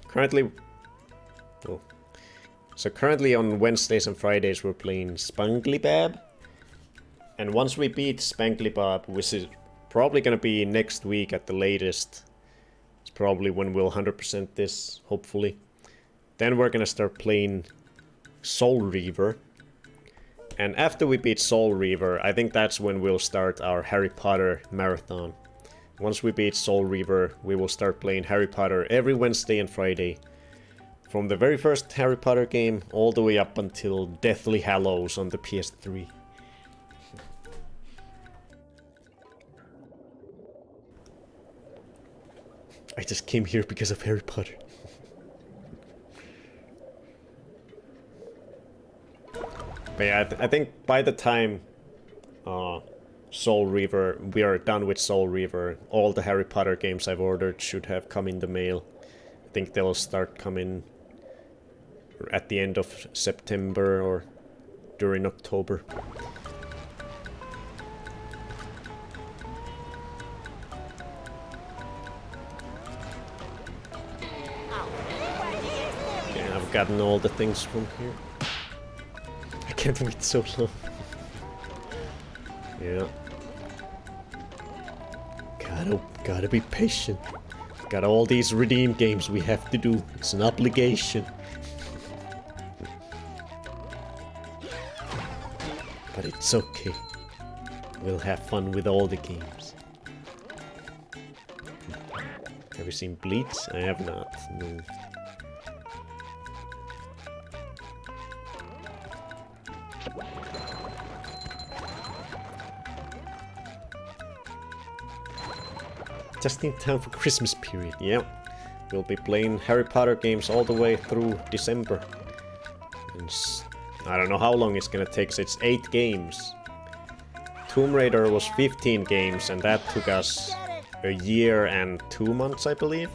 [SPEAKER 2] currently on Wednesdays and Fridays we're playing SpongeBob. And once we beat SpongeBob, which is probably gonna be next week at the latest, it's probably when we'll 100% this, hopefully. Then we're gonna start playing Soul Reaver. And after we beat Soul Reaver, I think that's when we'll start our Harry Potter marathon. Once we beat Soul Reaver, we will start playing Harry Potter every Wednesday and Friday. From the very first Harry Potter game, all the way up until Deathly Hallows on the PS3. I just came here because of Harry Potter. But yeah, I think by the time Soul Reaver, we are done with Soul Reaver, all the Harry Potter games I've ordered should have come in the mail. I think they'll start coming at the end of September or during October. I've gotten all the things from here. I can't wait so long. Yeah. Gotta be patient. Got all these redeem games we have to do. It's an obligation. But it's okay. We'll have fun with all the games. Have you seen Bleach? I have not. No. Just in time for Christmas period, yeah. We'll be playing Harry Potter games all the way through December. And I don't know how long it's gonna take, so it's 8 games. Tomb Raider was 15 games, and that took us a year and 2 months, I believe.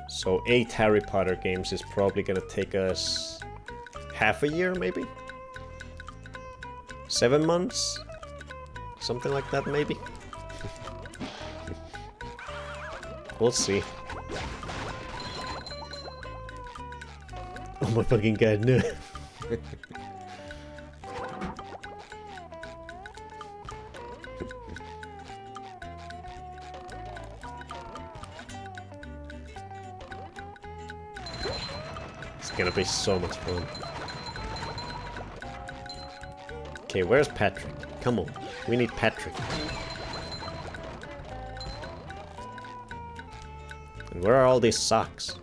[SPEAKER 2] So 8 Harry Potter games is probably gonna take us half a year, maybe? 7 months? Something like that, maybe? We'll see. Oh my fucking god, no. It's gonna be so much fun. Okay, where's Patrick? Come on, we need Patrick. And where are all these socks?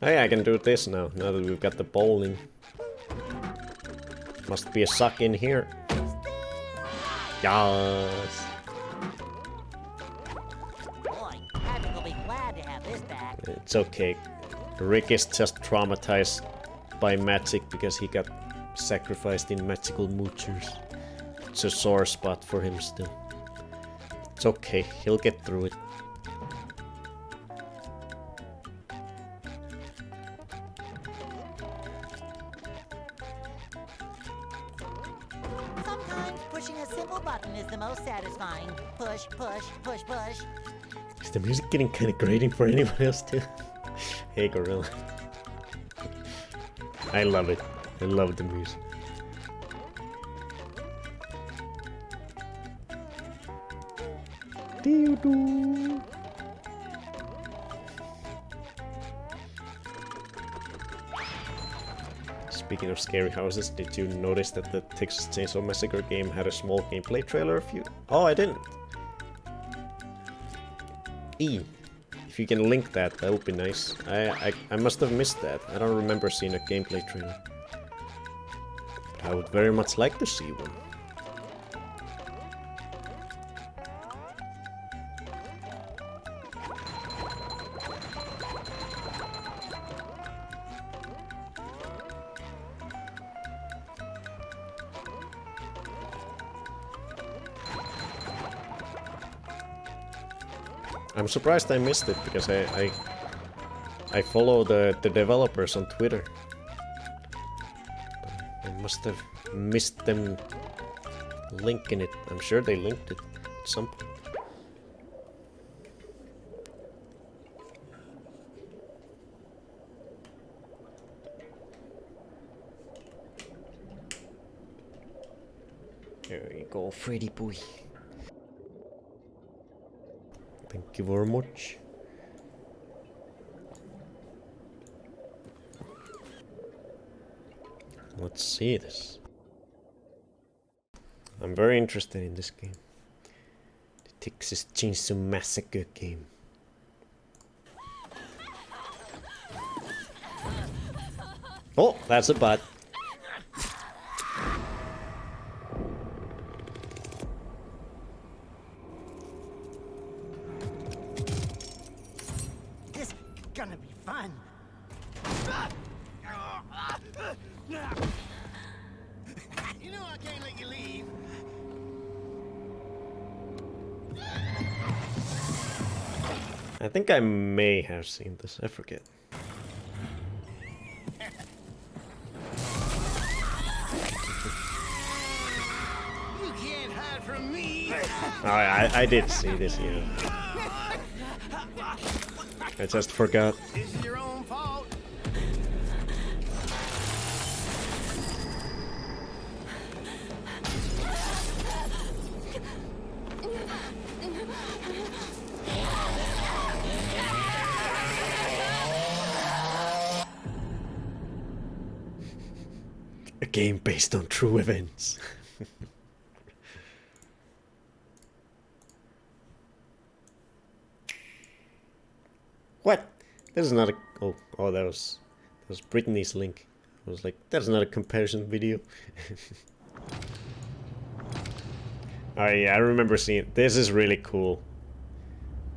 [SPEAKER 2] Hey, I can do this now that we've got the bowling. Must be a suck in here. Yes.
[SPEAKER 4] Boy, Patrick will be glad to have this back.
[SPEAKER 2] It's okay. Rick is just traumatized by magic because he got sacrificed in magical moochers. It's a sore spot for him still. It's okay, he'll get through it.
[SPEAKER 4] Sometimes pushing a simple button is the most satisfying. Push, push, push, push.
[SPEAKER 2] Is the music getting kind of grating for anyone else too? Hey Gorilla. I love it. I love the music. Doo-doo. Speaking of scary houses, did you notice that the Texas Chainsaw Massacre game had a small gameplay trailer of you? Oh, I didn't. If you can link that, that would be nice. I must have missed that. I don't remember seeing a gameplay trailer. But I would very much like to see one. I'm surprised I missed it because I follow the developers on Twitter. But I must have missed them linking it. I'm sure they linked it at some point. There you go, Freddy boy. Thank you very much. Let's see this. I'm very interested in this game. The Texas Chainsaw Massacre game. Oh, that's a bot.
[SPEAKER 4] This is gonna be fun.
[SPEAKER 3] You know I can't let you leave.
[SPEAKER 2] I think I may have seen this. I forget.
[SPEAKER 3] You can't hide from me.
[SPEAKER 2] Oh, I did see this, yeah. I just forgot.
[SPEAKER 3] This is your own fault.
[SPEAKER 2] A game based on true events. What? That is not a... Oh, that was Brittany's link. I was like, that's not a comparison video. Oh yeah, I remember seeing... This is really cool.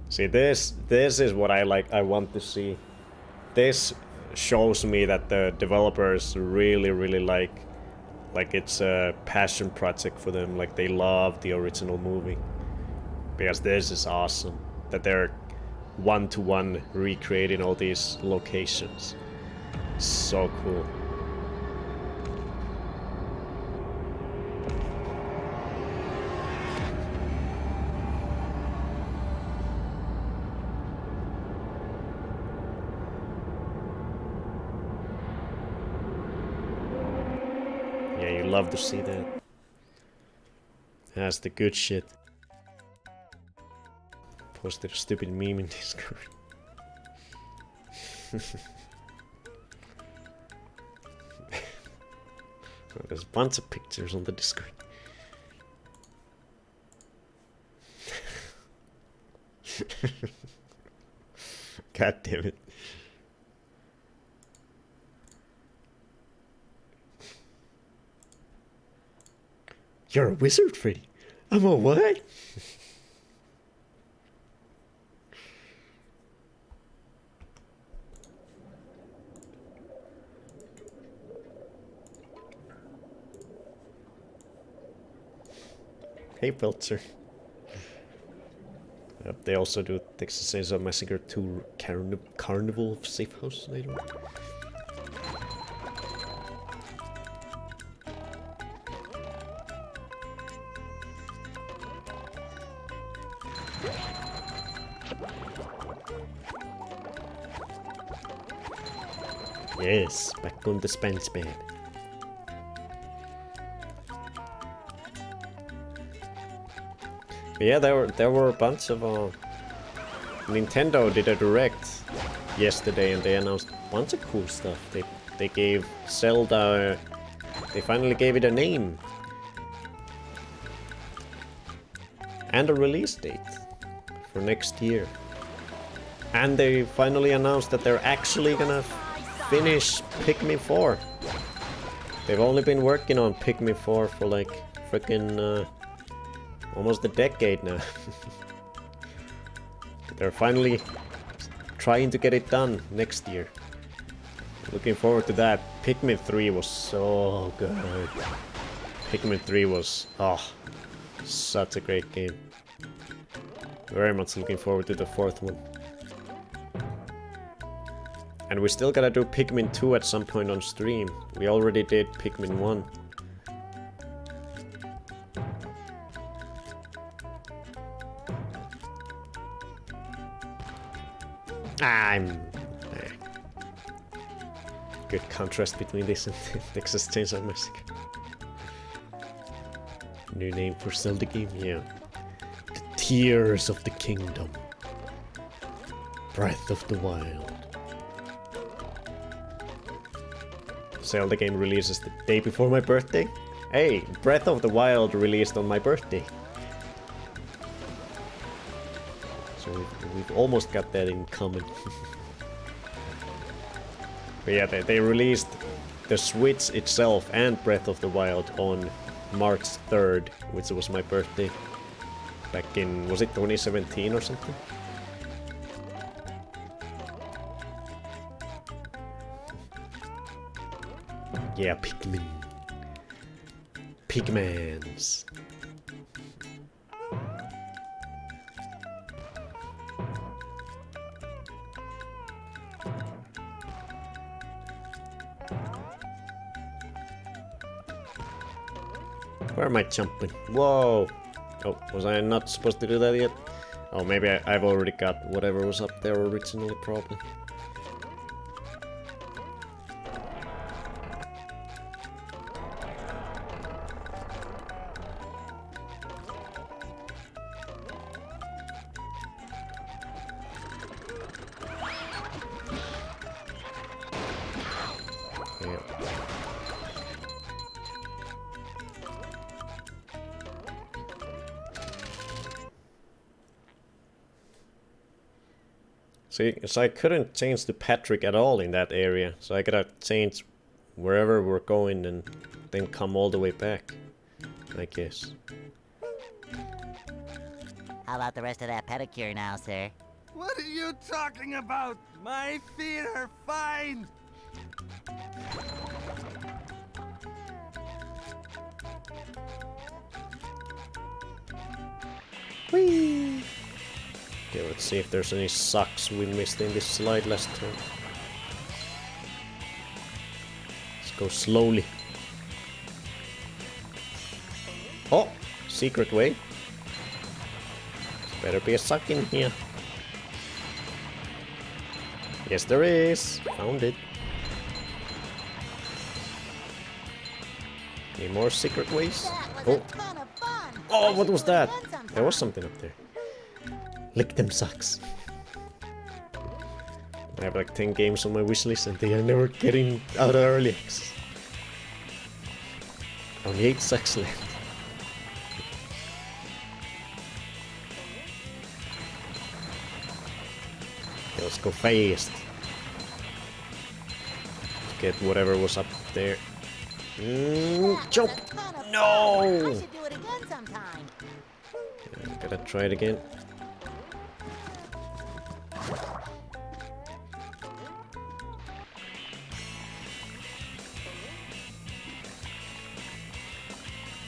[SPEAKER 2] See, this is what I like. I want to see. This shows me that the developers really like it's a passion project for them. Like they love the original movie. Because this is awesome. That they're one-to-one recreating all these locations. So cool. Yeah, you love to see that. That's the good shit. Posted a stupid meme in Discord. Oh, there's a bunch of pictures on the Discord. God damn it. You're a wizard, Freddy. I'm a what? Hey, Peltzer. They also do Texas Chainsaw Massacre 2 Carnival of Safe House later. Yes, back on the SpongeBob. But yeah, there were a bunch of Nintendo did a direct yesterday, and they announced a bunch of cool stuff. They gave Zelda. They finally gave it a name and a release date for next year. And they finally announced that they're actually gonna finish Pikmin 4. They've only been working on Pikmin 4 for like frickin' almost a decade now. They're finally trying to get it done next year. Looking forward to that. Pikmin 3 was so good. Pikmin 3 was, such a great game. Very much looking forward to the fourth one. And we still gotta do Pikmin 2 at some point on stream. We already did Pikmin 1. Good contrast between this and Texas Chainsaw Massacre. New name for Zelda game, yeah. The Tears of the Kingdom. Breath of the Wild. Zelda game releases the day before my birthday? Hey, Breath of the Wild released on my birthday. So we've almost got that in common. But yeah, they released the Switch itself and Breath of the Wild on March 3rd, which was my birthday. Back in, was it 2017 or something? Yeah, Pikmin. Pigmans. Where am I jumping? Whoa! Oh, was I not supposed to do that yet? Oh, maybe I've already got whatever was up there originally, probably. See, so I couldn't change to Patrick at all in that area, so I gotta change wherever we're going and then come all the way back, I guess.
[SPEAKER 4] How about the rest of that pedicure now, sir?
[SPEAKER 12] What are you talking about? My feet are fine!
[SPEAKER 2] Whee! Okay, let's see if there's any sucks we missed in this slide last time. Let's go slowly. Oh! Secret way. Better be a suck in here. Yes, there is. Found it. Any more secret ways? Oh! Oh, what was that? There was something up there. Lick them sucks. I have like 10 games on my wishlist and they are never getting out of early access. Only 8 sucks left. Okay, let's go fast. Let's get whatever was up there. Jump! No! Gotta try it again.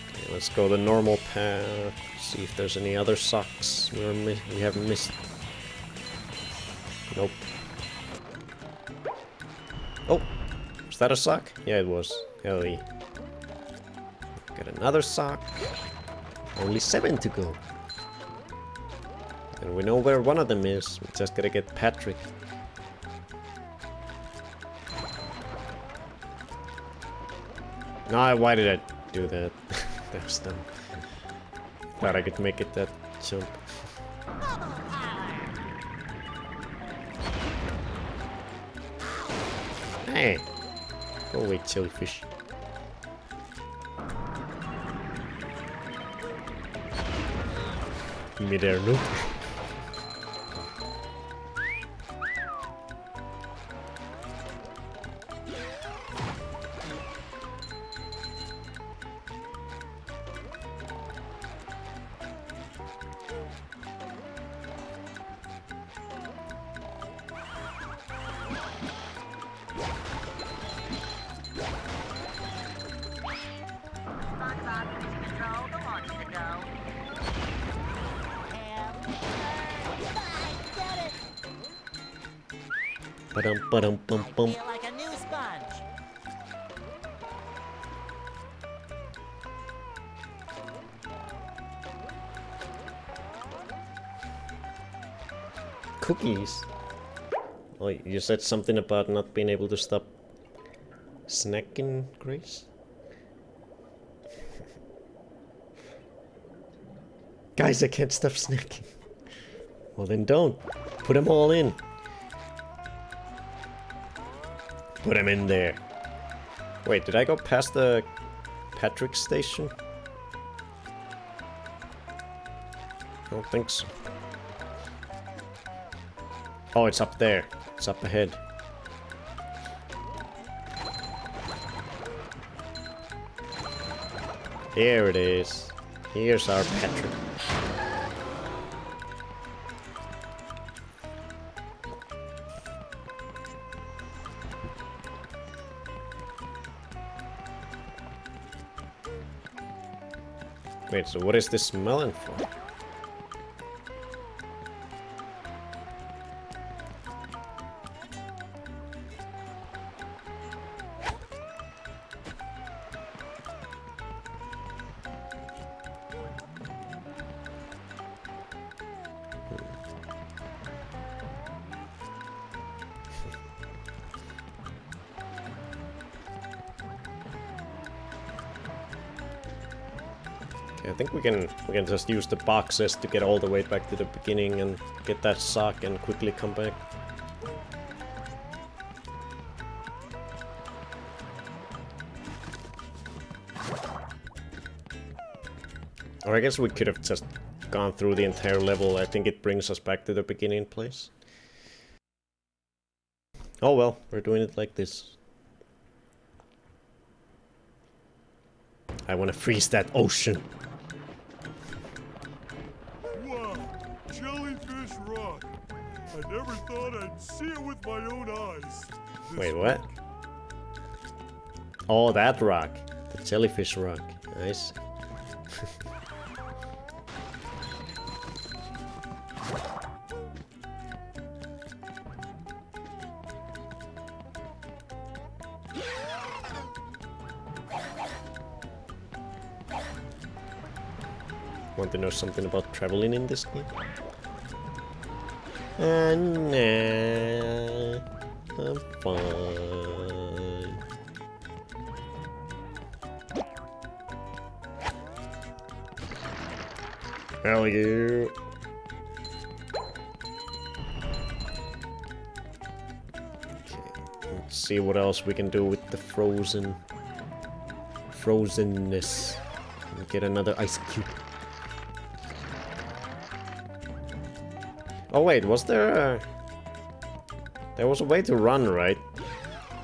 [SPEAKER 2] Okay, let's go the normal path. See if there's any other socks we haven't missed. Nope. Oh! Was that a sock? Yeah, it was. Hell yeah. Got another sock. Only 7 to go. And we know where one of them is. We just gotta get Patrick. No, why did I do that? That was dumb. Thought I could make it that jump. Hey! Go away, jellyfish. Mid-air noob. Ba-dum-ba-dum-bum-bum.
[SPEAKER 4] Feel like a new sponge.
[SPEAKER 2] Cookies. Oh, you said something about not being able to stop snacking, Grace? Guys, I can't stop snacking. Well then don't. Put them all in. Put them in there. Wait, did I go past the Patrick station? I don't think so. Oh, it's up there. It's up ahead. Here it is. Here's our Patrick. Wait, so what is this smelling for? I think we can just use the boxes to get all the way back to the beginning and get that sock and quickly come back. Or I guess we could have just gone through the entire level. I think it brings us back to the beginning place. Oh well, we're doing it like this. I want to freeze that ocean.
[SPEAKER 3] Wow, jellyfish rock. I never thought I'd see it with my own eyes.
[SPEAKER 2] Wait, what? Oh, that rock. The jellyfish rock. Nice. Want to know something about traveling in this game? Nah, I'm fine. Hell yeah. Okay, let's see what else we can do with the frozenness. Get another ice cube. Oh wait, was there a... There was a way to run, right?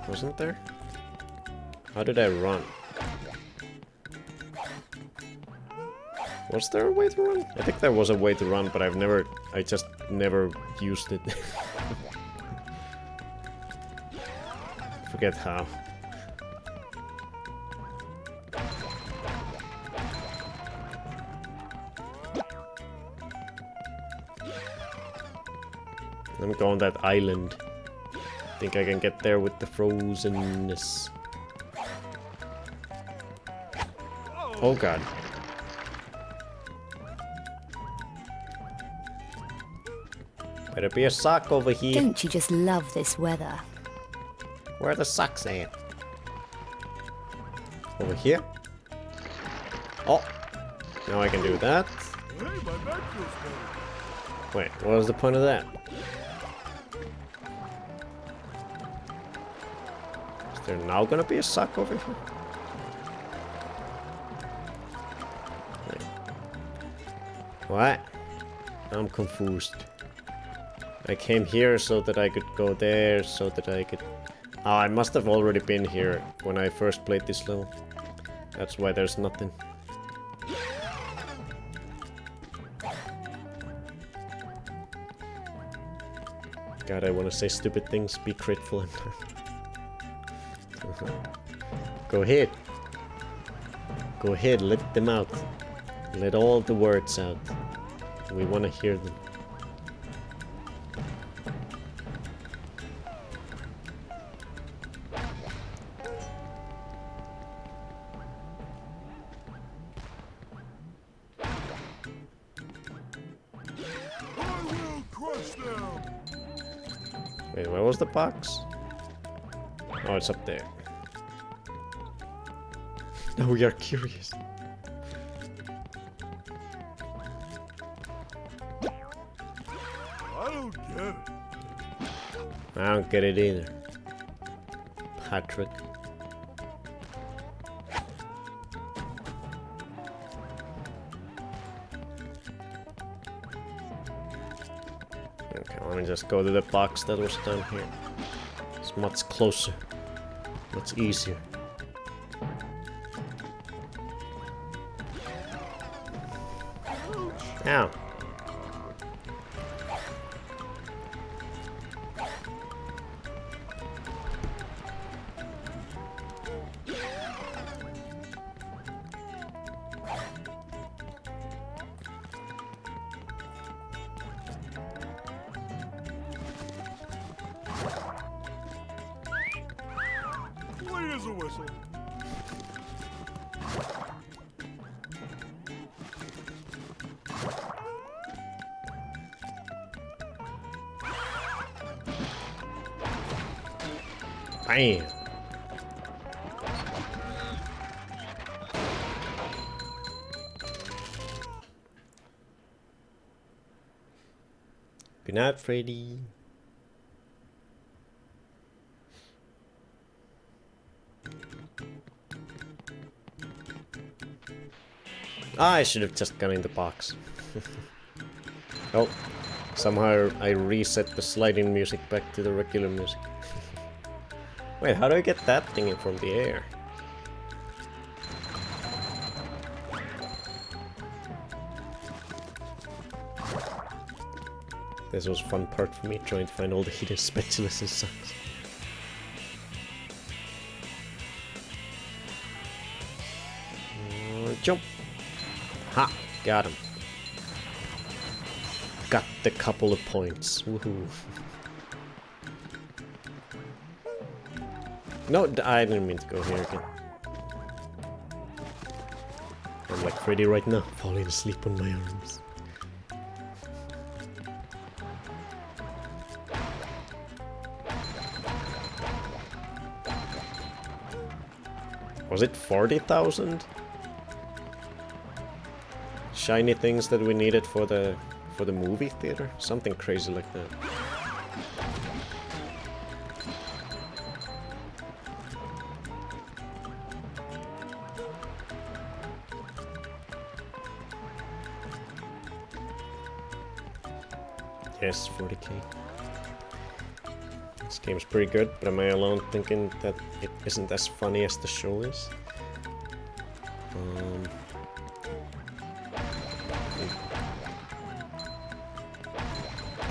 [SPEAKER 2] Wasn't there? How did I run? Was there a way to run? I think there was a way to run, but I just never used it. Forget how. Let me go on that island. Think I can get there with the frozenness. Oh god. Better be a sock over here.
[SPEAKER 13] Don't you just love this weather?
[SPEAKER 2] Where are the socks at? Over here? Oh! Now I can do that.
[SPEAKER 3] Hey, my back feels better.
[SPEAKER 2] Wait, what was the point of that? Is there now gonna be a sock over here? Wait. What? I'm confused. I came here so that I could go there, so that I could... Oh, I must have already been here when I first played this level. That's why there's nothing. God, I want to say stupid things. Be grateful. Go ahead. Go ahead, let them out. Let all the words out. We want to hear them.
[SPEAKER 3] I will crush them.
[SPEAKER 2] Wait, where was the box? Oh, it's up there. Now we are curious.
[SPEAKER 3] I don't get it.
[SPEAKER 2] I don't get it either. Patrick. Okay, let me just go to the box that was down here. It's much closer. Much easier. Ow.
[SPEAKER 3] Clean as a whistle.
[SPEAKER 2] Bam. Good night, Freddy. I should have just gone in the box. Oh, somehow I reset the sliding music back to the regular music. Wait, how do I get that thing in from the air? This was fun part for me, trying to find all the hidden spatulas and such. Jump! Ha! Got him. Got the couple of points. Woohoo. No, I didn't mean to go here again. I'm like Freddy right now, falling asleep on my arms. Was it 40,000? Shiny things that we needed for the movie theater? Something crazy like that. Yes, 40k. This game's pretty good, but am I alone thinking that it isn't as funny as the show is?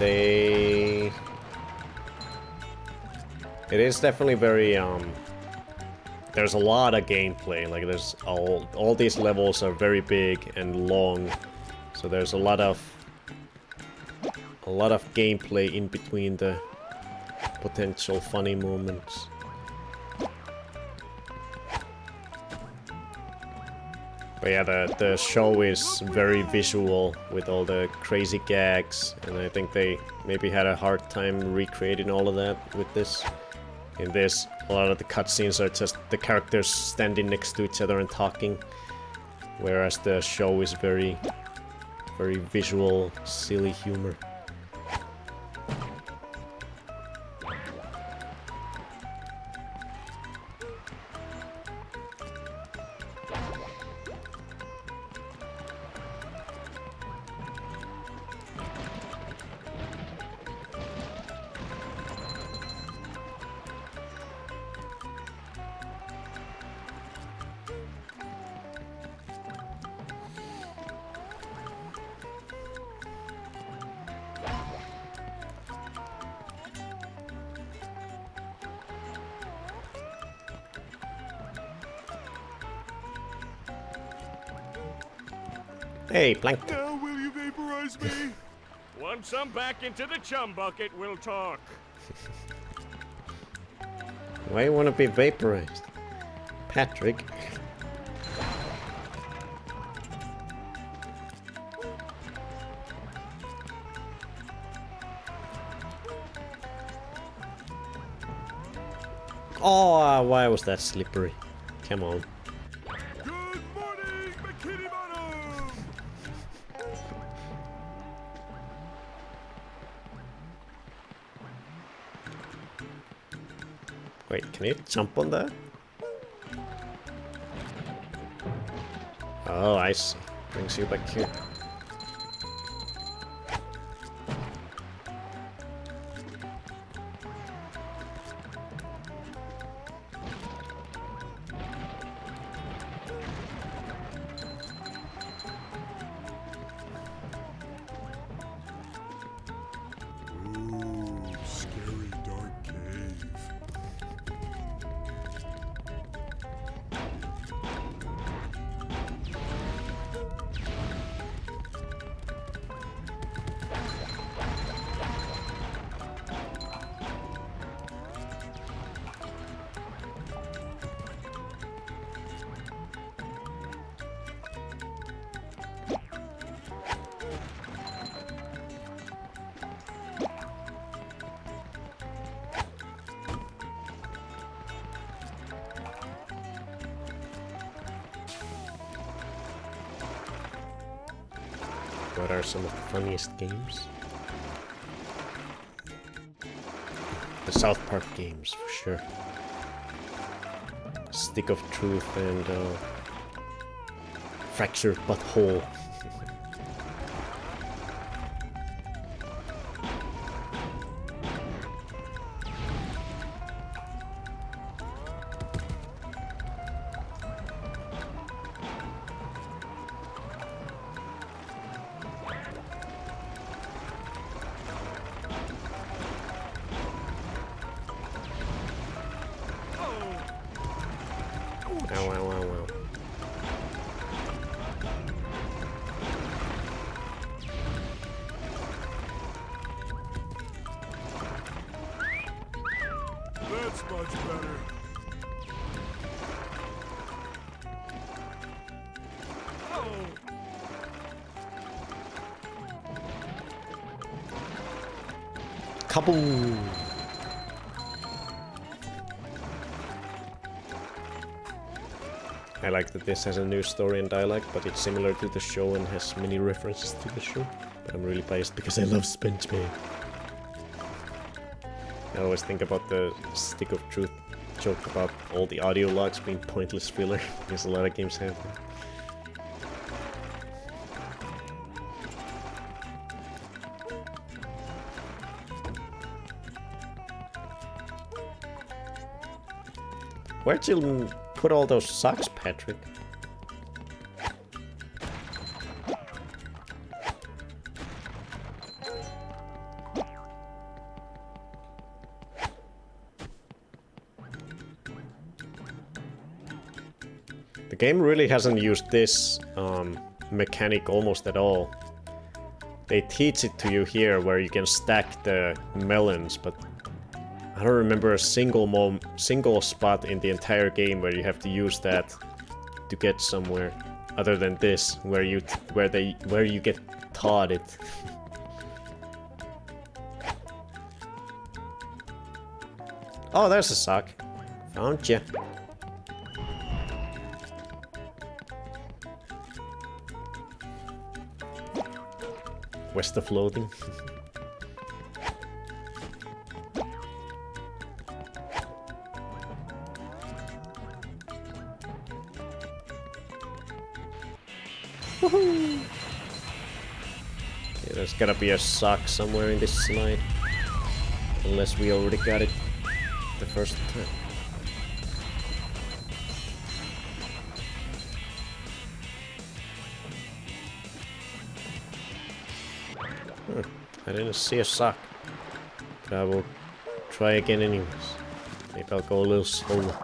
[SPEAKER 2] It is definitely very there's a lot of gameplay. Like there's all these levels are very big and long, so there's a lot of gameplay in between the potential funny moments. But yeah, the show is very visual with all the crazy gags, and I think they maybe had a hard time recreating all of that with this. In this, a lot of the cutscenes are just the characters standing next to each other and talking, whereas the show is very visual, silly humor. Hey, Plankton.
[SPEAKER 3] Now will you vaporize me? Once I'm back into the chum bucket, we'll talk.
[SPEAKER 2] Why you wanna be vaporized? Patrick. Oh, why was that slippery? Come on.
[SPEAKER 3] Good morning, Bikini Bottom!
[SPEAKER 2] Wait, can you jump on that? Oh, I see. Brings you back here.
[SPEAKER 3] Ooh, scary dark cave.
[SPEAKER 2] What are some of the funniest games? The South Park games, for sure. Stick of Truth and Fractured Butthole. Ow, ow, ow, ow.
[SPEAKER 3] That's much better. Oh!
[SPEAKER 2] Kaboom! I like that this has a new story and dialogue, but it's similar to the show and has many references to the show. But I'm really biased because I love SpongeBob. I always think about the Stick of Truth joke about all the audio logs being pointless filler, because a lot of games have them. Where'd you put all those socks, Patrick? game really hasn't used this mechanic almost at all. They teach it to you here where you can stack the melons, but I don't remember a single spot in the entire game where you have to use that to get somewhere, other than this, where you get taught it. Oh, there's a sock. Found ya. Where's the floating? Woohoo! Okay, there's gotta be a sock somewhere in this slide. Unless we already got it the first time. I didn't see a sock. But I will try again anyways. Maybe I'll go a little slower.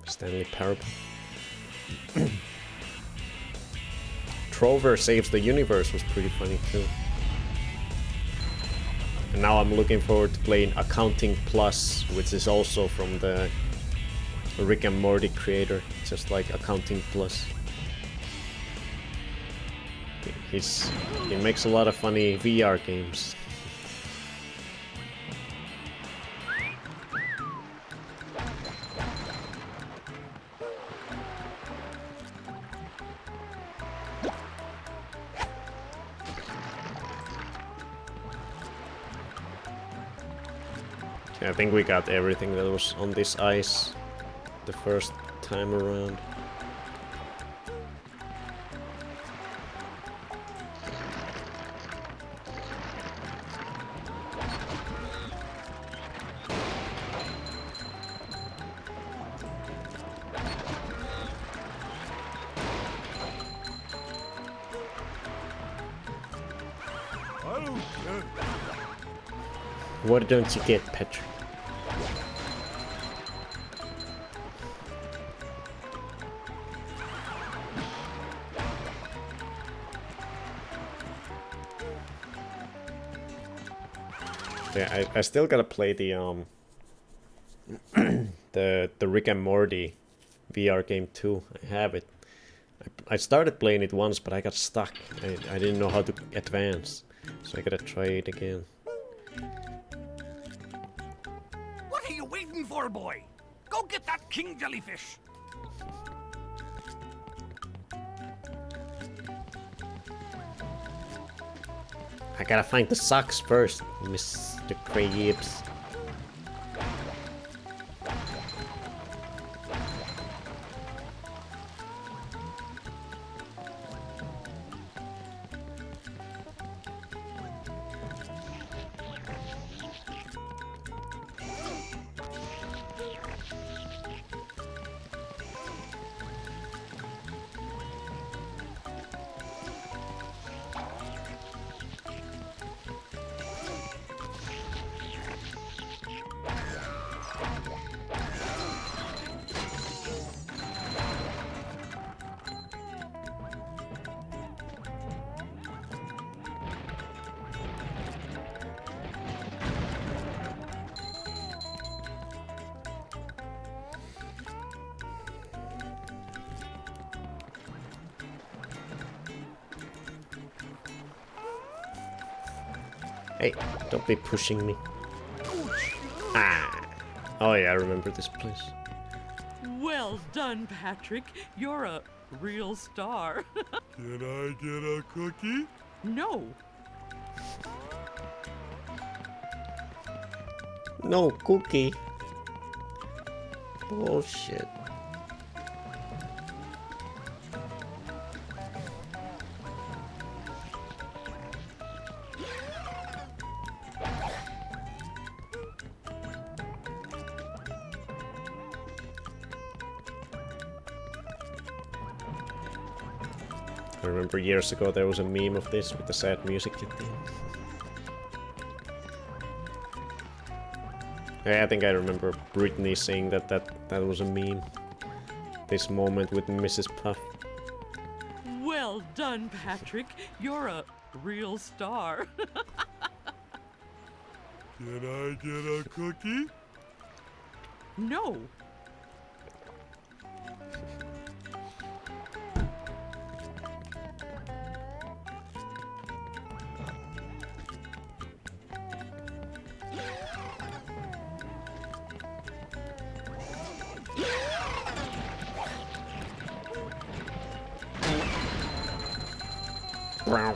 [SPEAKER 2] Stanley Parable. Trover Saves the Universe was pretty funny too. And now I'm looking forward to playing Accounting Plus, which is also from the Rick and Morty creator, just like Accounting Plus. He makes a lot of funny VR games. I think we got everything that was on this ice the first time around. What don't you get, Patrick? Yeah, I still gotta play the the Rick and Morty VR game too. I have it. I started playing it once, but I got stuck. I didn't know how to advance, so I gotta try it again.
[SPEAKER 12] What are you waiting for, boy? Go get that king jellyfish.
[SPEAKER 2] I gotta find the socks first, Mr. Krabs. Hey, don't be pushing me. Ah! Oh yeah, I remember this place.
[SPEAKER 14] Well done, Patrick. You're a real star.
[SPEAKER 3] Can I get a cookie?
[SPEAKER 14] No.
[SPEAKER 2] No cookie. Bullshit. I remember years ago there was a meme of this with the sad music at the end. Yeah, I think I remember Britney saying that was a meme. this moment with Mrs. Puff.
[SPEAKER 14] Well done, Patrick. You're a real star.
[SPEAKER 3] Can I get a cookie?
[SPEAKER 14] No.
[SPEAKER 2] Wow.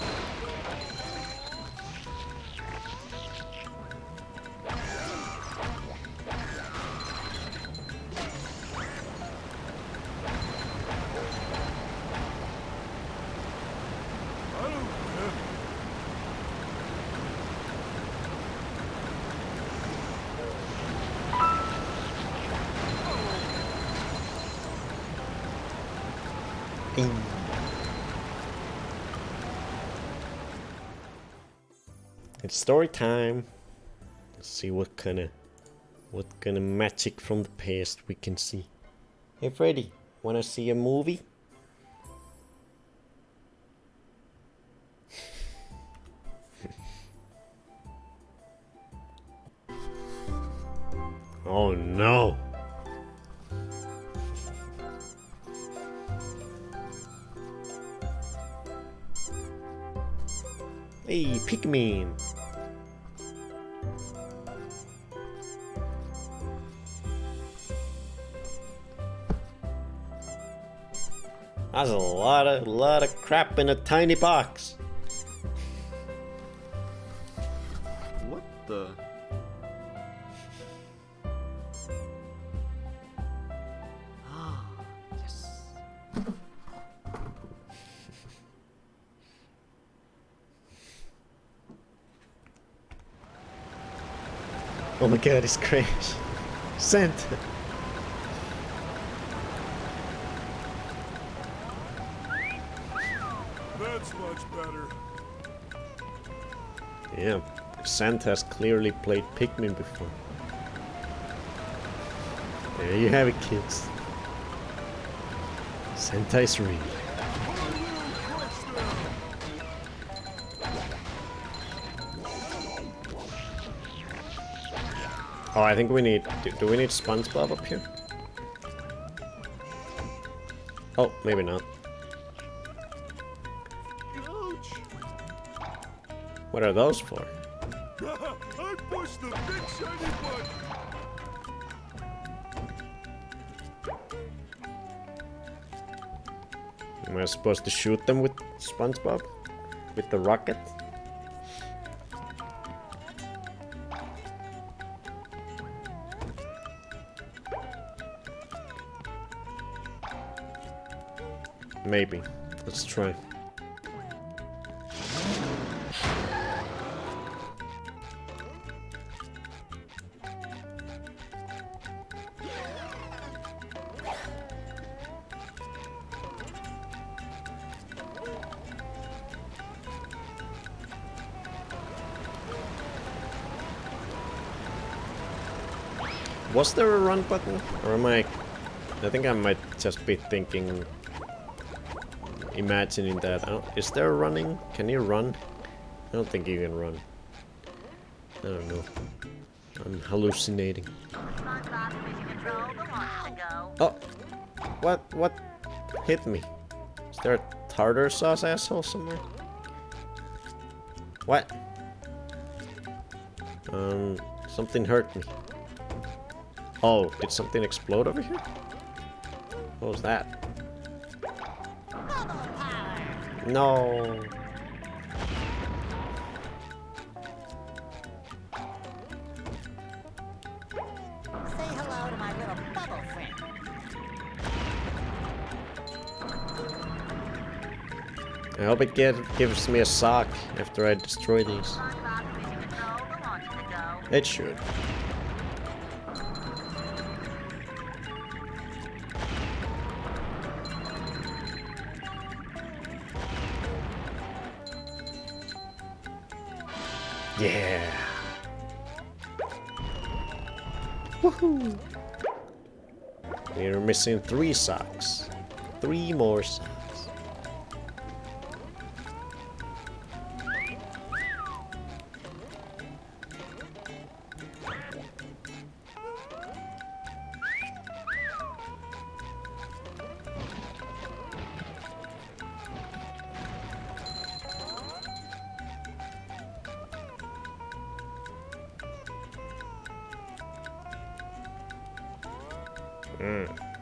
[SPEAKER 2] It's story time. Let's see what kind of magic from the past we can see. Hey Freddy, wanna see a movie? Oh no! Hey, Pikmin! That's a lot of crap in a tiny box.
[SPEAKER 12] What the?
[SPEAKER 4] Ah, yes.
[SPEAKER 2] Oh my god, it's Crash. Santa.
[SPEAKER 3] That's much better.
[SPEAKER 2] Yeah, Santa has clearly played Pikmin before. There you have it, kids. Santa is real. Oh, I think we need... Do we need SpongeBob up here? Oh, maybe not.
[SPEAKER 3] Ouch!
[SPEAKER 2] What are those for?
[SPEAKER 3] I pushed the big shiny button.
[SPEAKER 2] Am I supposed to shoot them with SpongeBob? With the rocket? Maybe. Let's try. Was there a run button? Or am I think I might just be thinking... Imagining that. Is there running? Can you run? I don't think you can run. I don't know. I'm hallucinating. Oh! What hit me? Is there a tartar sauce asshole somewhere? What? Something hurt me. Oh, did something explode over here? What was that? No.
[SPEAKER 4] Say hello to my little bubble friend.
[SPEAKER 2] I hope it gives me a sock after I destroy these. It should. Yeah. Woohoo. We're missing 3 socks. 3 more socks.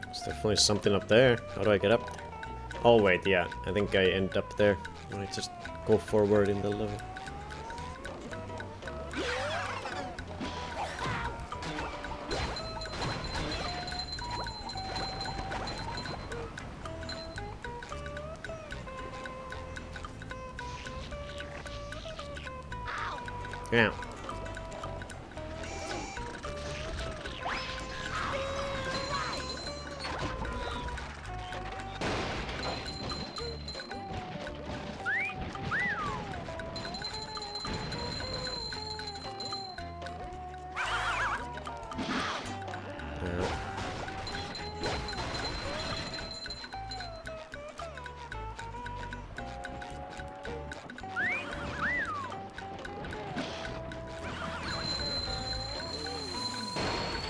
[SPEAKER 2] There's definitely something up there. How do I get up there? Oh wait, yeah. I think I end up there when I just go forward in the level. Yeah.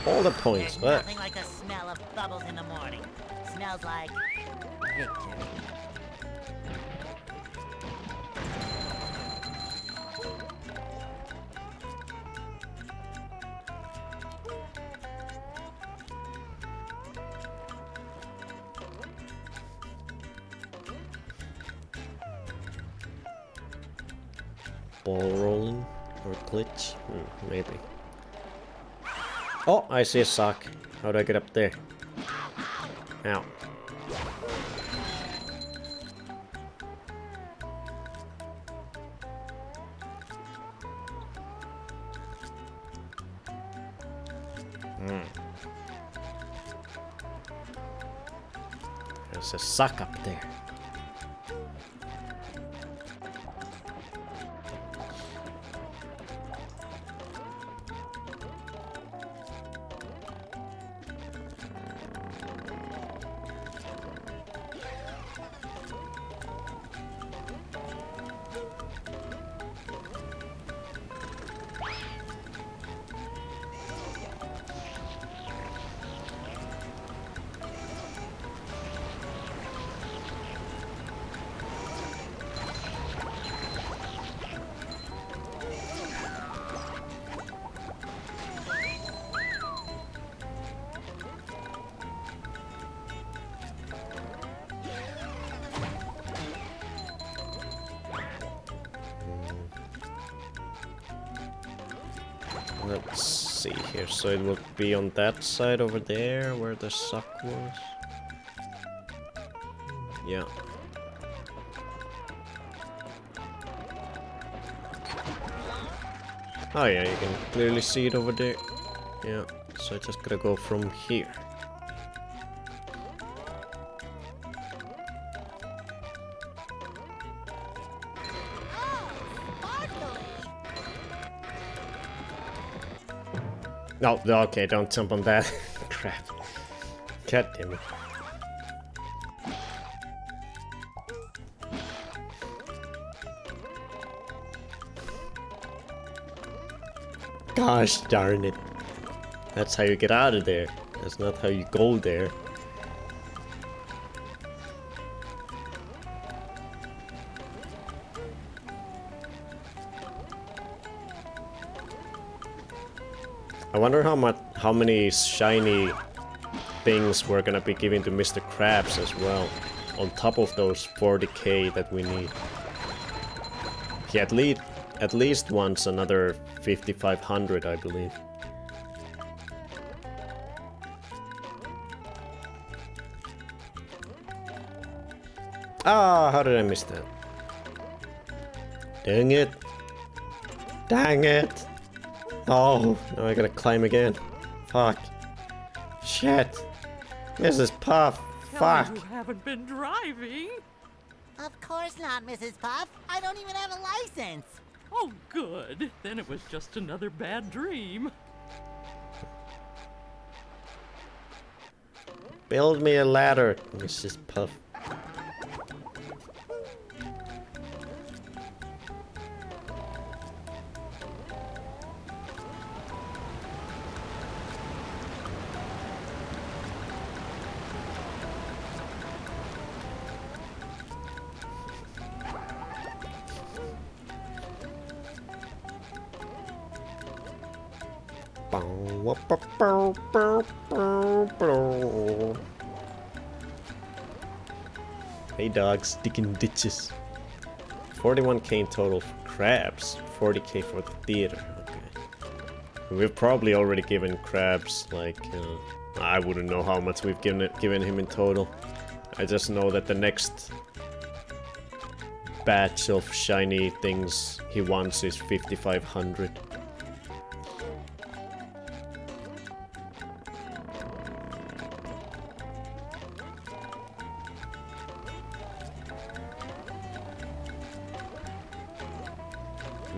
[SPEAKER 2] All the points,
[SPEAKER 4] There's
[SPEAKER 2] but
[SPEAKER 4] nothing like the smell of bubbles in the morning. Smells like victory.
[SPEAKER 2] ball rolling or glitch? Maybe. Oh, I see a sock. How do I get up there? Ow. There's a sock up there. Let's see here, so it would be on that side over there where the sock was. Yeah. Oh yeah, you can clearly see it over there. Yeah, so I just gotta go from here. No, okay, don't jump on that. Crap. God damn it. Gosh darn it. That's how you get out of there. That's not how you go there. I wonder how many shiny things we're gonna be giving to Mr. Krabs as well, on top of those 40k that we need. He at least wants another 5500, I believe. Ah, how did I miss that? Dang it! Dang it! Oh, now I gotta climb again. Fuck. Shit. Mrs. Puff.
[SPEAKER 14] Tell
[SPEAKER 2] Fuck.
[SPEAKER 14] me you haven't been driving.
[SPEAKER 4] Of course not, Mrs. Puff. I don't even have a license.
[SPEAKER 14] Oh, good. Then it was just another bad dream.
[SPEAKER 2] Build me a ladder, Mrs. Puff. Hey dogs, digging ditches. 41k in total for crabs, 40k for the theater. Okay. We've probably already given crabs like I wouldn't know how much we've given him in total. I just know that the next batch of shiny things he wants is 5500.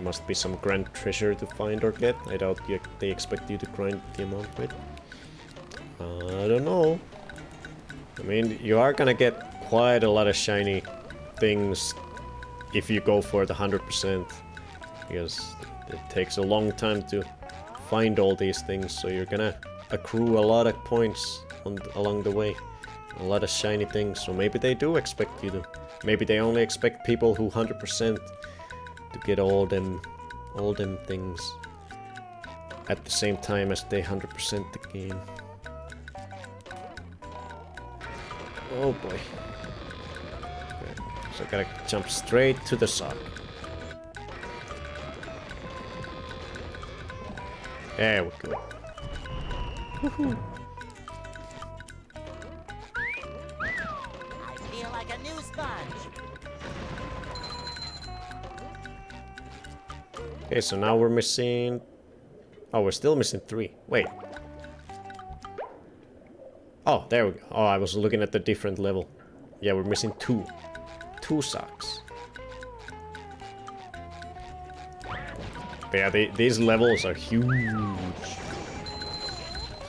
[SPEAKER 2] Must be some grand treasure to find or get. I doubt they expect you to grind the amount with. I don't know. I mean, you are gonna get quite a lot of shiny things if you go for the 100%. Because it takes a long time to find all these things, so you're gonna accrue a lot of points along the way. A lot of shiny things, so maybe they do expect you to. Maybe they only expect people who 100% to get all them things at the same time as they 100% the game. Oh boy. Okay, so I gotta jump straight to the sock. There we go. Woohoo.
[SPEAKER 4] I feel like a new sponge.
[SPEAKER 2] Okay, so now we're missing... Oh, we're still missing 3. Wait. Oh, there we go. Oh, I was looking at the different level. Yeah, we're missing 2. 2 socks. But yeah, these levels are huge.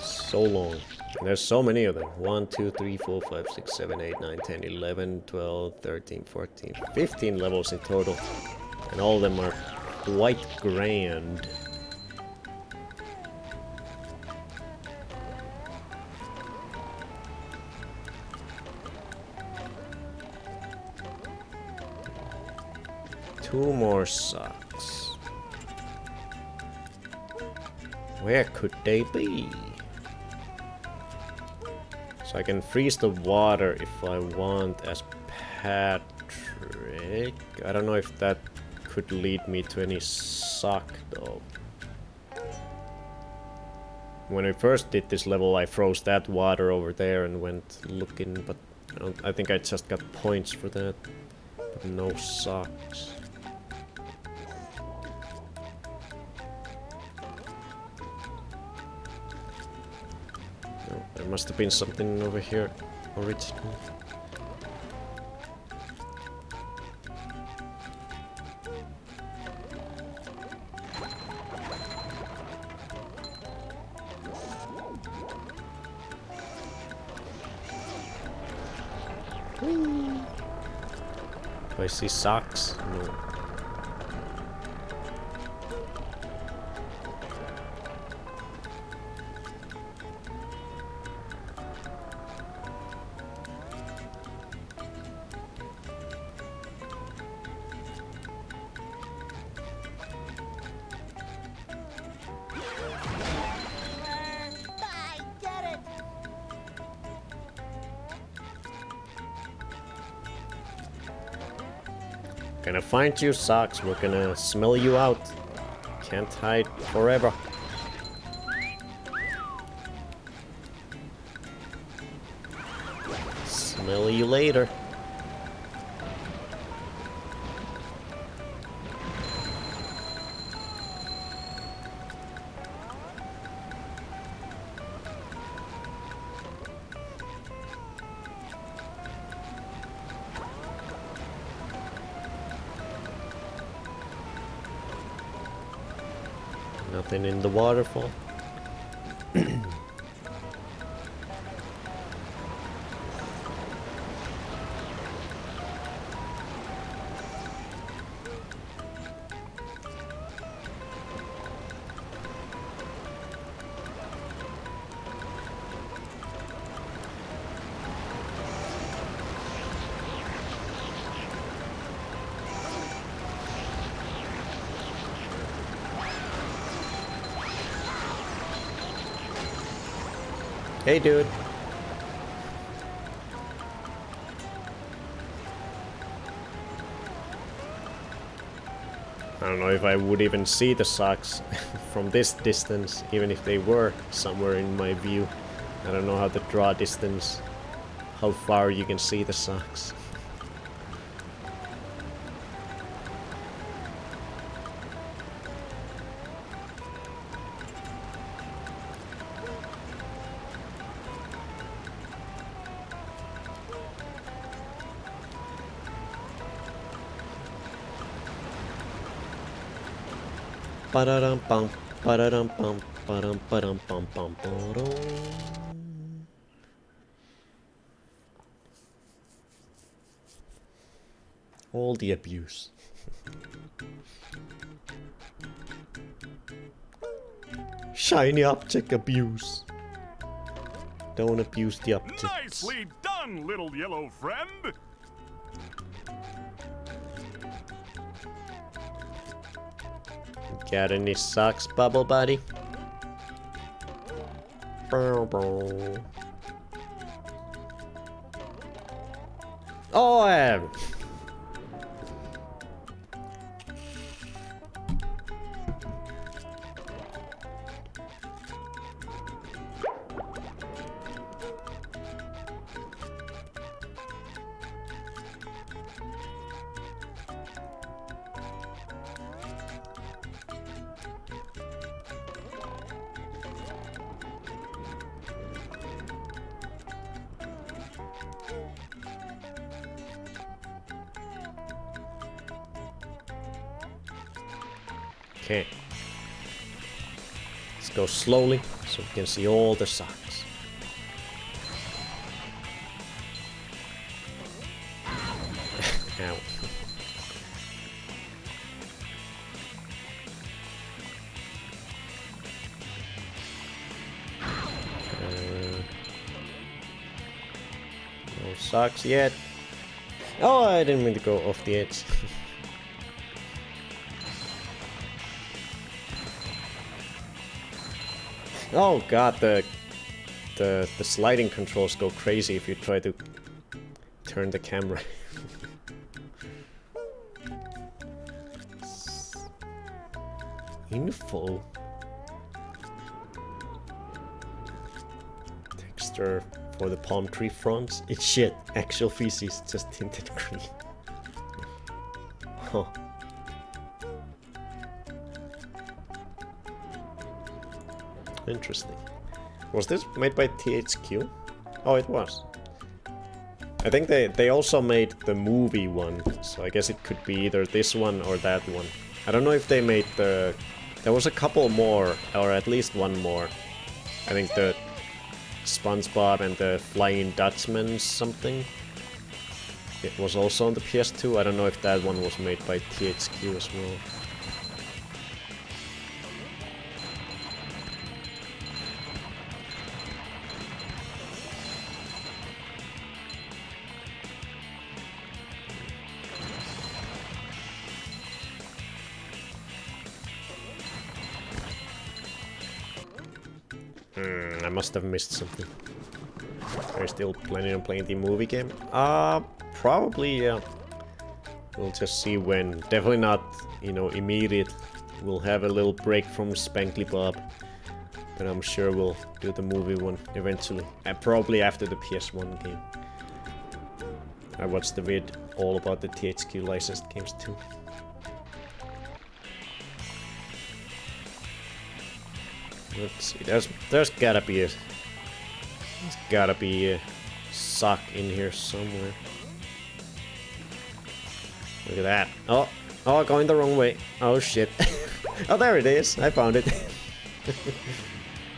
[SPEAKER 2] So long. And there's so many of them. 1, 2, 3, 4, 5, 6, 7, 8, 9, 10, 11, 12, 13, 14, 15 levels in total. And all of them are quite grand. Two more socks. Where could they be? So I can freeze the water if I want as Patrick. I don't know if that could lead me to any sock though. When I first did this level, I froze that water over there and went looking, but I think I just got points for that. But no socks. No, there must have been something over here originally. Do I see socks? No.
[SPEAKER 4] I get it.
[SPEAKER 2] Gonna find you, socks. We're gonna smell you out. Can't hide forever. Smell you later. Nothing in the waterfall. Hey, dude. I don't know if I would even see the socks from this distance, even if they were somewhere in my view. I don't know how to draw distance, how far you can see the socks. Ba-da-dum bum, ba-da-dum bum, ba-dum ba-dum bum bum ba-dum. All the abuse. Shiny object abuse. Don't abuse the objects.
[SPEAKER 3] Nicely done, little yellow friend.
[SPEAKER 2] Got any socks, Bubble Buddy? Bow, bow. Oh, I am. Okay. Let's go slowly so we can see all the socks. Ow. No socks yet. Oh, I didn't mean to go off the edge. Oh god, the sliding controls go crazy if you try to turn the camera. Info. Texture for the palm tree fronts. It's shit. Actual feces, just tinted green. Huh. Interesting. Was this made by THQ? Oh, it was. I think they also made the movie one, so I guess it could be either this one or that one. I don't know if they made the... There was a couple more, or at least one more. I think the SpongeBob and the Flying Dutchman something. It was also on the PS2. I don't know if that one was made by THQ as well. I must have missed something. Are you still planning on playing the movie game? Probably, yeah. We'll just see when. Definitely not, you know, immediate. We'll have a little break from Spankly Bob. But I'm sure we'll do the movie one eventually. And probably after the PS1 game. I watched the vid all about the THQ licensed games too. Let's see, there's gotta be a sock in here somewhere. Look at that. Oh, going the wrong way. Oh shit. Oh, there it is. I found it.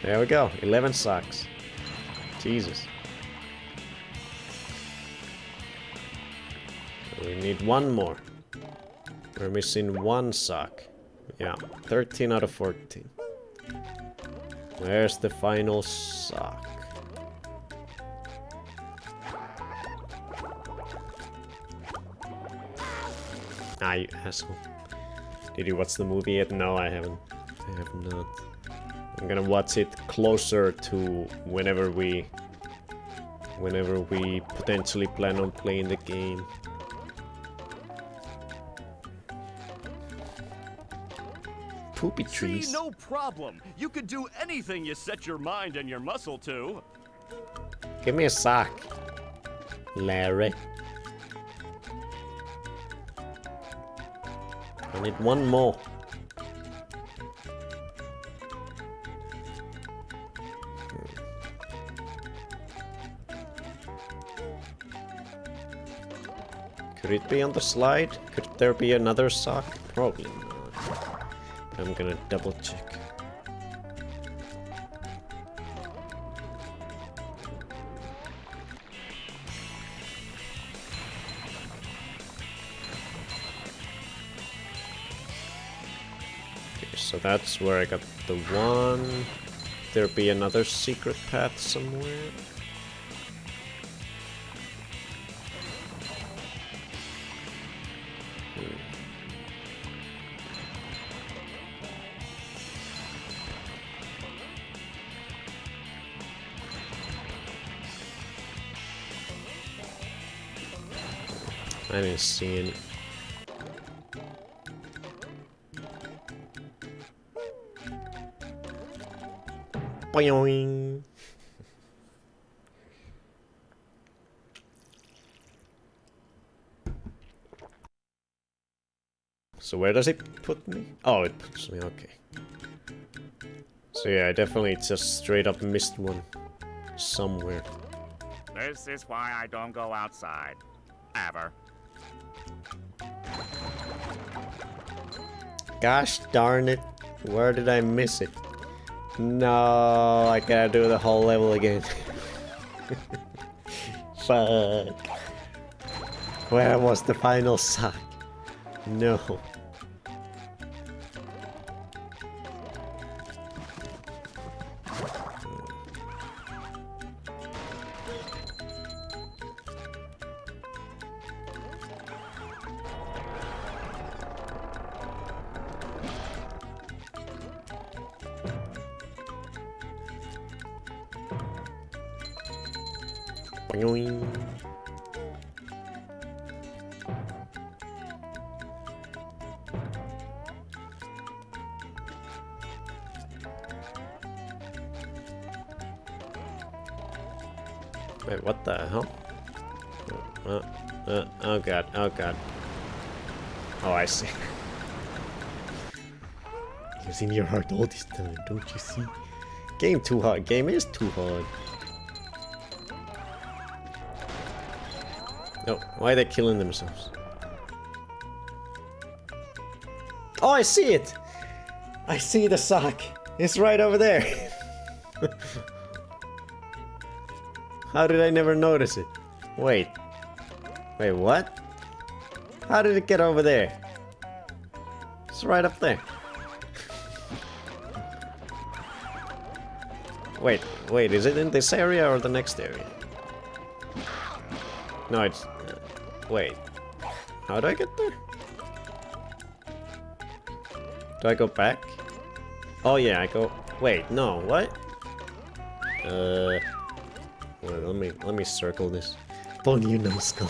[SPEAKER 2] There we go. 11 socks. Jesus. We need one more. We're missing one sock. Yeah, 13 out of 14. Where's the final sock? Ah, you asshole. Did you watch the movie yet? No, I haven't. I have not. I'm gonna watch it closer to whenever we potentially plan on playing the game. Poopy trees.
[SPEAKER 3] See, no problem. You could do anything you set your mind and your muscle to.
[SPEAKER 2] Give me a sock, Larry. I need one more. Could it be on the slide? Could there be another sock? Probably not. I'm gonna double check. Okay, so that's where I got the one. There be another secret path somewhere. I didn't see any. Boing. So where does it put me? Oh, it puts me, okay. So yeah, I definitely just straight up missed one somewhere.
[SPEAKER 11] This is why I don't go outside. Ever.
[SPEAKER 2] Gosh darn it. Where did I miss it? No, I gotta do the whole level again. Fuck. Where was the final sock? No. Boing. Wait, what the hell? Oh god, oh god. Oh, I see. It's in your heart all this time, don't you see? Game too hard. Game is too hard. No, why are they killing themselves? Oh, I see it! I see the sock. It's right over there. How did I never notice it? Wait. Wait, what? How did it get over there? It's right up there. Wait, is it in this area or the next area? No, it's... wait. How do I get there? Do I go back? Oh yeah, I go... Wait, no, what? Wait, let me circle this. Bone, you numbskull.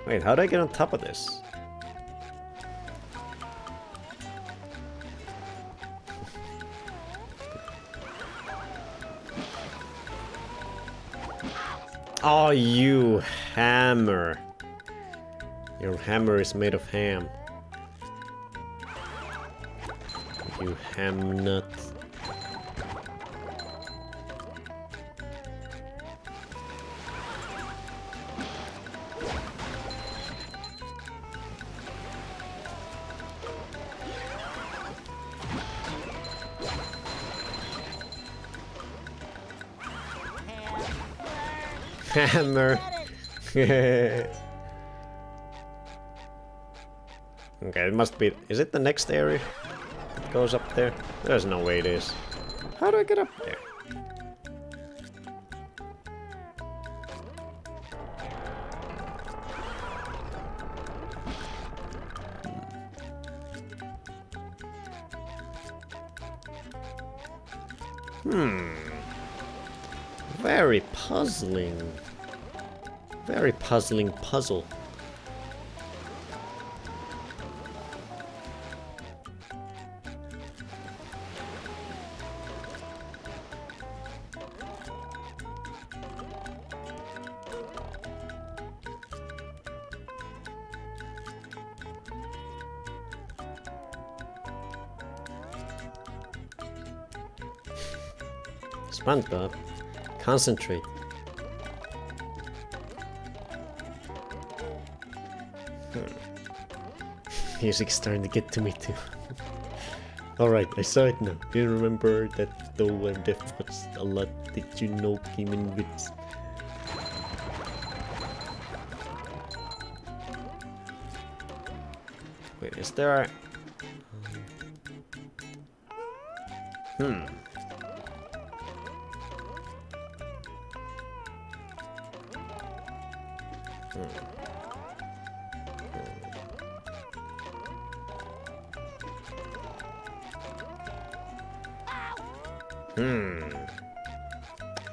[SPEAKER 2] Wait, how do I get on top of this? Oh, you hammer. Your hammer is made of ham. You ham nut. Hammer. Okay, it must be... Is it the next area? It goes up there? There's no way it is. How do I get up there? Very puzzling. Very puzzling puzzle. SpongeBob, concentrate. Music's starting to get to me too. Alright, I saw it now. Do you remember that though where death was a lot did you know came in with? Wait, is there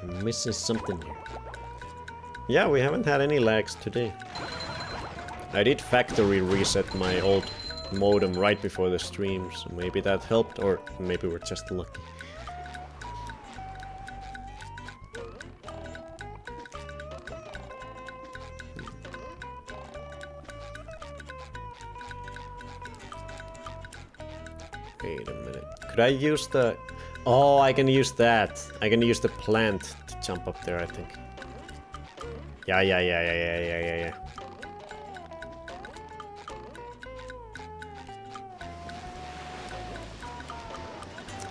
[SPEAKER 2] I'm missing something here. Yeah, we haven't had any lags today. I did factory reset my old modem right before the stream, so maybe that helped, or maybe we're just lucky. Wait a minute. Could I use the... Oh, I can use that. I can use the plant to jump up there, I think. Yeah.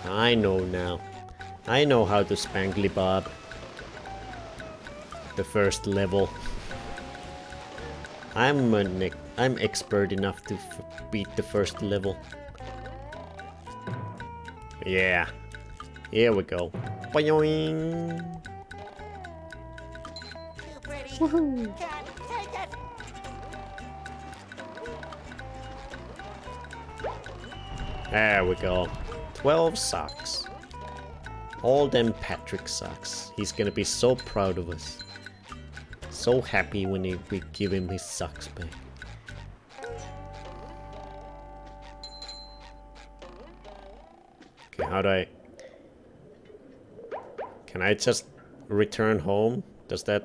[SPEAKER 2] I know now. I know how to Spangly Bob. The first level. I'm expert enough to beat the first level. Yeah. Here we go. Boing.
[SPEAKER 4] Too pretty. Woohoo. Can't take it.
[SPEAKER 2] There we go. 12 socks. All them Patrick socks. He's gonna be so proud of us. So happy when we give him his socks back. Okay, how do I... Can I just return home? Does that...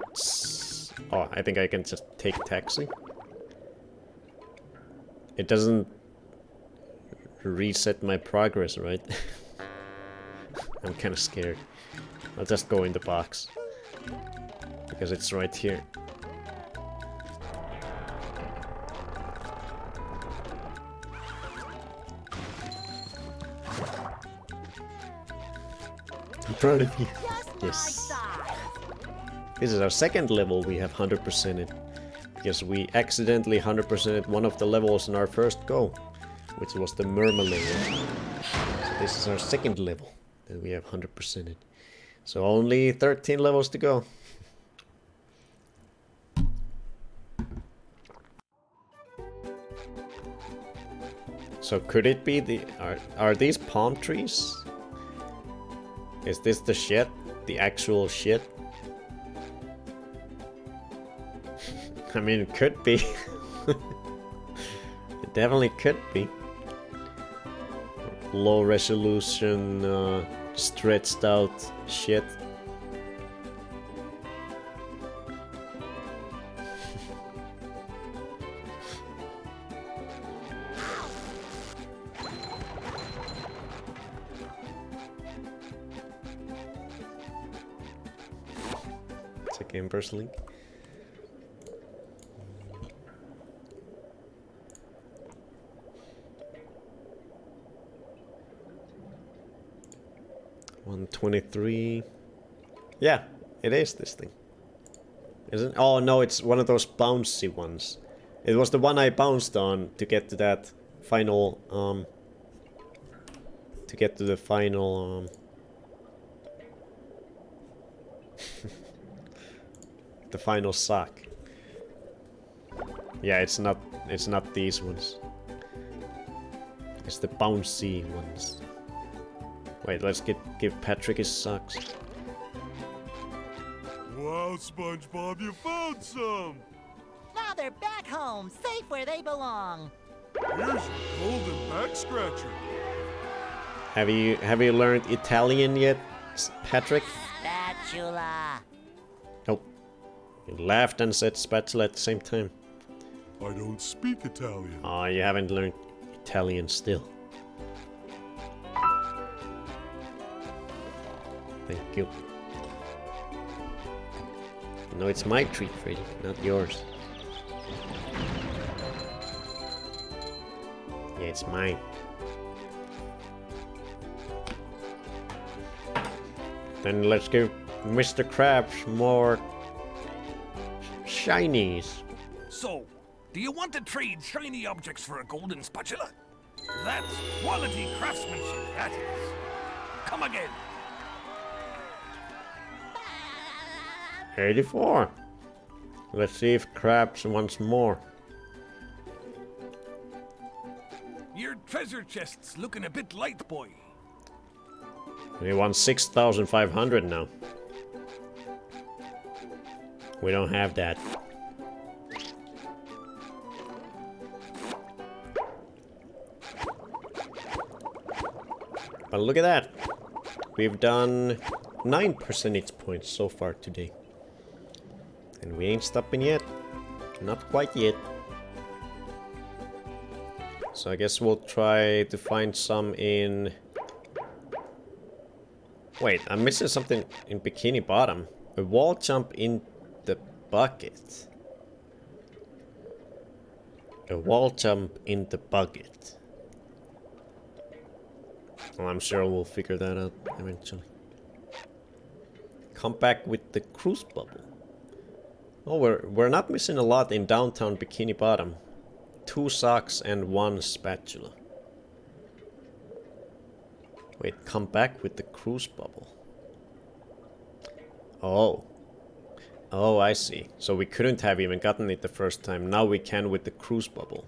[SPEAKER 2] Oh, I think I can just take taxi. It doesn't reset my progress, right? I'm kind of scared. I'll just go in the box. Because it's right here. I'm proud of you. Yes. This is our second level we have 100%ed. Because we accidentally 100%ed one of the levels in our first go. Which was the Merma level. So this is our second level that we have 100%ed. So only 13 levels to go. So could it be the... Are these palm trees? Is this the shit? The actual shit? I mean, it could be. It definitely could be. Low resolution, stretched out shit. Check Ember's link. $123. Yeah, it is this thing. Isn't? Oh no, it's one of those bouncy ones. It was the one I bounced on to get to that final the final sock. Yeah, it's not these ones. It's the bouncy ones. Wait, let's give Patrick his socks.
[SPEAKER 3] Wow, SpongeBob, you found some!
[SPEAKER 4] Now they're back home, safe where they belong.
[SPEAKER 3] Here's your golden back scratcher.
[SPEAKER 2] Have you learned Italian yet, Patrick?
[SPEAKER 4] Spatula.
[SPEAKER 2] Nope. You laughed and said spatula at the same time.
[SPEAKER 3] I don't speak Italian.
[SPEAKER 2] Oh, you haven't learned Italian still. Thank you. No, it's my treat, Freddy, not yours. Yeah, it's mine. Then let's give Mr. Krabs more shinies.
[SPEAKER 7] So, do you want to trade shiny objects for a golden spatula? That's quality craftsmanship, that is. Come again.
[SPEAKER 2] 84. Let's see if Krabs wants more.
[SPEAKER 7] Your treasure chest's looking a bit light, boy.
[SPEAKER 2] We want 6,500 now. We don't have that. But look at that. We've done 9 percentage points so far today. And we ain't stopping yet. Not quite yet. So I guess we'll try to find some in... Wait, I'm missing something in Bikini Bottom. A wall jump in the bucket. A wall jump in the bucket. Well, I'm sure we'll figure that out eventually. Come back with the cruise bubble. Oh, we're not missing a lot in downtown Bikini Bottom. 2 socks and 1 spatula. Wait, come back with the cruise bubble. Oh. Oh, I see. So we couldn't have even gotten it the first time. Now we can with the cruise bubble.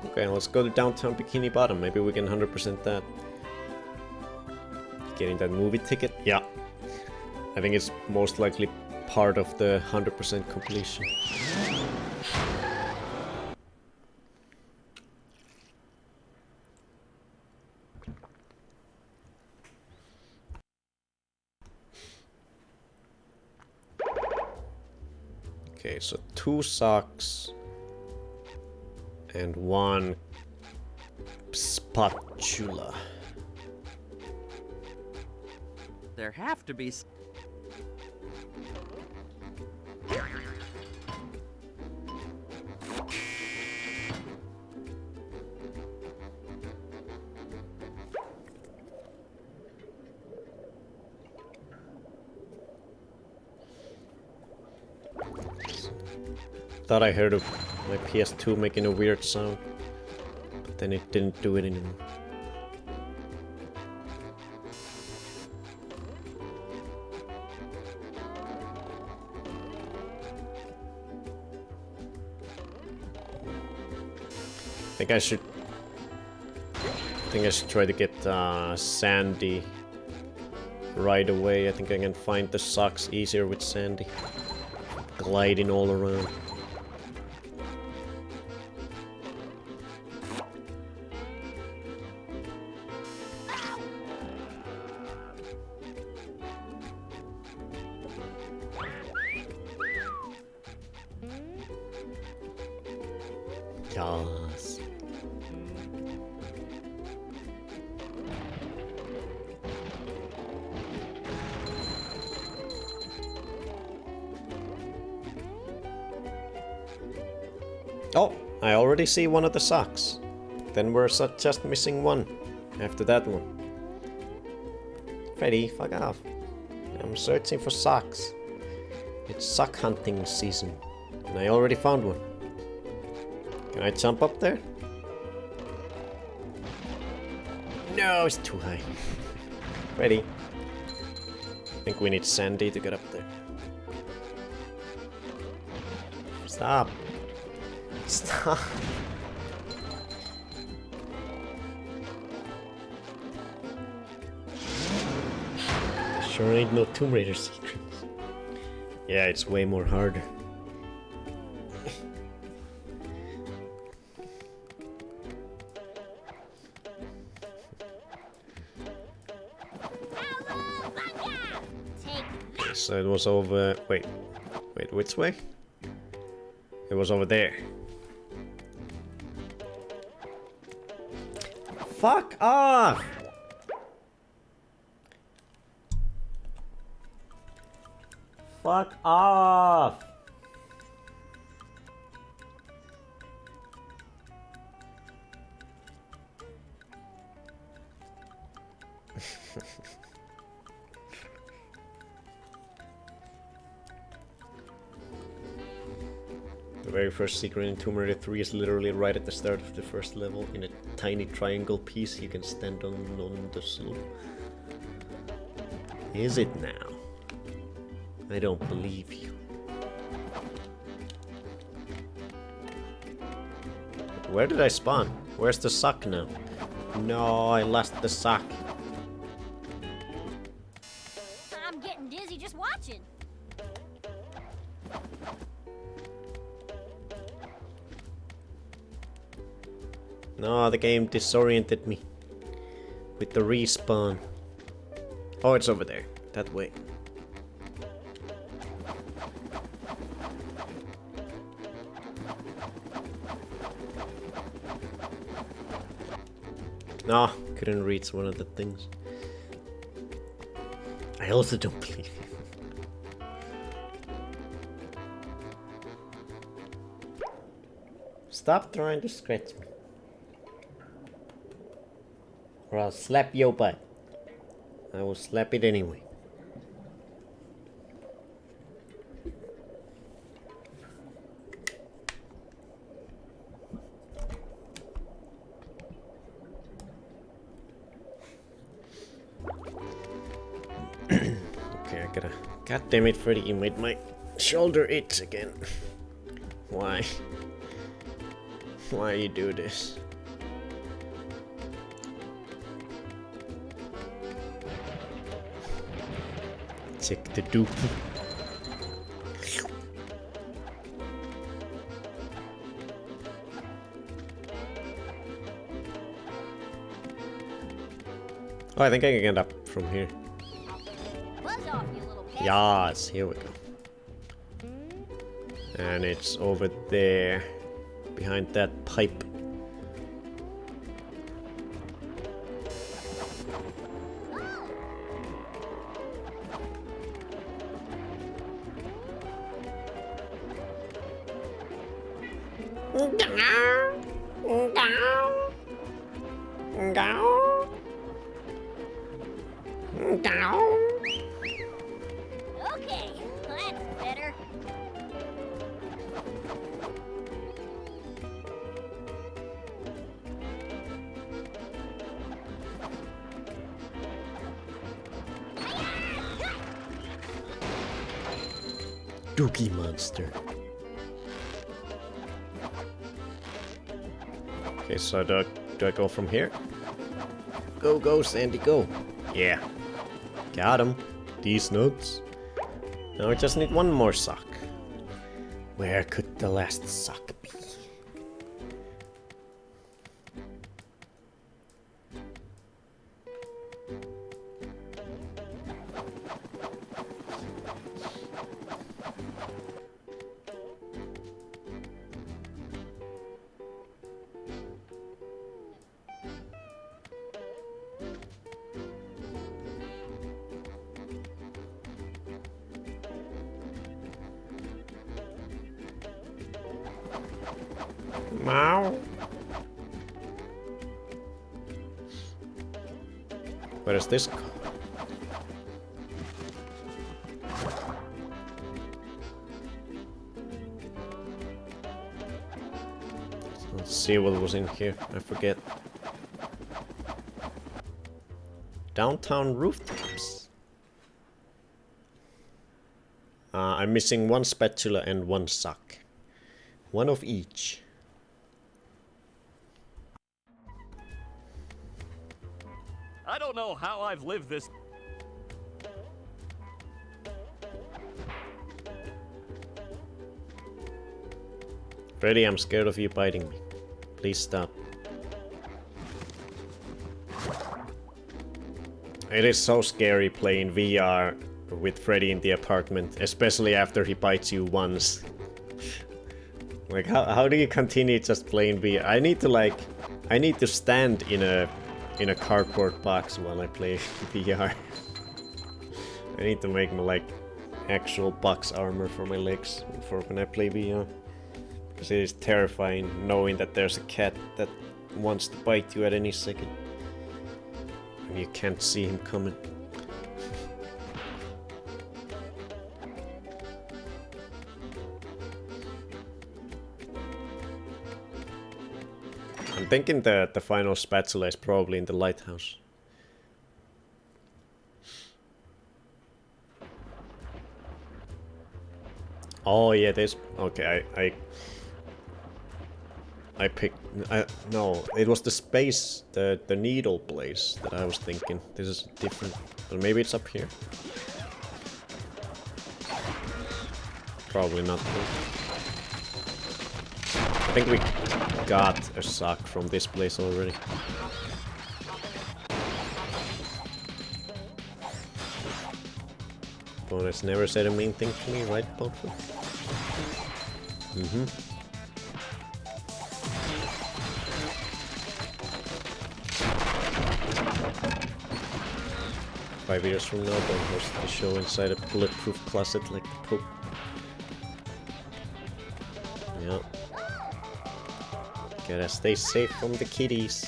[SPEAKER 2] Okay, let's go to downtown Bikini Bottom. Maybe we can 100% that. Getting that movie ticket? Yeah. I think it's most likely part of the 100% completion. Okay, so 2 socks and 1 spatula.
[SPEAKER 14] There have to be.
[SPEAKER 2] Thought I heard of my PS2 making a weird sound, but then it didn't do it anymore. I think I should try to get Sandy right away. I think I can find the socks easier with Sandy. Gliding all around. Yes. Oh, I already see one of the socks. Then we're just missing one after that one. Freddy, fuck off. I'm searching for socks. It's sock hunting season, and I already found one. Can I jump up there? No, it's too high. Ready. I think we need Sandy to get up there. Stop. Stop. Sure ain't no Tomb Raider secrets. Yeah, it's way more harder. Okay, so it was over... Wait, which way? It was over there. Fuck off! Fuck off! The very first secret in Tomb Raider 3 is literally right at the start of the first level. In a tiny triangle piece you can stand on the slope. Is it now? I don't believe you. Where did I spawn? Where's the sock now? No, I lost the sock.
[SPEAKER 5] I'm getting dizzy just watching.
[SPEAKER 2] No, the game disoriented me with the respawn. Oh, it's over there. That way. No, couldn't reach one of the things. I also don't believe you. Stop trying to scratch me. Or I'll slap your butt. I will slap it anyway. Okay, I gotta... God damn it, Freddy, you made my shoulder itch again. Why? Why you do this? Check the dookie. Oh, I think I can get up from here. Yes, here we go. And it's over there, behind that pipe.
[SPEAKER 5] Okay, that's better.
[SPEAKER 2] Dookie monster. Okay, so do I go from here? Go, Sandy, go. Yeah. Got him. These nuts. Now I just need one more sock. Where could the last sock be? Meow. Where does this go? Let's see what was in here. I forget. Downtown rooftops. I'm missing one spatula and one sock. One of each.
[SPEAKER 3] I don't know how I've lived this.
[SPEAKER 2] Freddy, I'm scared of you biting me. Please stop. It is so scary playing VR with Freddy in the apartment, especially after he bites you once. Like, how do you continue just playing VR? I need to stand in a cardboard box while I play VR. I need to make my like actual box armor for my legs for when I play VR. Because it is terrifying knowing that there's a cat that wants to bite you at any second. And you can't see him coming. I'm thinking that the final spatula is probably in the lighthouse. Oh yeah, there's... Okay, I picked... no, it was the space, the needle place that I was thinking. This is different. Or maybe it's up here. Probably not. I think we got a sock from this place already. Bonus never said a mean thing to me, right, Bonefoot? Mm-hmm. Five years from now, don't host the show inside a bulletproof closet like the Pope. Yeah. Gotta stay safe from the kitties.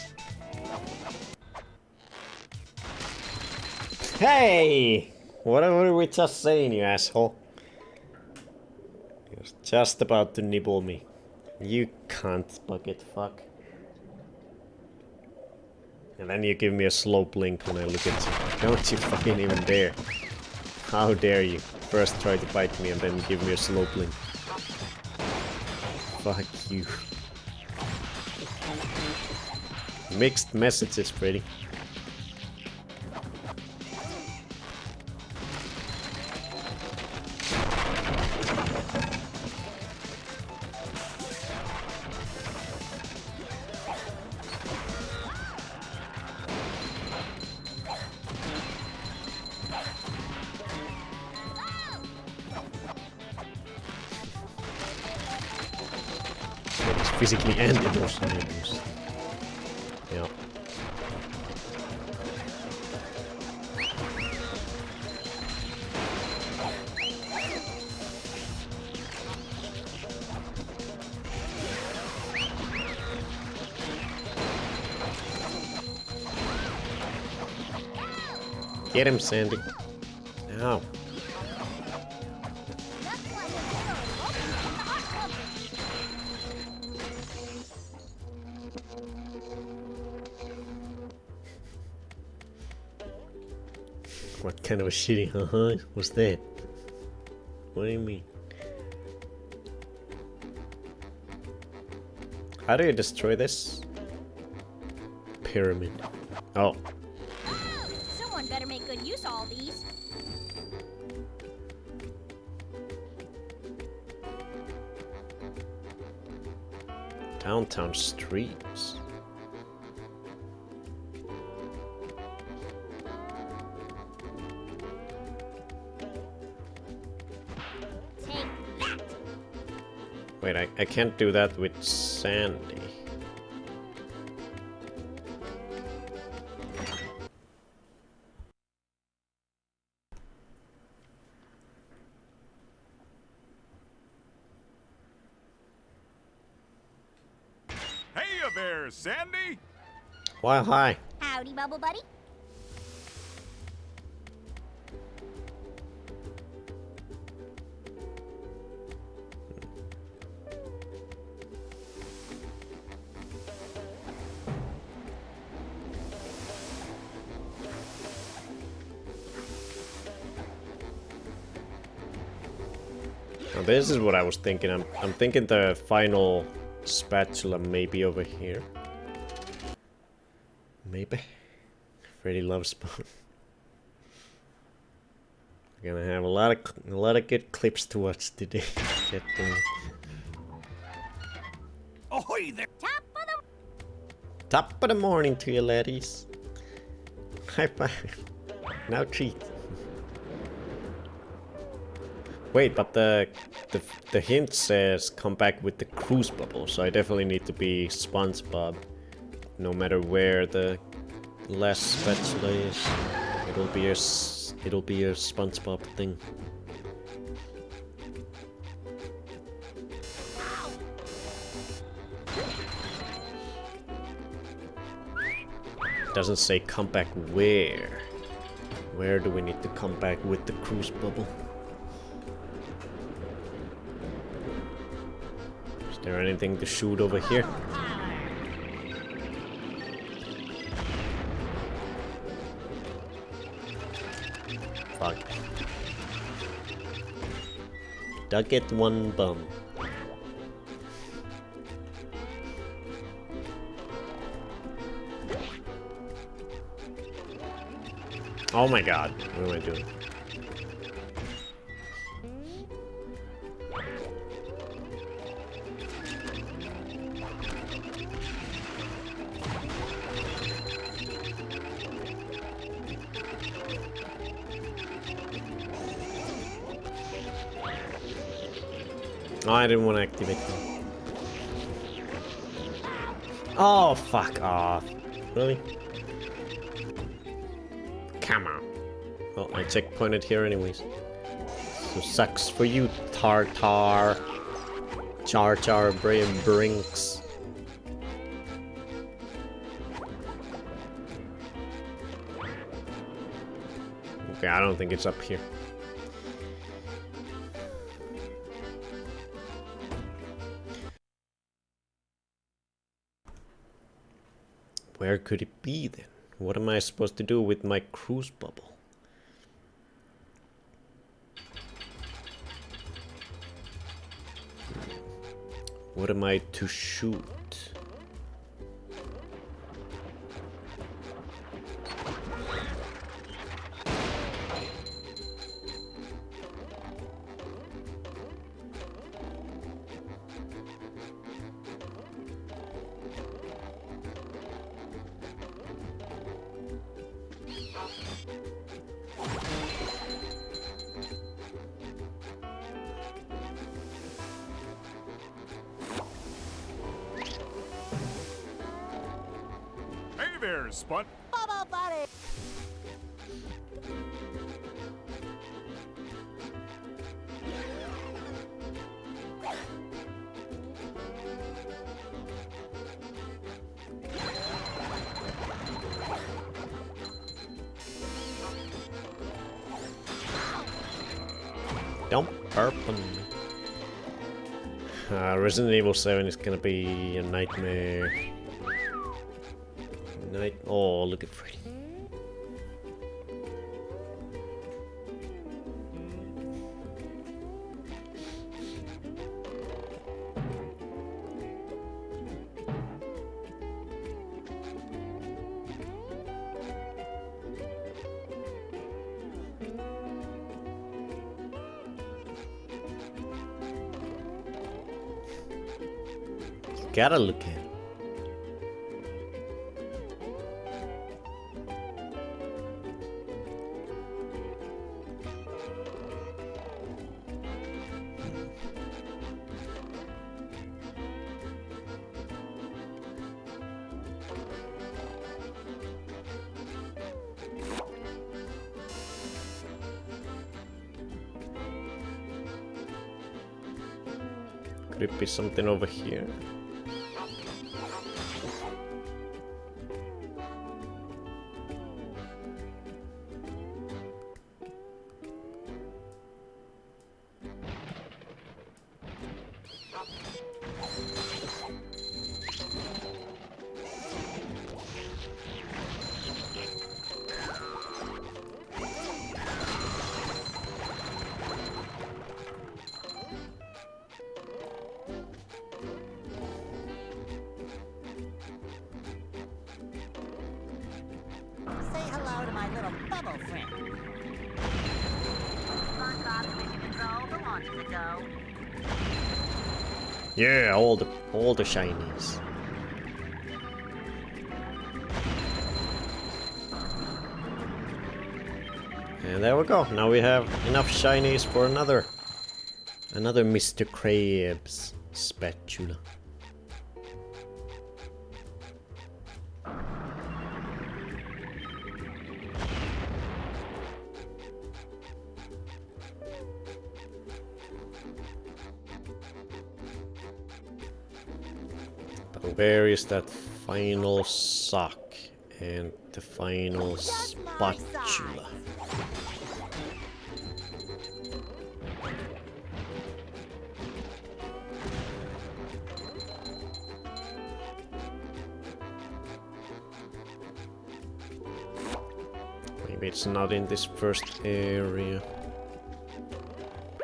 [SPEAKER 2] Hey! What were we just saying, you asshole? He was just about to nibble me. You cunt bucket fuck. And then you give me a slow blink when I look at you. Don't you fucking even dare. How dare you? First try to bite me and then give me a slow blink. Fuck you. Mixed messages, Freddy. Physically and emotionally abused. Yeah. Get him, Sandy. Ow. What kind of a shitty what's that? What do you mean? How do you destroy this? Pyramid. Oh.
[SPEAKER 5] Someone better make good use of all these.
[SPEAKER 2] Downtown streets. Wait, I can't do that with Sandy.
[SPEAKER 3] Hey there, Sandy!
[SPEAKER 2] Why, hi.
[SPEAKER 5] Howdy, Bubble Buddy.
[SPEAKER 2] Now this is what I was thinking. I'm thinking the final spatula may be over here. Maybe. Freddy loves Spawn. We're gonna have a lot of good clips to watch today.
[SPEAKER 7] Ahoy there!
[SPEAKER 2] Top of the morning to you, ladies. High five. Now treat. Wait, but the hint says come back with the cruise bubble, so I definitely need to be SpongeBob. No matter where the last spatula is, it'll be a SpongeBob thing. Doesn't say come back where. Where do we need to come back with the cruise bubble? Is there anything to shoot over here? Fuck. Duck it one bum. Oh my god, what am I doing? Oh, I didn't want to activate them. Oh, fuck off. Really? Come on. Well, I checkpointed here anyways. So sucks for you, Tartar. Char Char Brain Brinks. Okay, I don't think it's up here. Where could it be then? What am I supposed to do with my cruise bubble? What am I to shoot?
[SPEAKER 3] Hey there, Spun.
[SPEAKER 4] Bubble buddy.
[SPEAKER 2] Don't burp on me. Resident Evil 7 is gonna be a nightmare. Oh, look at Freddy. Gotta look at him. Could it be something over here?
[SPEAKER 4] Say hello to my little bubble friend. SpongeBob, mission control, the launch is a go.
[SPEAKER 2] Yeah, all the shinies. And there we go. Now we have enough shinies for another Mr. Krabs spatula. But where is that final sock and the final spatula? Maybe it's not in this first area.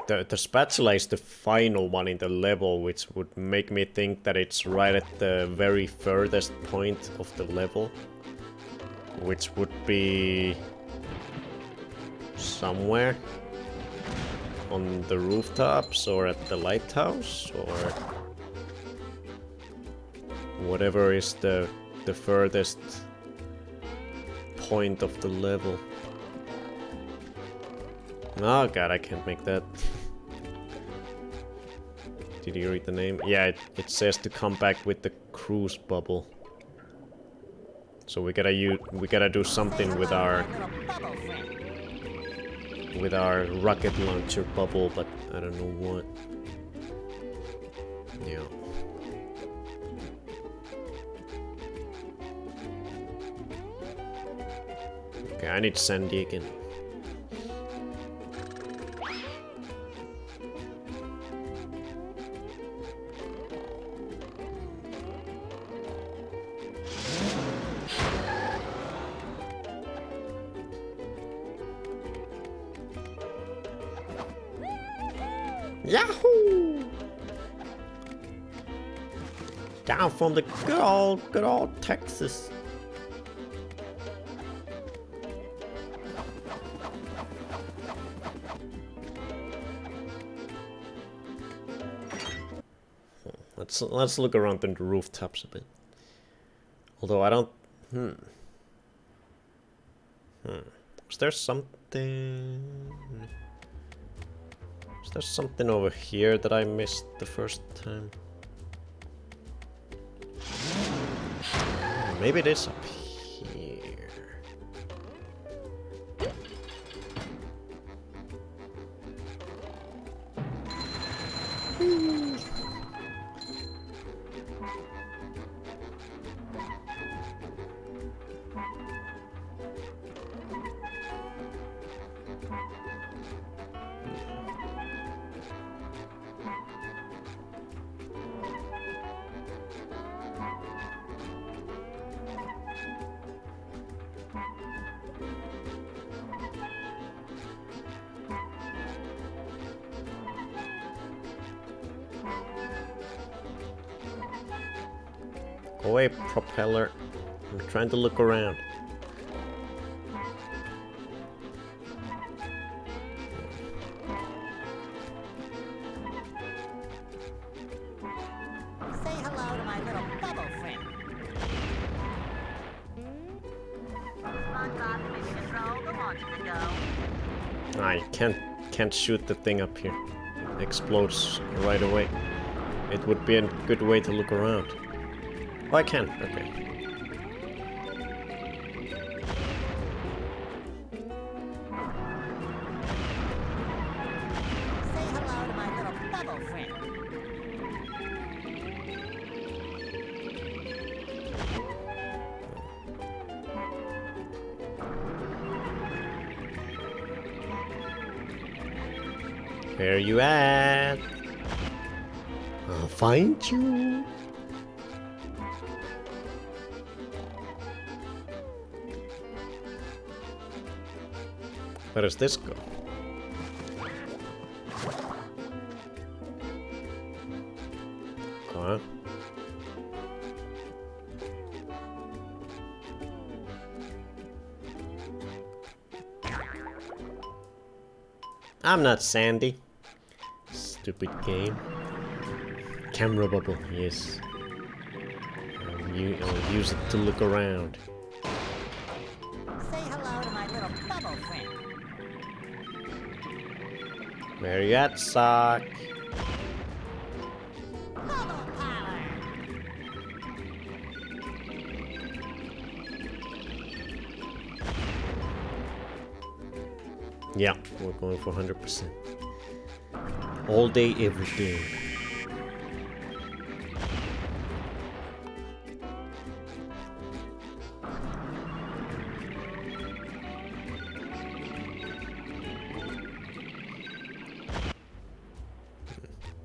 [SPEAKER 2] The spatula is the final one in the level, which would make me think that it's right at the very furthest point of the level. Which would be somewhere on the rooftops or at the lighthouse or whatever is the furthest point of the level. Oh god, I can't make that. Did you read the name? Yeah, it says to come back with the cruise bubble. So we gotta do something with our rocket launcher bubble, but I don't know what. Yeah. Okay, I need Sandy again. Yahoo! Down from the good old Texas. Let's look around on the rooftops a bit. Although I don't. Is there something? Is there something over here that I missed the first time? Maybe it is up here. Go away, propeller. I'm trying to look around.
[SPEAKER 4] Say hello to my little bubble friend. SpongeBob, mission control, the launch is a go.
[SPEAKER 2] I can't shoot the thing up here. It explodes right away. It would be a good way to look around. Oh, I can. Okay.
[SPEAKER 4] Say hello to my little bubble friend.
[SPEAKER 2] Where you at? I'll find you. Where does this go? Okay. I'm not Sandy. Stupid game. Camera bubble, yes. I'll use it to look around.
[SPEAKER 4] Say hello to my little bubble friend.
[SPEAKER 2] Where you at, Sock?
[SPEAKER 4] Bubble power.
[SPEAKER 2] Yeah, we're going for 100%. All day, every day.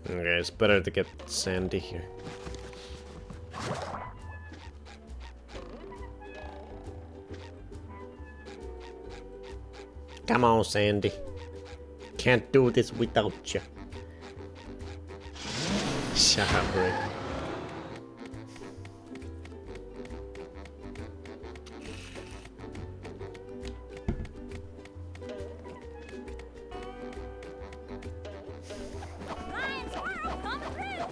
[SPEAKER 2] Okay, it's better to get Sandy here. Come on, Sandy. Can't do this without you. Shut up, Rick.
[SPEAKER 5] Flying squirrel coming through.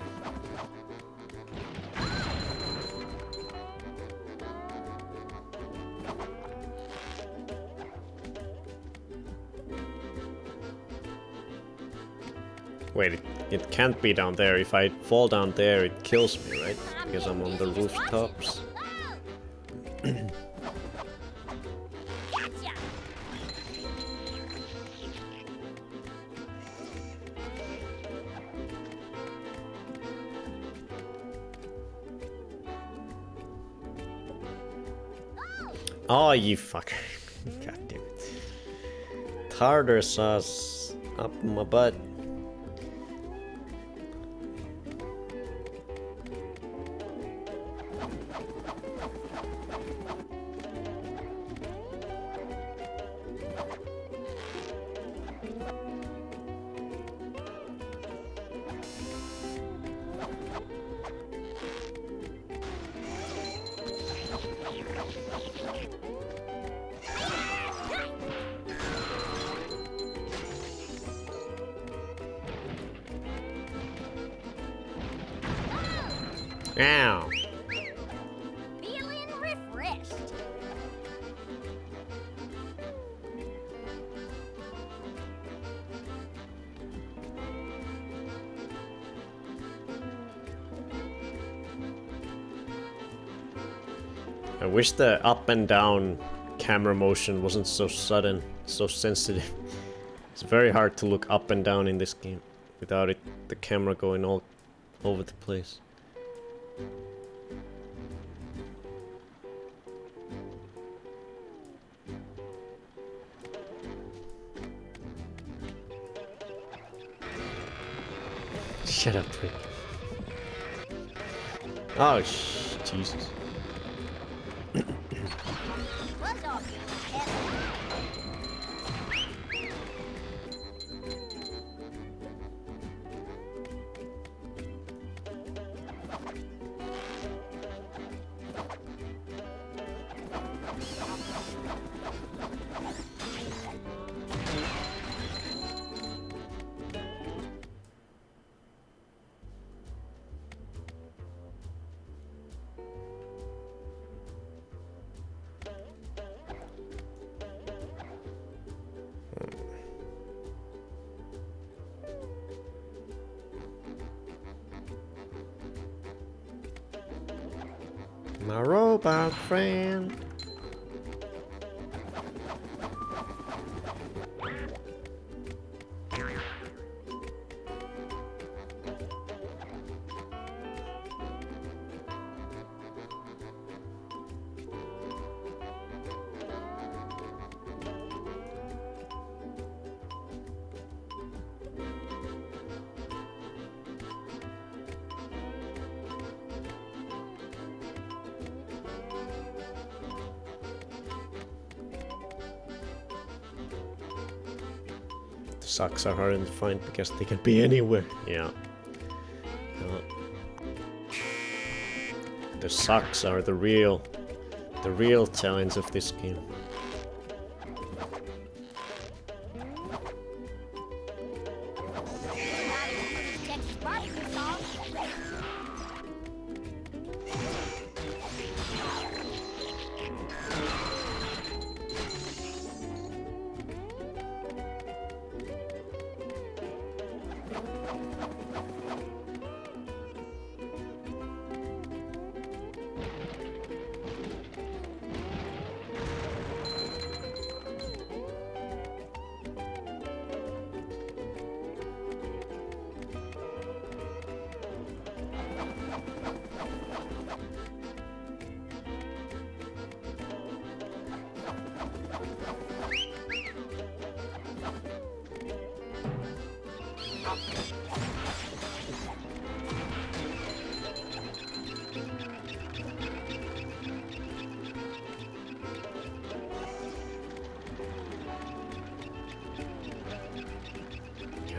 [SPEAKER 2] Wait, it can't be down there. If I fall down there, it kills me, right? Because I'm on the rooftops.
[SPEAKER 5] Gotcha.
[SPEAKER 2] Oh, you fucker. God damn it. Tartar sauce up my butt. Ow.
[SPEAKER 5] Feeling refreshed.
[SPEAKER 2] I wish the up and down camera motion wasn't so sudden, so sensitive. It's very hard to look up and down in this game without the camera going all over the place. Shut up, prick. Oh, Jesus.
[SPEAKER 5] What's all you
[SPEAKER 2] My robot friend. Socks are hard to find because they can be anywhere. Yeah. The socks are the real challenge of this game.
[SPEAKER 5] Texas barbecue sauce?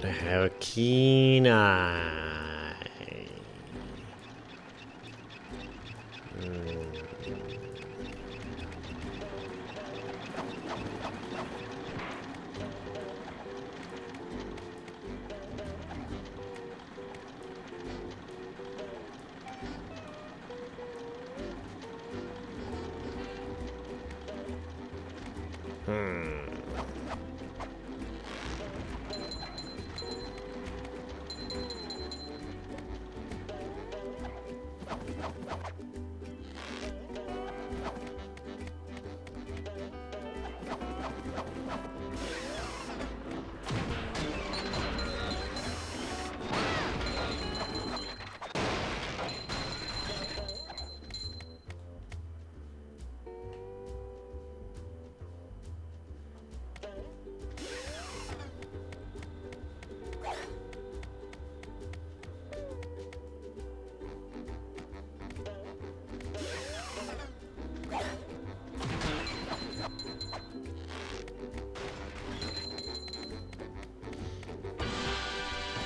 [SPEAKER 2] Gotta have a keen eye.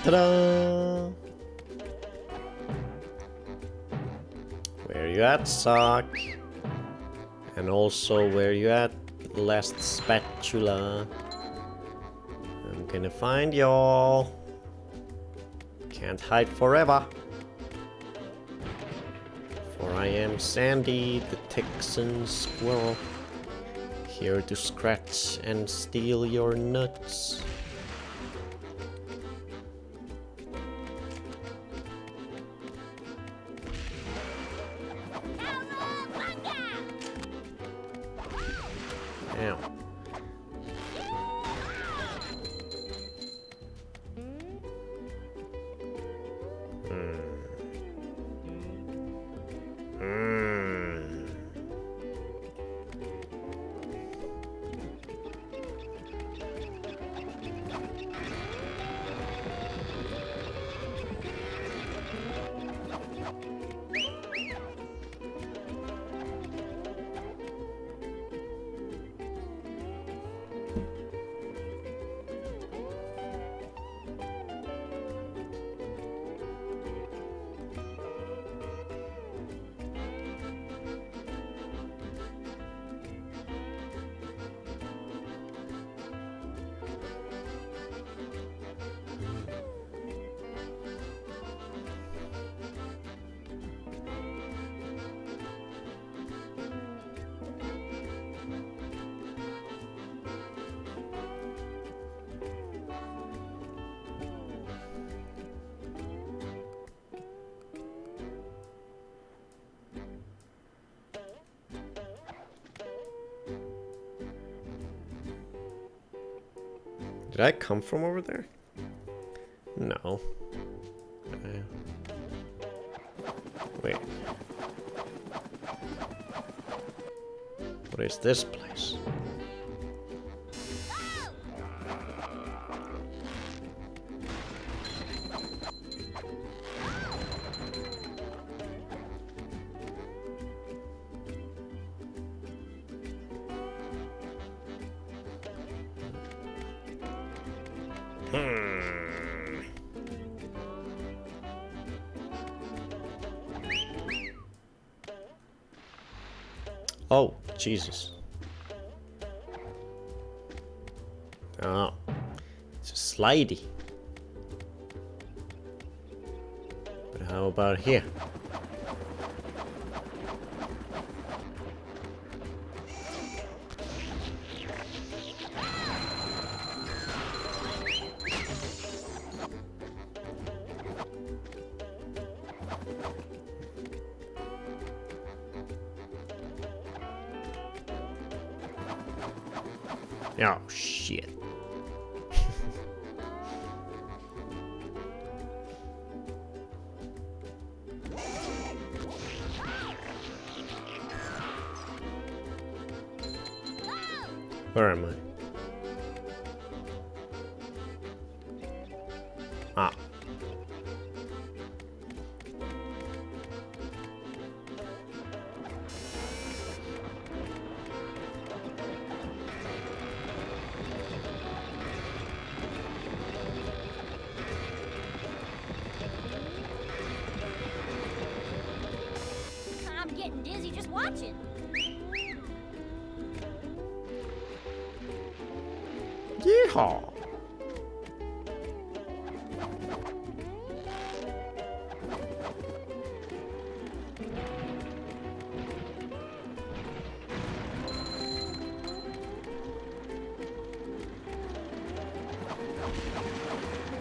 [SPEAKER 2] Ta-da! Where you at, Sock? And also, where you at, last spatula? I'm gonna find y'all. Can't hide forever. For I am Sandy, the Texan squirrel, here to scratch and steal your nuts. Ow. Did I come from over there? No. Wait. What is this place? Oh, Jesus. Oh, it's a slidey. But how about here? Oh, shit. Where am I? Ah.
[SPEAKER 5] getting dizzy just watching.
[SPEAKER 2] Yeehaw!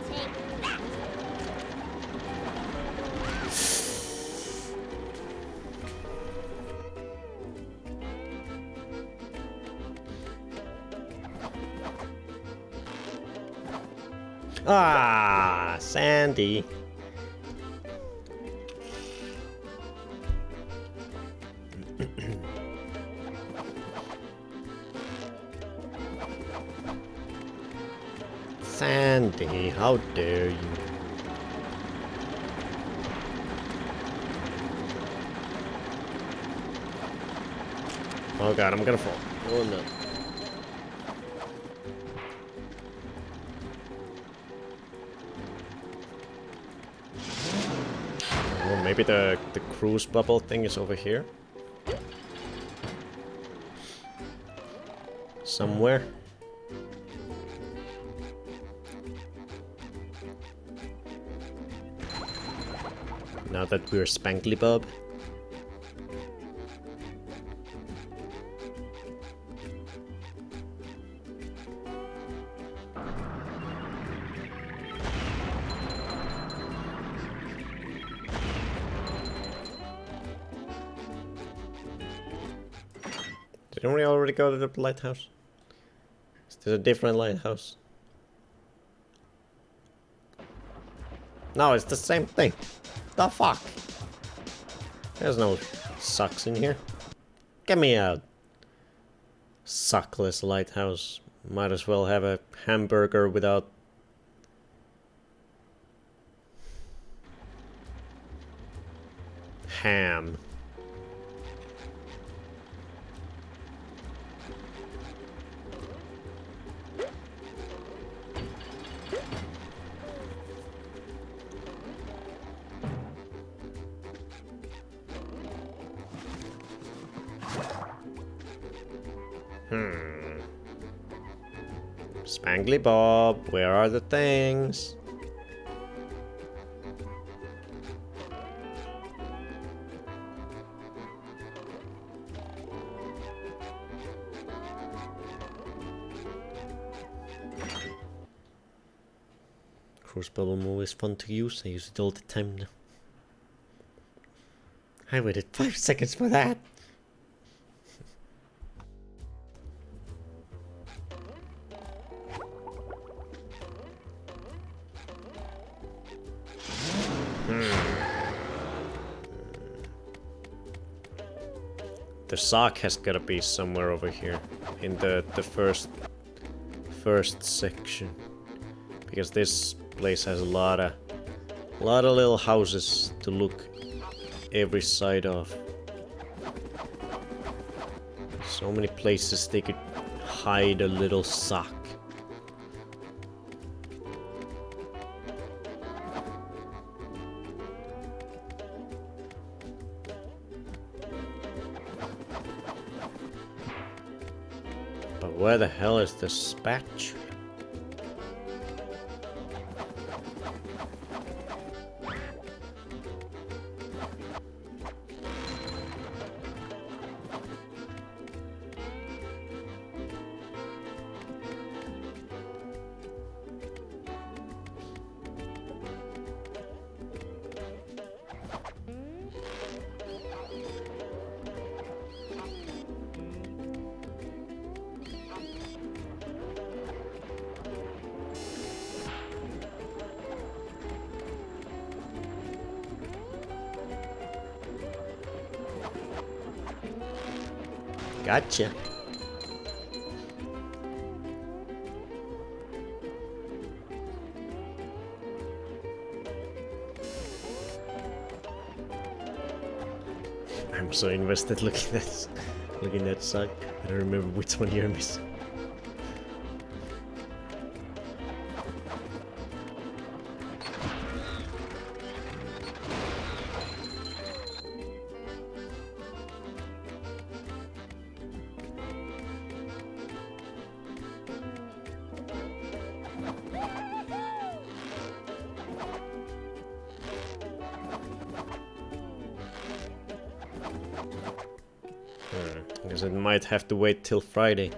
[SPEAKER 5] Take that.
[SPEAKER 2] Ah, Sandy. Sandy, how dare you? Oh god, I'm gonna fall. Oh no. Oh, maybe the cruise bubble thing is over here? Somewhere? Now that we're Spankly Bob. Didn't we already go to the lighthouse? Is this a different lighthouse? No, it's the same thing. The fuck? There's no sucks in here. Get me out. Suckless lighthouse. Might as well have a hamburger without... ham. Spangly Bob, where are the things? Cruise bubble move is fun to use. I use it all the time now. I waited 5 seconds for that. The sock has gotta be somewhere over here in the first section, because this place has a lot of little houses to look every side of. So many places they could hide a little sock. Where the hell is the spatula? Gotcha. I'm so invested looking at that sock. I don't remember which one you're missing. Because it might have to wait till Friday.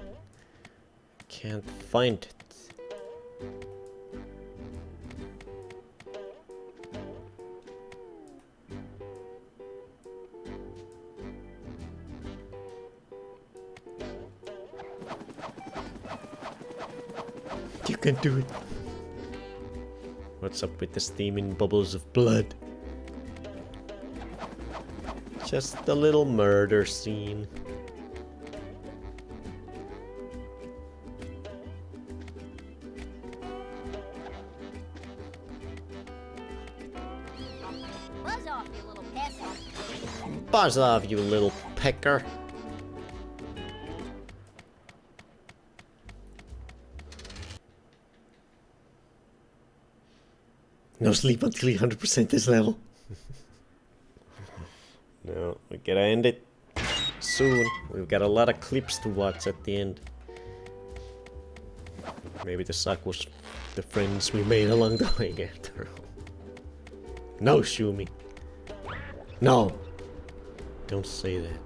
[SPEAKER 2] Can't find it. You can do it. What's up with the steaming bubbles of blood? Just a little murder scene.
[SPEAKER 5] Buzz off, you little peasant.
[SPEAKER 2] Buzz off, you little pecker. No sleep until you 100% this level. No, we gotta end it soon. We've got a lot of clips to watch at the end. Maybe the suck was the friends we made along the way after all. No, Shumi. No. Don't say that.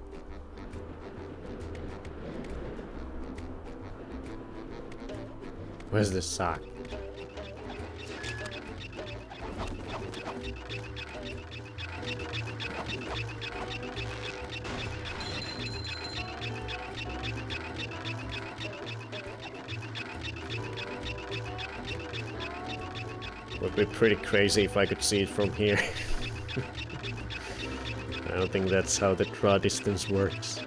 [SPEAKER 2] Where's the sock? Would be pretty crazy if I could see it from here. I don't think that's how the draw distance works.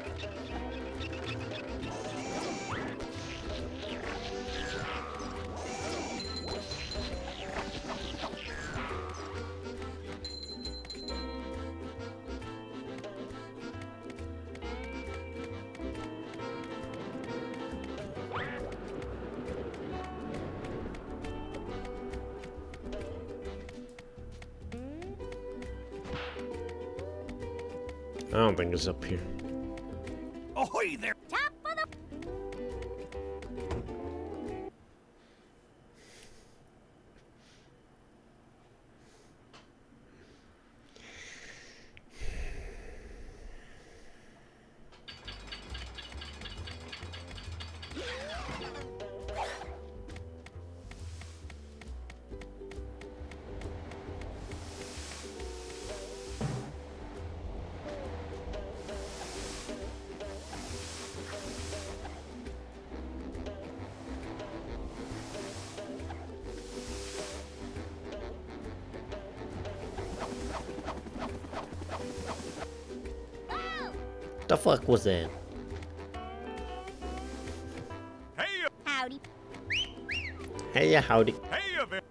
[SPEAKER 2] I don't think it's up here.
[SPEAKER 7] Ahoy there!
[SPEAKER 5] Top of the...
[SPEAKER 2] The fuck was that?
[SPEAKER 3] Hey,
[SPEAKER 5] Howdy.
[SPEAKER 2] Hey, ya, howdy.
[SPEAKER 3] hey, a bit.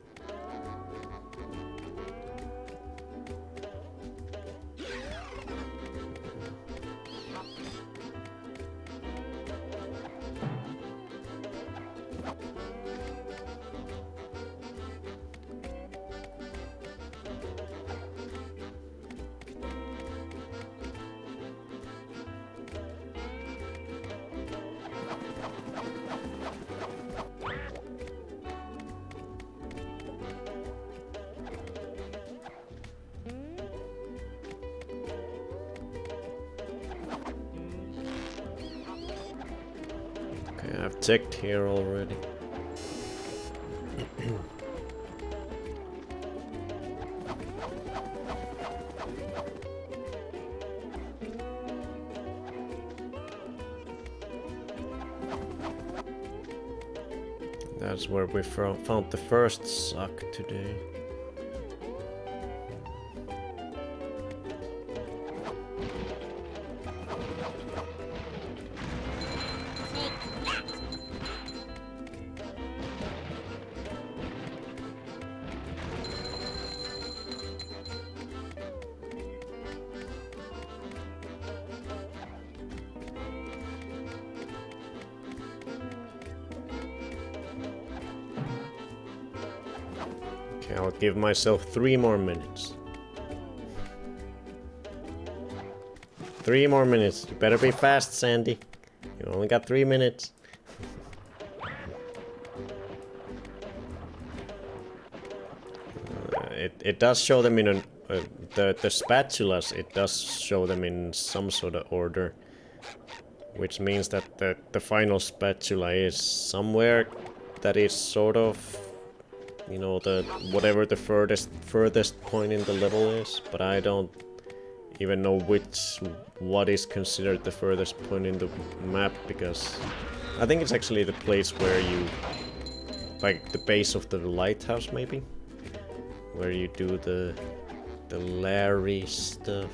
[SPEAKER 2] Okay, I've checked here already. That's where we found the first sock today. Okay, I'll give myself 3 more minutes. 3 more minutes. You better be fast, Sandy. You only got 3 minutes. It does show them in an the spatulas, it does show them in some sort of order, which means that the final spatula is somewhere that is sort of, you know, the whatever the furthest point in the level is, but I don't even know what is considered the furthest point in the map, because I think it's actually the place where you, like the base of the lighthouse maybe, where you do the Larry stuff.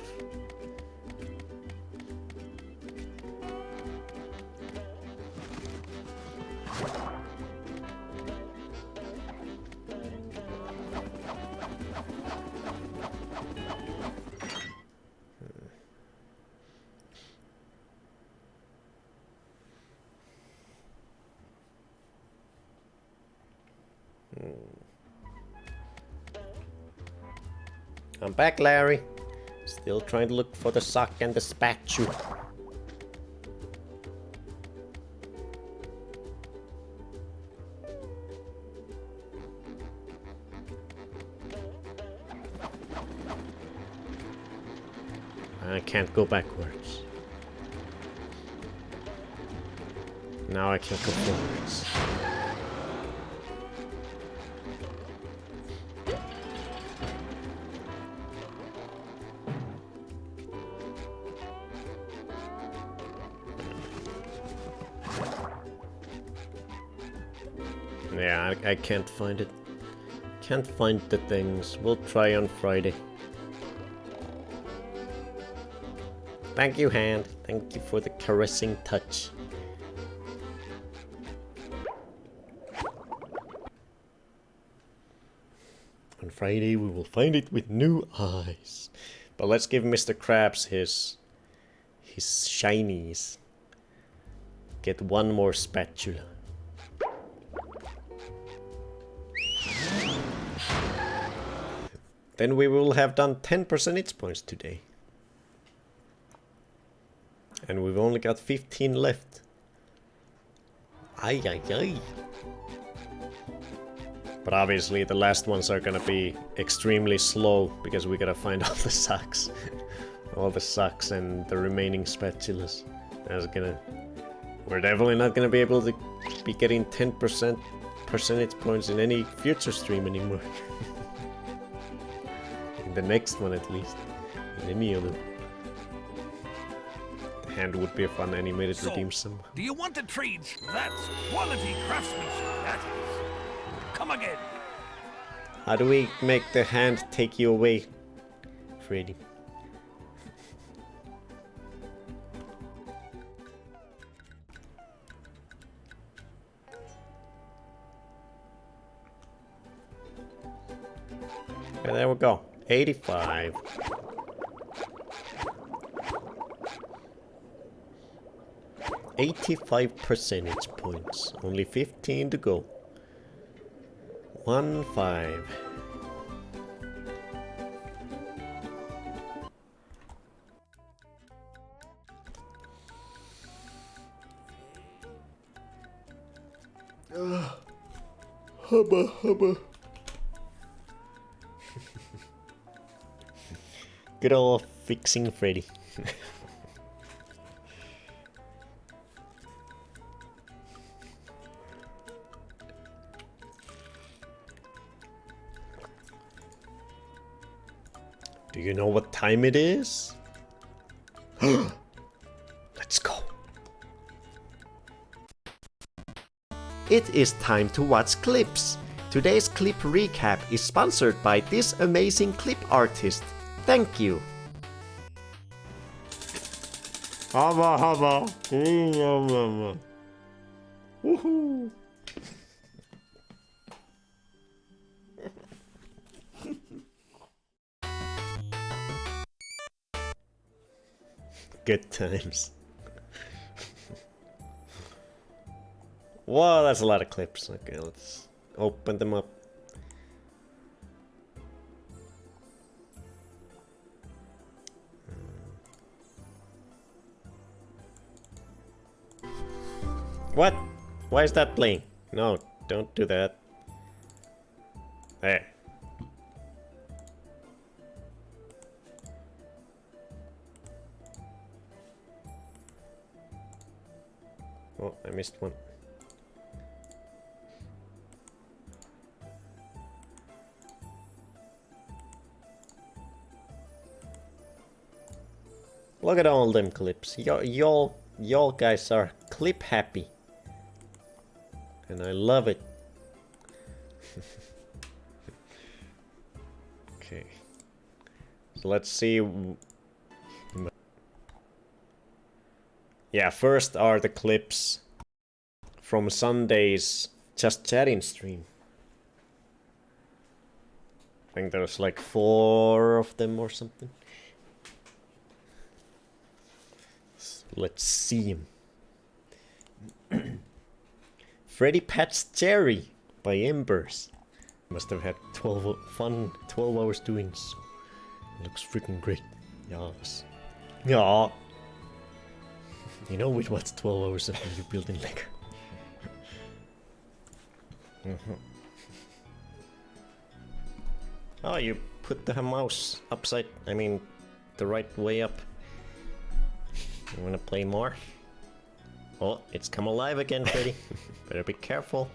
[SPEAKER 2] I'm back, Larry. Still trying to look for the sock and the spatula. I can't go backwards. Now I can't go forwards. Yeah, I can't find it. Can't find the things. We'll try on Friday. Thank you, hand. Thank you for the caressing touch. On Friday we will find it with new eyes. But let's give Mr. Krabs his shinies. Get one more spatula. Then we will have done 10 percentage points today. And we've only got 15 left. Ay ay ay. But obviously the last ones are gonna be extremely slow, because we gotta find all the socks. All the socks and the remaining spatulas. We're definitely not gonna be able to be getting 10% percentage points in any future stream anymore. In the next one at least. In any other. The hand would be a fun animated redeem some.
[SPEAKER 7] Do you want to trade? That's quality craftsmanship, that is. Come again.
[SPEAKER 2] How do we make the hand take you away, Freddy? Okay, there we go. 85. $85 percentage points. Only 15 to go. 1-5. Hubba hubba. Good old fixing Freddy. Do you know what time it is? Let's go. It is time to watch clips. Today's clip recap is sponsored by this amazing clip artist. Thank you. Hubba hubba. Woohoo. Good times. Whoa, that's a lot of clips. Okay, let's open them up. What? Why is that playing? No, don't do that. There. Oh, I missed one. Look at all them clips. Y'all guys are clip happy. And I love it. Okay. So let's see. Yeah, first are the clips from Sunday's Just Chatting stream. I think there's like 4 of them or something. Let's see him. Freddy Pets Jerry by Embers. Must have had 12 hours doing so. Looks freaking great. Yes. Yeah. You know which what's 12 hours after you building Lego. Oh, you put the mouse upside, I mean, the right way up. You wanna play more? Oh, it's come alive again, Freddy. Better be careful.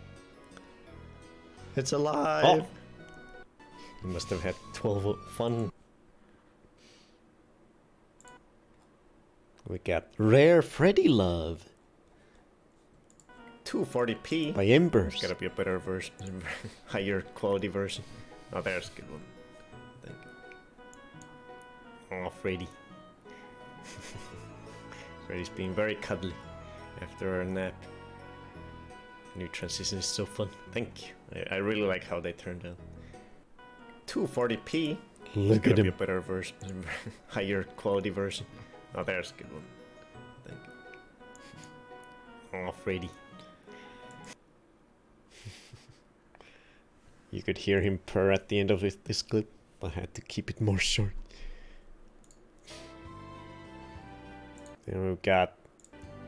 [SPEAKER 2] It's alive! Oh. You must have had 12 fun. We got Rare Freddy Love. 240p by Embers. There's gotta be a better version, higher quality version. Oh, there's a good one. Thank you. Oh, Freddy. Freddy's being very cuddly after a nap. New transition is so fun. Thank you. I really like how they turned out. 240p. Look at him. Be a better version, higher quality version. Oh, there's a good one. Thank you. Oh, Freddy. You could hear him purr at the end of this clip. I had to keep it more short. Then we've got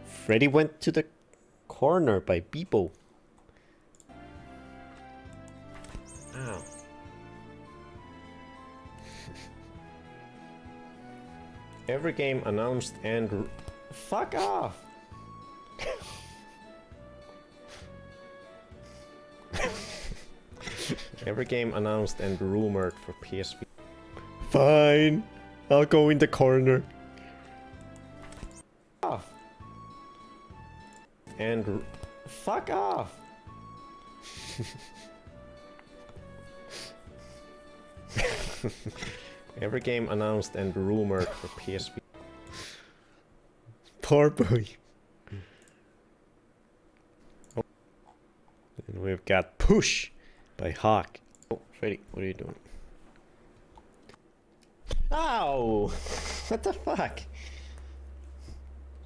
[SPEAKER 2] Freddy Went to the Corner by Bebo. Ow. Every game announced and... Fuck off! Every game announced and rumored for PSP. Fine! I'll go in the corner. Off. And... Fuck off! Every game announced and rumored for PSP. Poor boy. Oh. And we've got Push by Hawk. Oh, Freddy, what are you doing? Ow! What the fuck?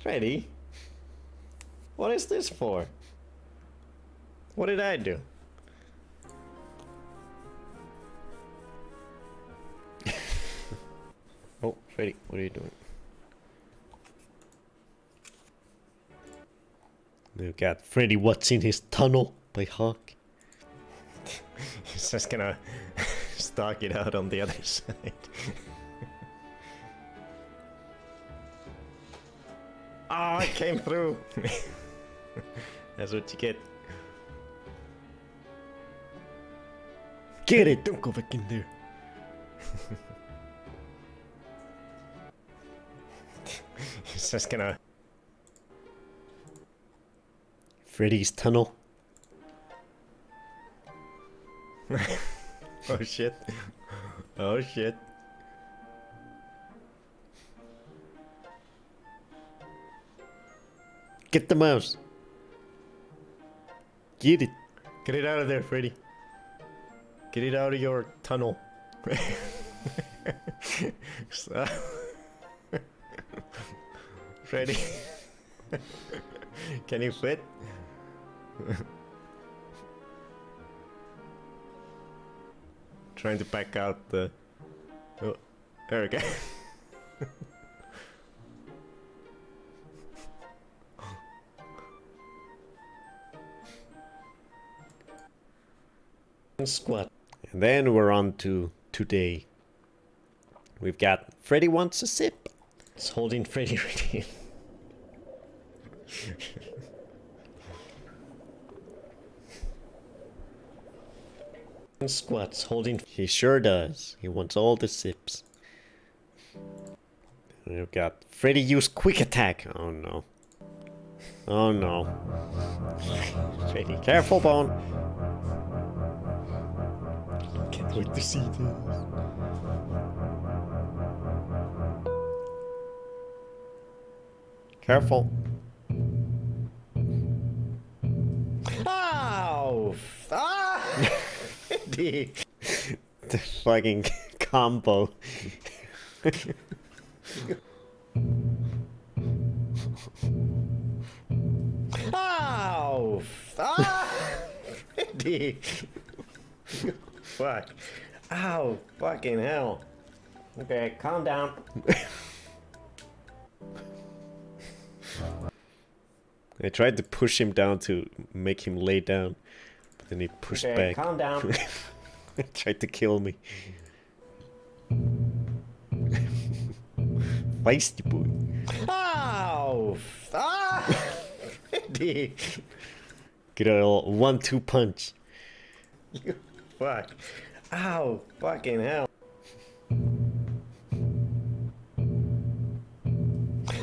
[SPEAKER 2] Freddy? What is this for? What did I do? Oh, Freddy, what are you doing? We've got Freddy What's in His Tunnel by Hawk. He's just gonna stalk it out on the other side. Ah, oh, it came through! That's what you get. Get it! Don't go back in there! He's just gonna... Freddy's Tunnel. Oh shit. Oh shit. Get the mouse. Get it. Get it out of there, Freddy. Get it out of your tunnel. So... Freddy. Can you fit? Trying to back out the... Oh, there we go. Squat. And then we're on to today. We've got Freddy Wants a Sip. It's holding Freddy ready. Squats holding. He sure does. He wants all the sips. We've got Freddy use quick attack. Oh no. Oh no. Freddy, careful, Bone. Can't wait to see this. Careful. Ow! Ah! the fucking combo. Ow! Ah! the fuck. Ow! Fucking hell. Okay, calm down. I tried to push him down to make him lay down, but then he pushed back. Calm down. Tried to kill me. Feisty boy. Ow! Ah! Get a little 1-2 punch. You fuck. Ow! Fucking hell.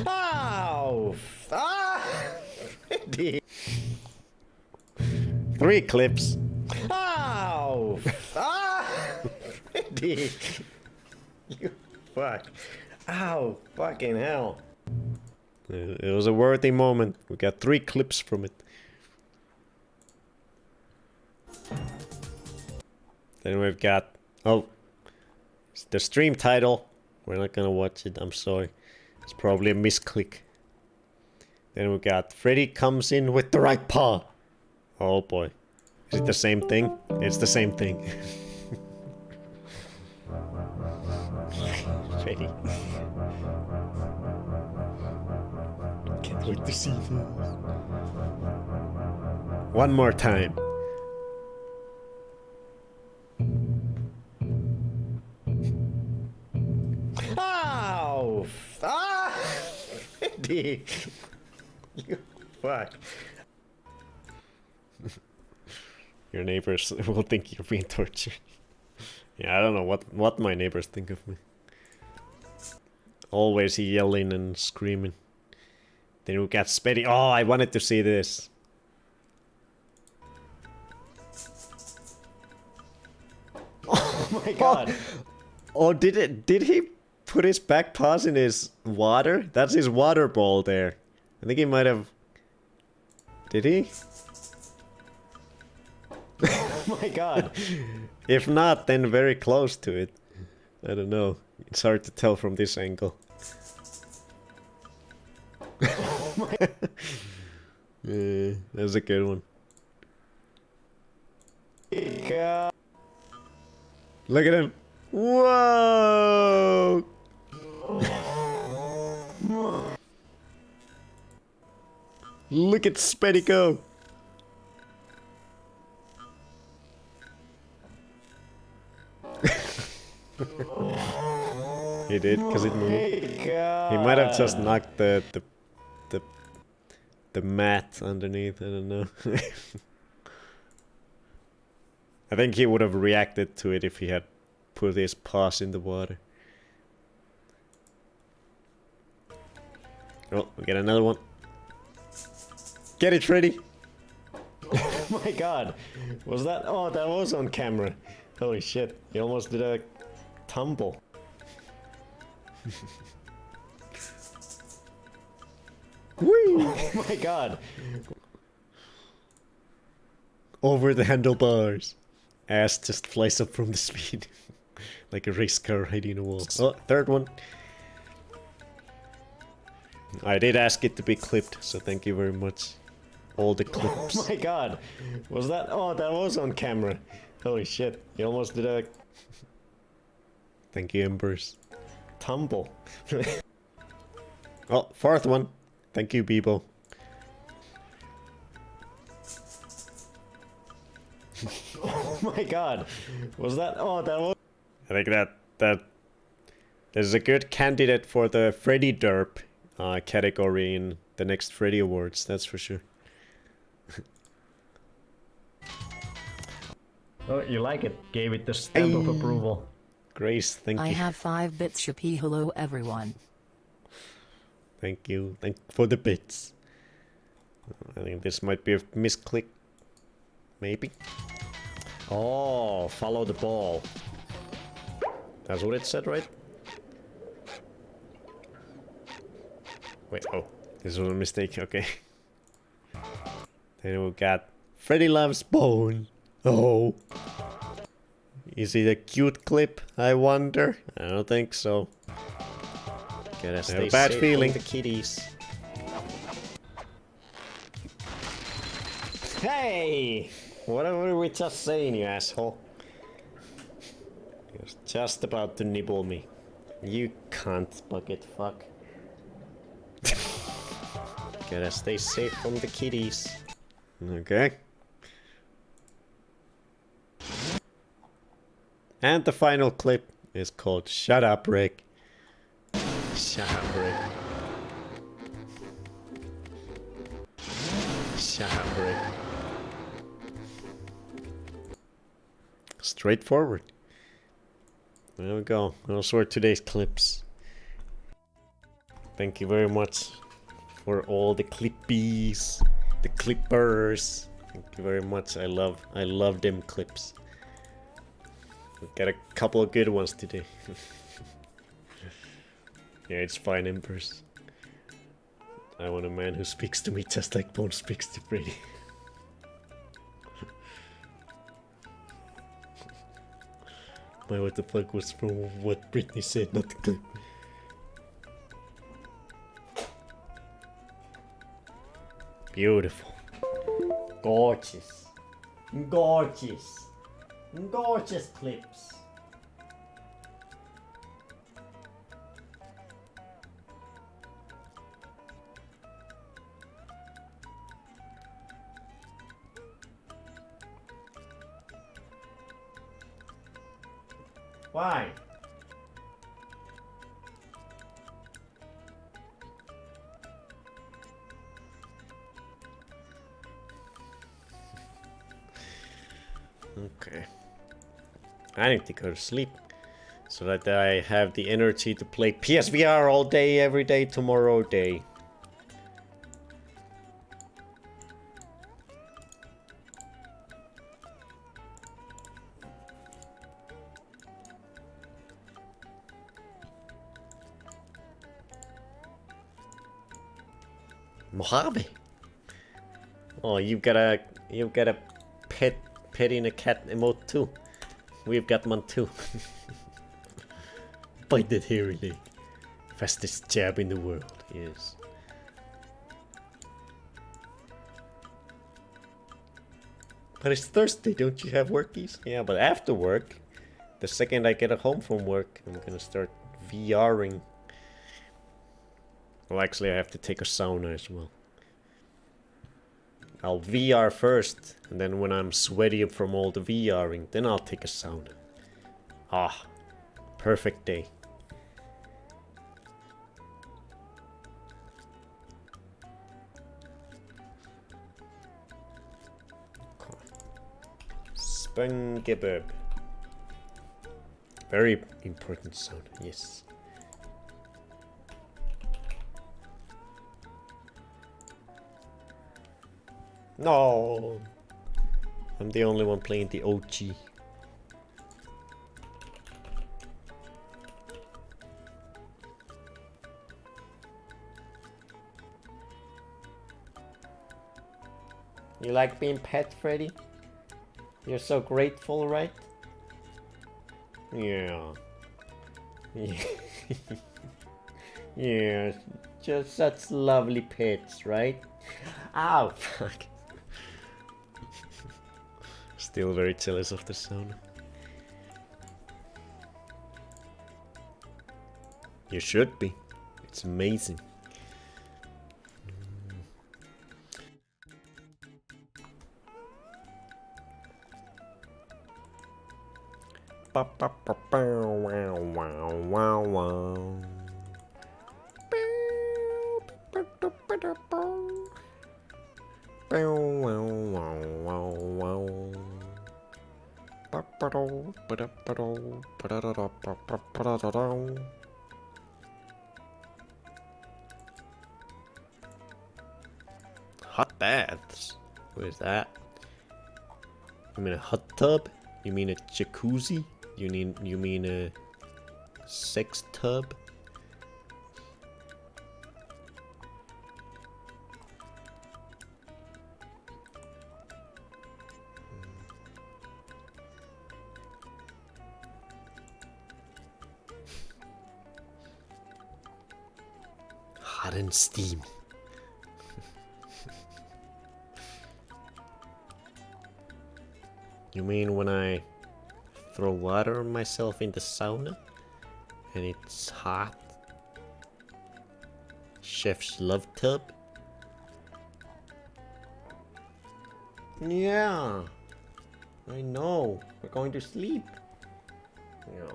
[SPEAKER 2] Ow! Ah! 3 clips. Ow! Ah! You fuck. Ow! Fucking hell. It was a worthy moment. We got 3 clips from it. Then we've got... Oh. It's the stream title. We're not gonna watch it, I'm sorry. It's probably a misclick. Then we got Freddy comes in with the right paw. Oh boy. Is it the same thing? It's the same thing. Freddy. Can't wait to see this. One more time. Ow! Ah! You fuck. Your neighbors will think you're being tortured. Yeah, I don't know what my neighbors think of me. Always yelling and screaming. Then we got Spetty. Oh, I wanted to see this. Oh my god. Oh, did he put his back paws in his water? That's his water ball there. I think he might have... Did he? Oh my god. If not, then very close to it. I don't know. It's hard to tell from this angle. Oh my... Yeah, that's a good one. Look at him. Whoa! Look at Spetty go. He did, because it moved. He might have just knocked the mat underneath, I don't know. I think he would have reacted to it if he had put his paws in the water. Oh, we get another one. Get it, Freddy! Oh my god! Was that... Oh, that was on camera. Holy shit, he almost did a tumble. Whee! Oh my god! Over the handlebars. Ass just flies up from the speed. Like a race car hitting a wall. Oh, third one. I did ask it to be clipped, so thank you very much. All the clips. Oh my god! Was that... Oh, that was on camera. Holy shit, he almost did a... Thank you, Embers. Tumble. Oh, fourth one. Thank you, Bebo. Oh my god. Was that... Oh, that was... I think that is a good candidate for the Freddy Derp category in the next Freddy Awards, that's for sure.
[SPEAKER 9] Oh, you like it? Gave it the stamp of approval.
[SPEAKER 2] Grace, thank
[SPEAKER 10] I
[SPEAKER 2] you.
[SPEAKER 10] have 5 bits. Shippy. Hello, everyone.
[SPEAKER 2] Thank you. Thank you for the bits. I think this might be a misclick. Maybe. Oh, follow the ball. That's what it said, right? Wait, oh. This was a mistake, okay. Then we got Freddy loves Bone. Oh. Is it a cute clip, I wonder? I don't think so. Gotta stay bad safe feeling. From the kitties. Hey! What were we just saying, you asshole? He was just about to nibble me. You cunt bucket fuck. Gotta stay safe from the kitties. Okay. And the final clip is called Shut Up, Rick. Shut up, Rick. Shut up, Rick. Straightforward. There we go. Those were today's clips. Thank you very much for all the clippies, the clippers. Thank you very much. I love them clips. We got a couple of good ones today. Yeah, it's fine, Empress. I want a man who speaks to me just like Bone speaks to Freddy. My what the fuck was from what Britney said, not the clip. Beautiful. Gorgeous. Gorgeous. Gorgeous clips. Why? Okay. I need to go to sleep so that I have the energy to play PSVR all day, every day, tomorrow day. Mojave. Oh, you've got a petting a cat emote too. We've got one too. Bite that hairy leg. Fastest jab in the world, yes. But it's Thursday, don't you have workies? Yeah, but after work, the second I get home from work, I'm gonna start VRing. Well, actually, I have to take a sauna as well. I'll VR first, and then when I'm sweaty from all the VRing, then I'll take a sauna. Ah, perfect day. SpongeBob. Very important sound, yes. No, I'm the only one playing the OG. You like being pet, Freddy? You're so grateful, right? Yeah. Yeah. Yeah, just such lovely pets, right? Ow, fuck. Still very jealous of the sauna. You should be. It's amazing. Hot baths? What is that? You mean a hot tub? You mean a jacuzzi? You mean a sex tub? Hot and steamy. You mean when I throw water on myself in the sauna and it's hot? Chef's love tub? Yeah, I know. We're going to sleep. Yeah.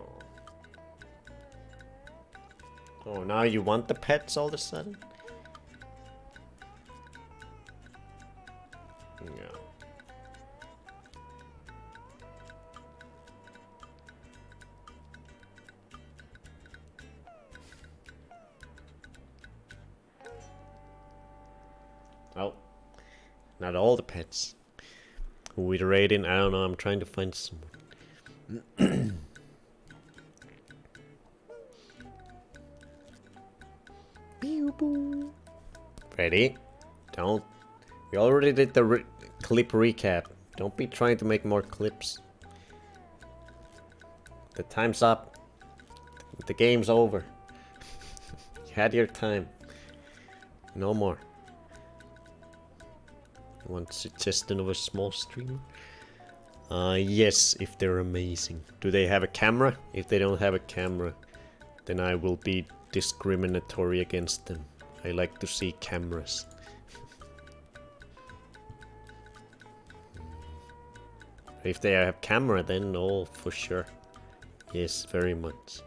[SPEAKER 2] Oh, now you want the pets all of a sudden? Yeah. Oh, not all the pets. Who we rating? I don't know. I'm trying to find someone. Ready? Don't. We already did the clip recap. Don't be trying to make more clips. The time's up. The game's over. You had your time. No more. One suggestion of a small streamer? Yes, if they're amazing. Do they have a camera? If they don't have a camera, then I will be discriminatory against them. I like to see cameras. If they have camera, then no, for sure. Yes, very much.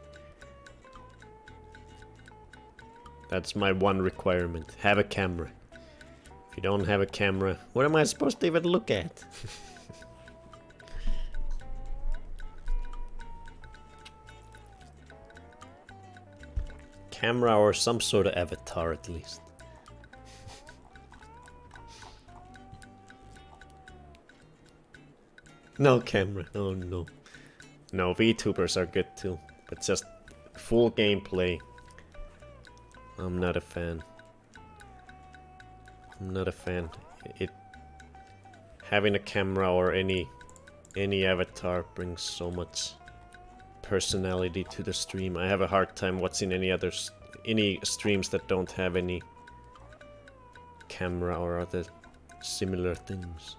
[SPEAKER 2] That's my one requirement. Have a camera. If you don't have a camera, what am I supposed to even look at? Camera or some sort of avatar at least. No camera, oh no. No, VTubers are good too, but just full gameplay. I'm not a fan. I'm not a fan. Having a camera or any avatar brings so much personality to the stream. I have a hard time watching any streams that don't have any camera or other similar things.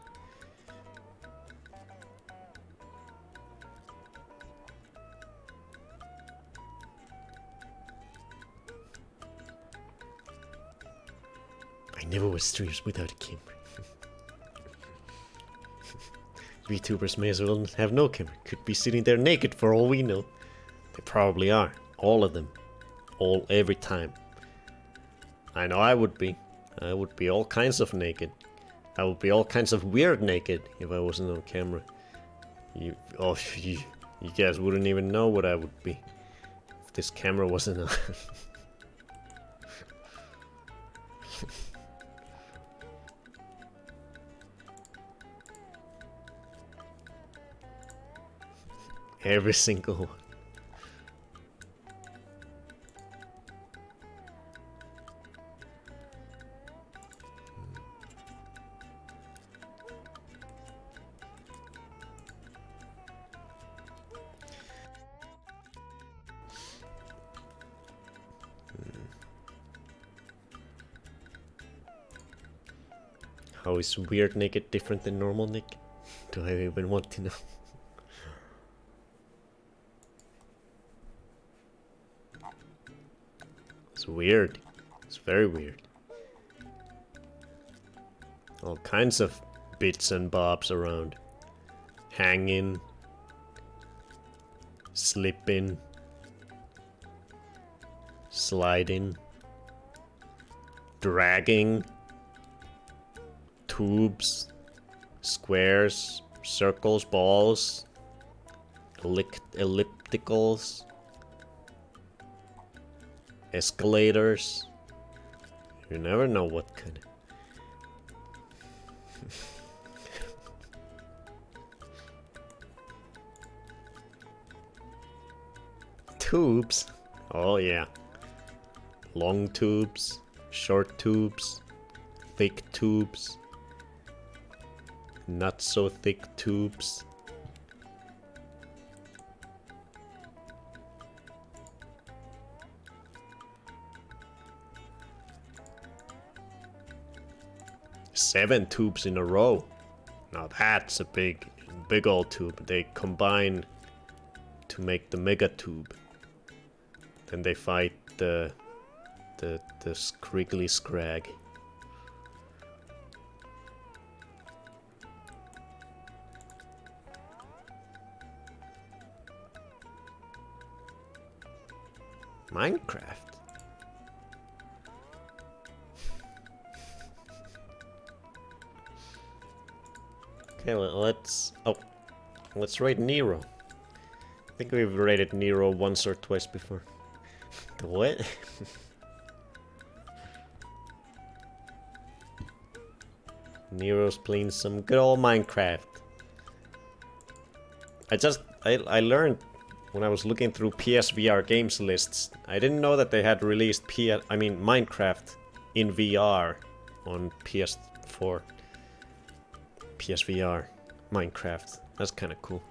[SPEAKER 2] I never watch streams without a camera. VTubers may as well have no camera. Could be sitting there naked for all we know. They probably are. All of them. Every time. I know I would be. I would be all kinds of naked. I would be all kinds of weird naked if I wasn't on camera. You guys wouldn't even know what I would be if this camera wasn't on. Every single one. How is weird naked different than normal naked? Do I even want to know? It's weird. It's very weird. All kinds of bits and bobs around. Hanging. Slipping. Sliding. Dragging. Tubes. Squares. Circles. Balls. ellipticals, escalators. You never know what kind. Tubes. Oh yeah. Long tubes, short tubes, thick tubes, not so thick tubes. Seven tubes in a row. Now that's a big old tube. They combine to make the mega tube. Then they fight the Scriggly Scrag. Minecraft. Okay, let's rate Nero. I think we've rated Nero once or twice before. What? Nero's playing some good old Minecraft. I learned when I was looking through PSVR games lists. I didn't know that they had released Minecraft in VR on PS4. PSVR Minecraft. That's kind of cool.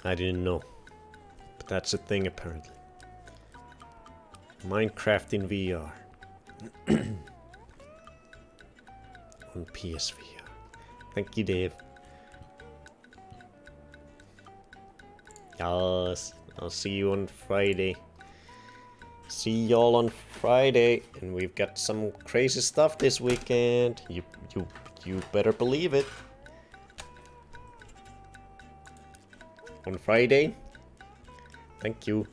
[SPEAKER 2] I didn't know, but that's a thing apparently. Minecraft in VR. On PSVR. Thank you, Dave. Yes, I'll see you on Friday. See y'all on Friday, and we've got some crazy stuff this weekend. You better believe it. On Friday. Thank you.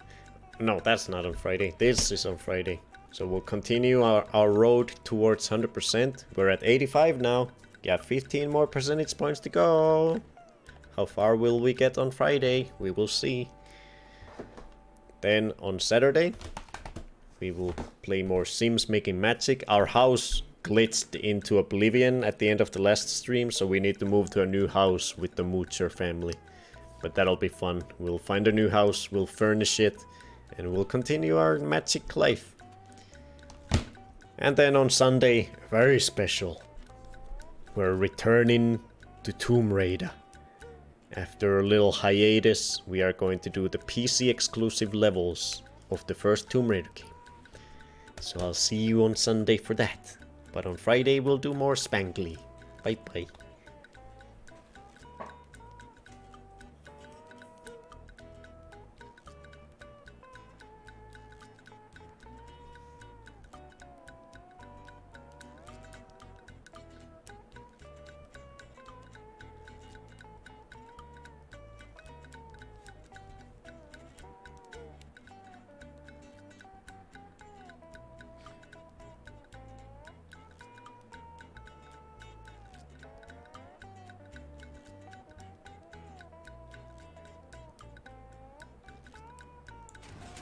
[SPEAKER 2] No, that's not on Friday. This is on Friday. So we'll continue our road towards 100%. We're at 85 now. Got 15 more percentage points to go. How far will we get on Friday? We will see. Then on Saturday, we will play more Sims Making Magic. Our house glitched into oblivion at the end of the last stream, so we need to move to a new house with the Moocher family. But that'll be fun. We'll find a new house, we'll furnish it, and we'll continue our magic life. And then on Sunday, very special. We're returning to Tomb Raider. After a little hiatus, we are going to do the PC exclusive levels of the first Tomb Raider game. So I'll see you on Sunday for that. But on Friday we'll do more Spangly. Bye bye.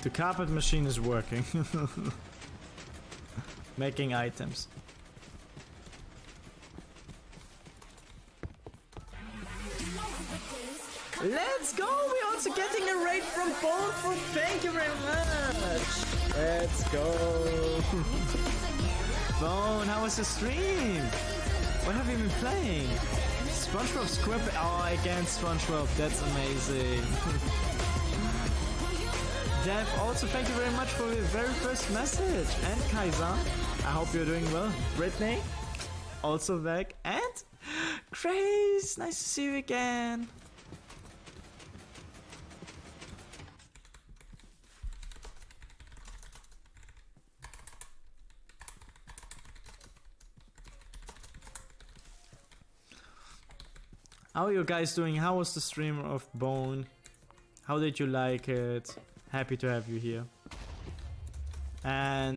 [SPEAKER 15] The carpet machine is working. Making items. Let's go! We're also getting a raid from Bonefoot. Thank you very much. Let's go. Bone, how was the stream? What have you been playing? SpongeBob SquarePants. Oh, against SpongeBob. That's amazing. Dev, also thank you very much for your very first message. And Kaiser, I hope you're doing well. Brittany, also back. And Grace, nice to see you again. How are you guys doing? How was the stream of Bone? How did you like it? Happy to have you here. And